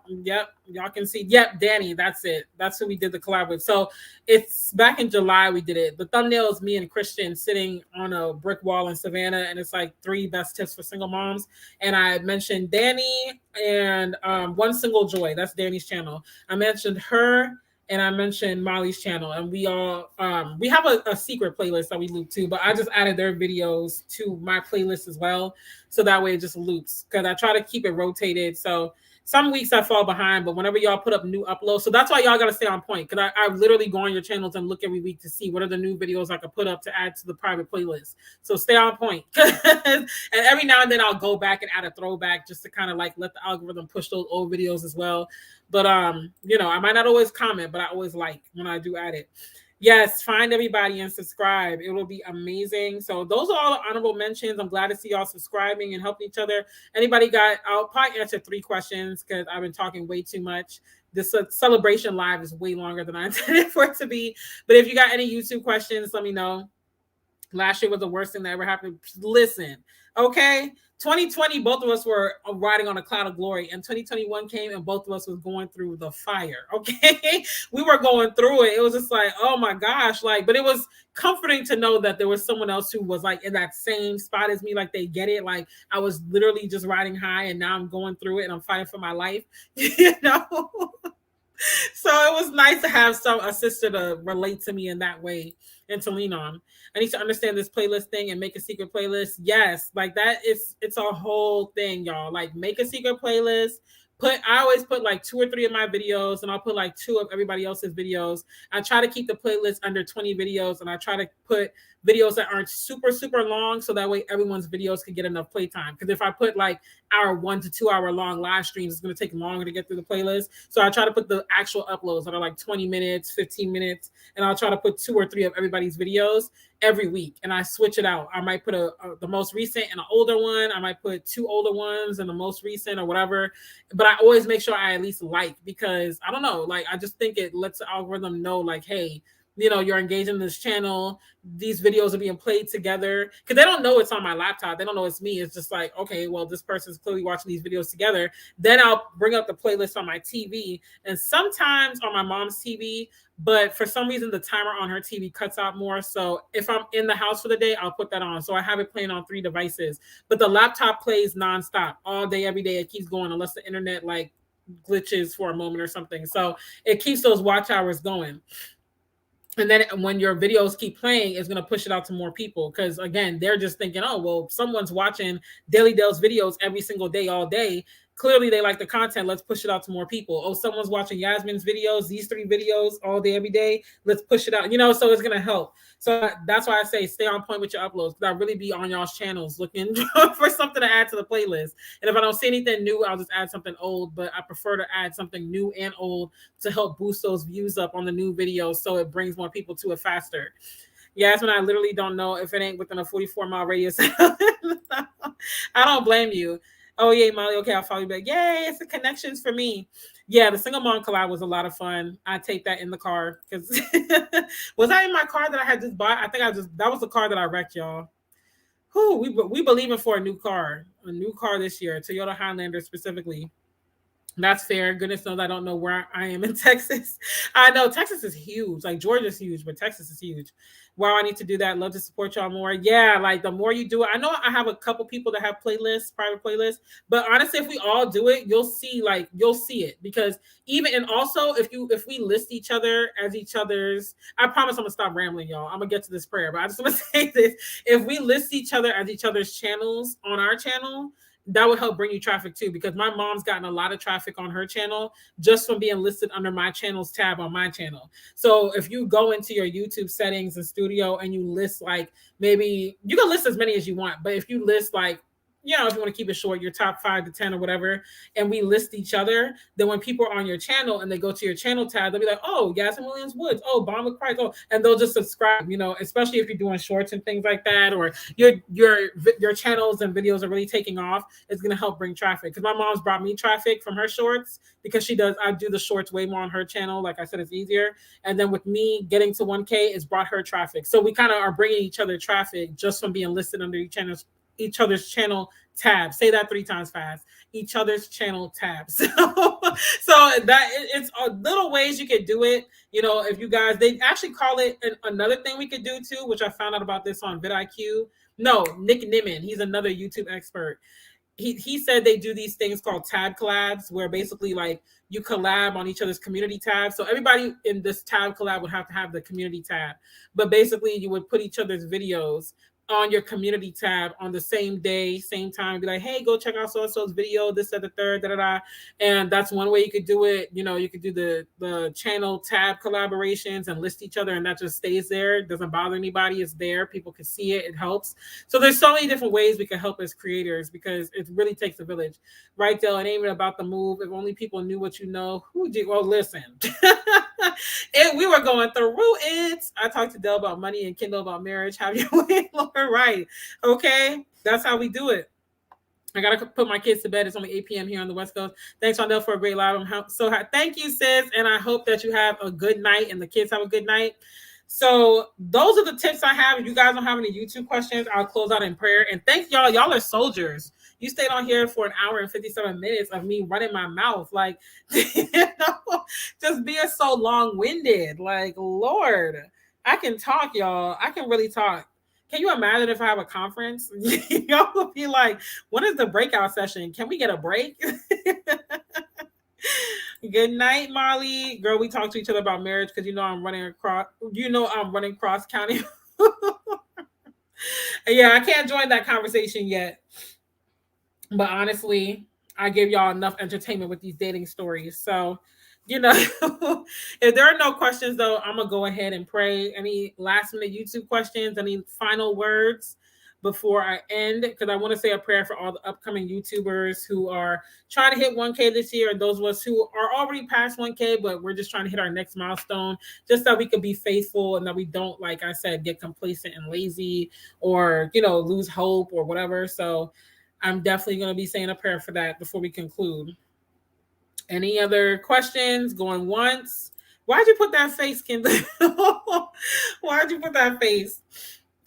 Y'all can see. Yep, Danny. That's it. That's who we did the collab with. So it's back in July we did it. The thumbnail is me and Christian sitting on a brick wall in Savannah, and it's like 3 best tips for single moms. And I mentioned Danny and One Single Joy. That's Danny's channel. I mentioned her. And I mentioned Molly's channel, and we all we have a secret playlist that we loop to, but I just added their videos to my playlist as well, so that way it just loops because I try to keep it rotated. So some weeks I fall behind, but whenever y'all put up new uploads, so that's why y'all gotta stay on point. Because I literally go on your channels and look every week to see what are the new videos I could put up to add to the private playlist. So stay on point. And every now and then I'll go back and add a throwback just to kind of like let the algorithm push those old videos as well. But you know, I might not always comment, but I always like when I do add it. Yes, find everybody and subscribe. It will be amazing. So those are all the honorable mentions. I'm glad to see y'all subscribing and helping each other. Anybody got, I'll probably answer 3 questions because I've been talking way too much. This celebration live is way longer than I intended for it to be. But if you got any YouTube questions, let me know. Last year was the worst thing that ever happened. Listen, okay? 2020, both of us were riding on a cloud of glory, and 2021 came and both of us was going through the fire, okay? We were going through it. It was just like, oh my gosh, like, but it was comforting to know that there was someone else who was like in that same spot as me, like they get it. Like I was literally just riding high and now I'm going through it and I'm fighting for my life, you know? So it was nice to have a sister to relate to me in that way and to lean on. I need to understand this playlist thing and make a secret playlist. Yes, like that it's a whole thing, y'all. Like make a secret playlist. I always put like 2 or 3 of my videos and I'll put like 2 of everybody else's videos. I try to keep the playlist under 20 videos and I try to put videos that aren't super, super long so that way everyone's videos can get enough playtime. Because if I put like our 1 to 2 hour long live streams, it's going to take longer to get through the playlist. So I try to put the actual uploads that are like 20 minutes, 15 minutes, and I'll try to put 2 or 3 of everybody's videos every week, and I switch it out. I might put the most recent and an older one. I might put 2 older ones and the most recent or whatever. But I always make sure I at least like, because I don't know, like I just think it lets the algorithm know, like, hey, you know, you're engaged in this channel. These videos are being played together because they don't know it's on my laptop. They don't know it's me. It's just like, okay, well, this person's clearly watching these videos together. Then I'll bring up the playlist on my TV and sometimes on my mom's TV. But for some reason, the timer on her TV cuts out more. So if I'm in the house for the day, I'll put that on. So I have it playing on 3 devices. But the laptop plays nonstop all day, every day. It keeps going unless the internet like glitches for a moment or something. So it keeps those watch hours going. And then when your videos keep playing, it's going to push it out to more people. Because again, they're just thinking, oh, well, someone's watching DailyDelle's videos every single day, all day. Clearly, they like the content. Let's push it out to more people. Oh, someone's watching Yasmin's videos, these 3 videos all day, every day. Let's push it out. You know, so it's going to help. So that's why I say stay on point with your uploads. Because I really be on y'all's channels looking for something to add to the playlist. And if I don't see anything new, I'll just add something old. But I prefer to add something new and old to help boost those views up on the new videos so it brings more people to it faster. Yasmin, I literally don't know if it ain't within a 44-mile radius. I don't blame you. Oh, yeah, Molly. Okay, I'll follow you back. Yay, it's the connections for me. Yeah, the single mom collab was a lot of fun. I take that in the car because was that in my car that I had just bought? I think that was the car that I wrecked, y'all. We believing for a new car this year, Toyota Highlander specifically. That's fair. Goodness knows I don't know where I am in Texas. I know Texas is huge. Like Georgia's huge, but Texas is huge. Wow, I need to do that. Love to support y'all more. Yeah, like the more you do it. I know I have a couple people that have playlists, private playlists, but honestly, if we all do it, you'll see it. Because even, and also if we list each other as each other's, I promise I'm gonna stop rambling, y'all. I'm gonna get to this prayer, but I just want to say this. If we list each other as each other's channels on our channel, that would help bring you traffic too, because my mom's gotten a lot of traffic on her channel just from being listed under my channel's tab on my channel. So if you go into your YouTube settings and studio and you list, like, maybe you can list as many as you want, but if you list, like, you know, if you want to keep it short, your top 5 to 10 or whatever, and we list each other, then when people are on your channel and they go to your channel tab, they'll be like, oh, Yasmin Williams Woods, oh, Bomb with Price, oh, and they'll just subscribe, you know, especially if you're doing shorts and things like that, or your channels and videos are really taking off. It's going to help bring traffic. Because my mom's brought me traffic from her shorts, because I do the shorts way more on her channel. Like I said, it's easier. And then with me getting to 1K, it's brought her traffic. So we kind of are bringing each other traffic just from being listed under each other's channel tab. Say that 3 times fast. Each other's channel tabs. So that it's little ways you could do it. You know, if you guys, they actually call it another thing we could do too, which I found out about this on vidIQ. No, Nick Nimmin. He's another YouTube expert. He said they do these things called tab collabs, where basically like you collab on each other's community tabs. So everybody in this tab collab would have to have the community tab, but basically you would put each other's videos on your community tab on the same day, same time. Be like, hey, go check out so-and-so's video, this, that, the third, da-da-da. And that's one way you could do it. You know, you could do the channel tab collaborations and list each other, and that just stays there. It doesn't bother anybody. It's there. People can see it. It helps. So there's so many different ways we can help as creators, because it really takes a village. Right, Dale? It ain't even about the move. If only people knew what you know. Well, listen. And we were going through it. I talked to Dell about money and Kendall about marriage. Have your way, Lord. Right. Okay. That's how we do it. I gotta put my kids to bed. It's only 8 p.m. here on the West Coast. Thanks, Rondell, for a great live. I'm so happy. Thank you, sis. And I hope that you have a good night and the kids have a good night. So those are the tips I have. If you guys don't have any YouTube questions, I'll close out in prayer. And thank y'all. Y'all are soldiers. You stayed on here for an hour and 57 minutes of me running my mouth, like, you know, just being so long-winded. Like, Lord, I can talk, y'all. I can really talk. Can you imagine if I have a conference? Y'all will be like, when is the breakout session? Can we get a break? Good night, Molly. Girl, we talked to each other about marriage because I'm running cross county. Yeah, I can't join that conversation yet. But honestly, I give y'all enough entertainment with these dating stories. So, if there are no questions, though, I'm going to go ahead and pray. Any last minute YouTube questions? Any final words before I end? Because I want to say a prayer for all the upcoming YouTubers who are trying to hit 1K this year, and those of us who are already past 1K, but we're just trying to hit our next milestone, just so we could be faithful and that we don't, like I said, get complacent and lazy or, lose hope or whatever. So I'm definitely going to be saying a prayer for that before we conclude. Any other questions? Going once? Why'd you put that face, Kendall? Why'd you put that face?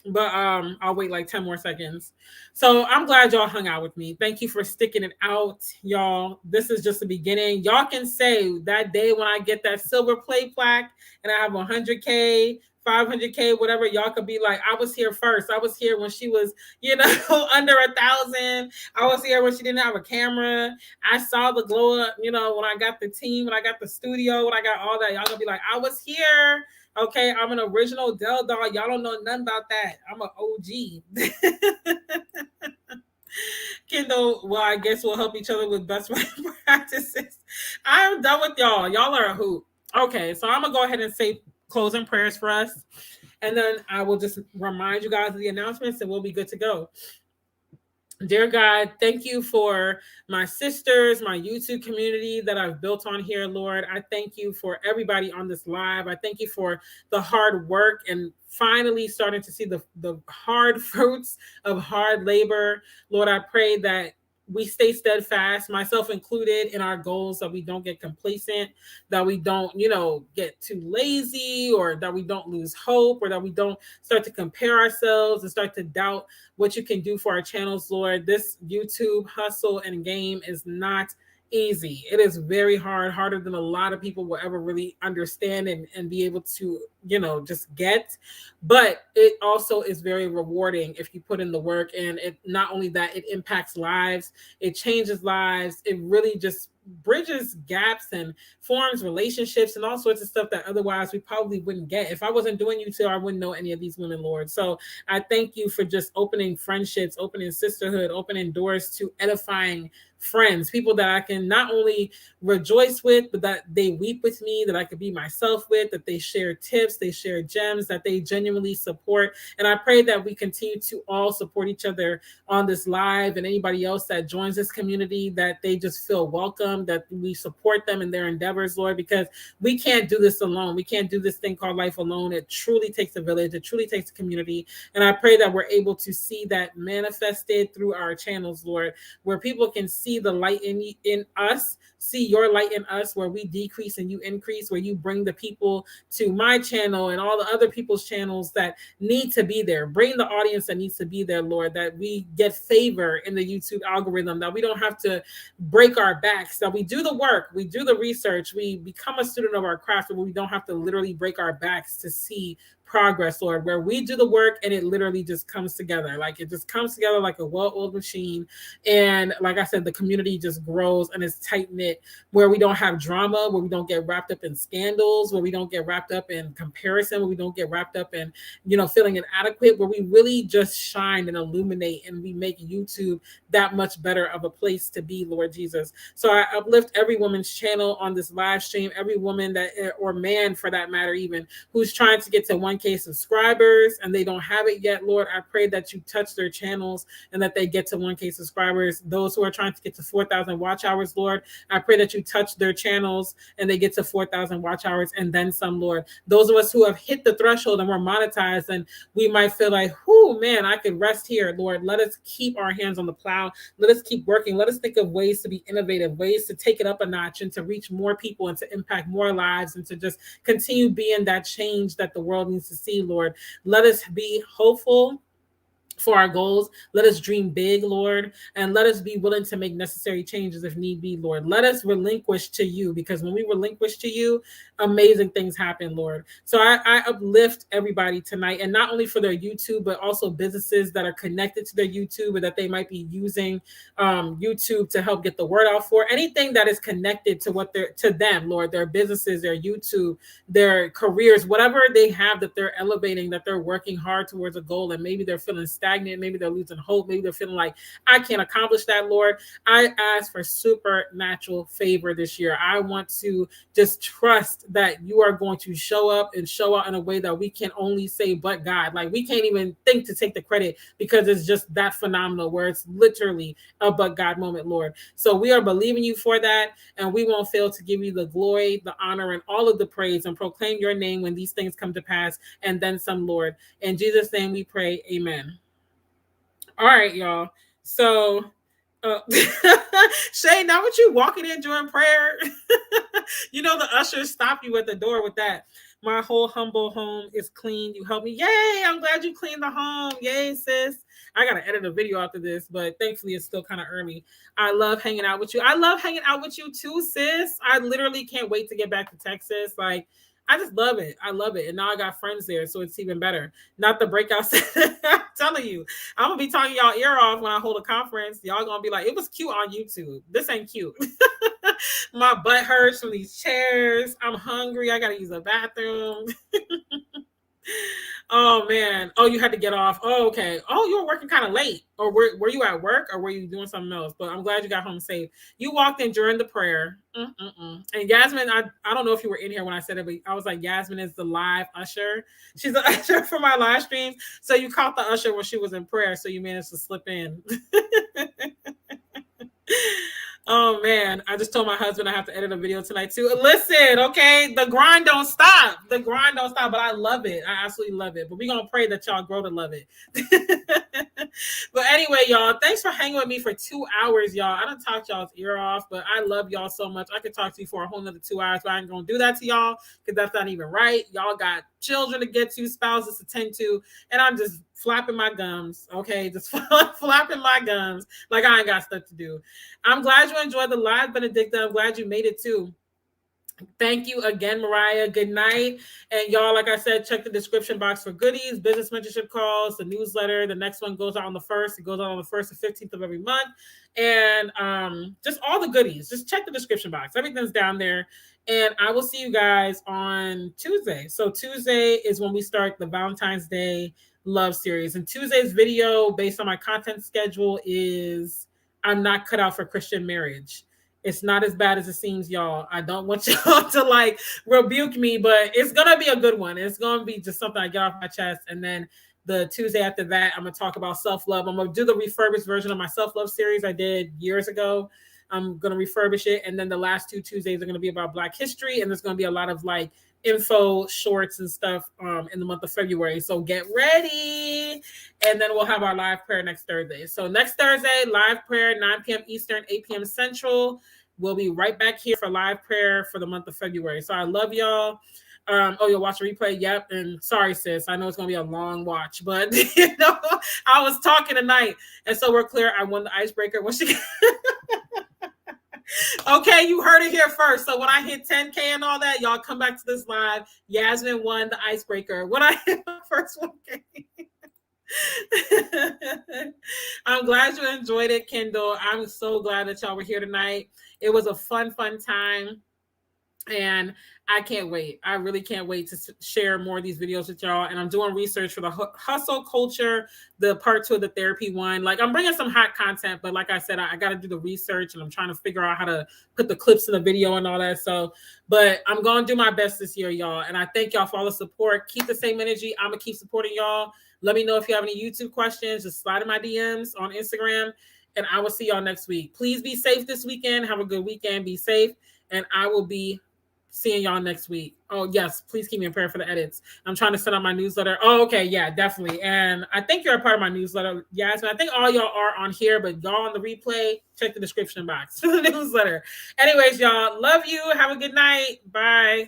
But I'll wait like 10 more seconds. So I'm glad y'all hung out with me. Thank you for sticking it out, y'all. This is just the beginning. Y'all can say that day when I get that silver play plaque and I have 100K, 500K, whatever, y'all could be like, I was here first. I was here when she was, under 1,000. I was here when she didn't have a camera. I saw the glow up, when I got the team, when I got the studio, when I got all that. Y'all gonna be like, I was here. Okay, I'm an original Delle Doll. Y'all don't know nothing about that. I'm an OG. Kendall, well, I guess we'll help each other with best practices. I'm done with y'all. Y'all are a hoot. Okay, so I'm going to go ahead and say closing prayers for us. And then I will just remind you guys of the announcements and we'll be good to go. Dear God, thank you for my sisters, my YouTube community that I've built on here, Lord. I thank you for everybody on this live. I thank you for the hard work and finally starting to see the hard fruits of hard labor. Lord, I pray that we stay steadfast, myself included, in our goals, that we don't get complacent, that we don't, get too lazy, or that we don't lose hope, or that we don't start to compare ourselves and start to doubt what you can do for our channels, Lord. This YouTube hustle and game is not easy. It is very hard, harder than a lot of people will ever really understand and be able to, just get. But it also is very rewarding if you put in the work. And it not only that, it impacts lives, it changes lives, it really just bridges gaps and forms relationships and all sorts of stuff that otherwise we probably wouldn't get. If I wasn't doing YouTube, I wouldn't know any of these women, Lord. So I thank you for just opening friendships, opening sisterhood, opening doors to edifying friends, people that I can not only rejoice with, but that they weep with me, that I could be myself with, that they share tips, they share gems, that they genuinely support. And I pray that we continue to all support each other on this live, and anybody else that joins this community, that they just feel welcome, that we support them in their endeavors, Lord, because we can't do this alone. We can't do this thing called life alone. It truly takes a village. It truly takes a community. And I pray that we're able to see that manifested through our channels, Lord, where people can see the light in us, see your light in us, where we decrease and you increase, where you bring the people to my channel and all the other people's channels that need to be there. Bring the audience that needs to be there, Lord, that we get favor in the YouTube algorithm, that we don't have to break our backs, that we do the work, we do the research, we become a student of our craft, but we don't have to literally break our backs to see progress, Lord, where we do the work and it literally just comes together. Like it just comes together like a well-oiled machine. And like I said, the community just grows and is tight knit, where we don't have drama, where we don't get wrapped up in scandals, where we don't get wrapped up in comparison, where we don't get wrapped up in, feeling inadequate, where we really just shine and illuminate, and we make YouTube that much better of a place to be, Lord Jesus. So I uplift every woman's channel on this live stream, every woman that, or man for that matter, even who's trying to get to 1K subscribers and they don't have it yet. Lord, I pray that you touch their channels and that they get to 1K subscribers. Those who are trying to get to 4,000 watch hours, Lord, I pray that you touch their channels and they get to 4,000 watch hours and then some, Lord. Those of us who have hit the threshold and we're monetized and we might feel like, whoo, man, I could rest here, Lord. Let us keep our hands on the plow. Let us keep working. Let us think of ways to be innovative, ways to take it up a notch and to reach more people and to impact more lives and to just continue being that change that the world needs to see, Lord. Let us be hopeful for our goals. Let us dream big, Lord, and let us be willing to make necessary changes if need be, Lord. Let us relinquish to you, because when we relinquish to you, amazing things happen, Lord. So I uplift everybody tonight, and not only for their YouTube, but also businesses that are connected to their YouTube or that they might be using YouTube to help get the word out for. Anything that is connected to what they're to them, Lord, their businesses, their YouTube, their careers, whatever they have that they're elevating, that they're working hard towards a goal, and maybe they're feeling stagnant, maybe they're losing hope, maybe they're feeling like I can't accomplish that, Lord. I ask for supernatural favor this year. I want to just trust that you are going to show up and show out in a way that we can only say but God. Like we can't even think to take the credit because it's just that phenomenal, where it's literally a but God moment, Lord. So we are believing you for that, and we won't fail to give you the glory, the honor, and all of the praise, and proclaim your name when these things come to pass, and then some, Lord. In Jesus' name we pray, amen. All right, y'all. So, Shay, now what you walking in during prayer? The ushers stop you at the door with that. My whole humble home is clean. You help me. Yay, I'm glad you cleaned the home. Yay, sis. I got to edit a video after this, but thankfully it's still kind of early. I love hanging out with you. I love hanging out with you too, sis. I literally can't wait to get back to Texas. Like, I just love it. I love it. And now I got friends there, so it's even better. Not the breakout. I'm telling you, I'm going to be talking y'all ear off when I hold a conference. Y'all going to be like, it was cute on YouTube. This ain't cute. My butt hurts from these chairs. I'm hungry. I got to use a bathroom. Oh, man. Oh, you had to get off. Oh, okay. Oh, you were working kind of late. Or were you at work, or were you doing something else? But I'm glad you got home safe. You walked in during the prayer. And Yasmin, I don't know if you were in here when I said it, but I was like, Yasmin is the live usher. She's the usher for my live streams. So you caught the usher when she was in prayer, so you managed to slip in. Oh man, I just told my husband I have to edit a video tonight too. Listen, okay, the grind don't stop. The grind don't stop, but I love it. I absolutely love it. But we're gonna pray that y'all grow to love it. But anyway, y'all, thanks for hanging with me for 2 hours, y'all. I done talked y'all's ear off, but I love y'all so much. I could talk to you for a whole nother 2 hours, but I ain't gonna do that to y'all because that's not even right. Y'all got children to get to, spouses to tend to, and I'm just flapping my gums, okay? Just flapping my gums like I ain't got stuff to do. I'm glad you enjoyed the live, Benedicta. I'm glad you made it too. Thank you again, Mariah. Good night. And y'all, like I said, check the description box for goodies, business mentorship calls, the newsletter. The next one goes out on the 1st. It goes out on the 1st and 15th of every month. And just all the goodies. Just check the description box. Everything's down there. And I will see you guys on Tuesday. So Tuesday is when we start the Valentine's Day love series. And Tuesday's video, based on my content schedule, is I'm not cut out for Christian marriage. It's not as bad as it seems, y'all. I don't want y'all to like rebuke me, but it's going to be a good one. It's going to be just something I get off my chest. And then the Tuesday after that, I'm going to talk about self-love. I'm going to do the refurbished version of my self-love series I did years ago. I'm going to refurbish it. And then the last 2 Tuesdays are going to be about Black history. And there's going to be a lot of like info shorts and stuff in the month of February. So get ready. And then we'll have our live prayer next Thursday. So next Thursday, live prayer, 9 p.m. Eastern, 8 p.m. Central. We'll be right back here for live prayer for the month of February. So I love y'all. You'll watch a replay. Yep. And sorry, sis. I know it's going to be a long watch, but I was talking tonight. And so we're clear. I won the icebreaker. Okay, you heard it here first. So when I hit 10K and all that, y'all come back to this live. Yasmin won the icebreaker. When I hit the first 1K. I'm glad you enjoyed it, Kendall. I'm so glad that y'all were here tonight. It was a fun time. And I can't wait. I really can't wait to share more of these videos with y'all. And I'm doing research for the hustle culture, the part 2 of the therapy one. Like, I'm bringing some hot content, but like I said, I got to do the research, and I'm trying to figure out how to put the clips in the video and all that. So, but I'm going to do my best this year, y'all. And I thank y'all for all the support. Keep the same energy. I'm going to keep supporting y'all. Let me know if you have any YouTube questions. Just slide in my DMs on Instagram, and I will see y'all next week. Please be safe this weekend. Have a good weekend. Be safe. And I will be seeing y'all next week. Oh, yes. Please keep me in prayer for the edits. I'm trying to send out my newsletter. Oh, okay. Yeah, definitely. And I think you're a part of my newsletter. Yes. And I think all y'all are on here, but y'all on the replay, check the description box for the newsletter. Anyways, y'all, love you. Have a good night. Bye.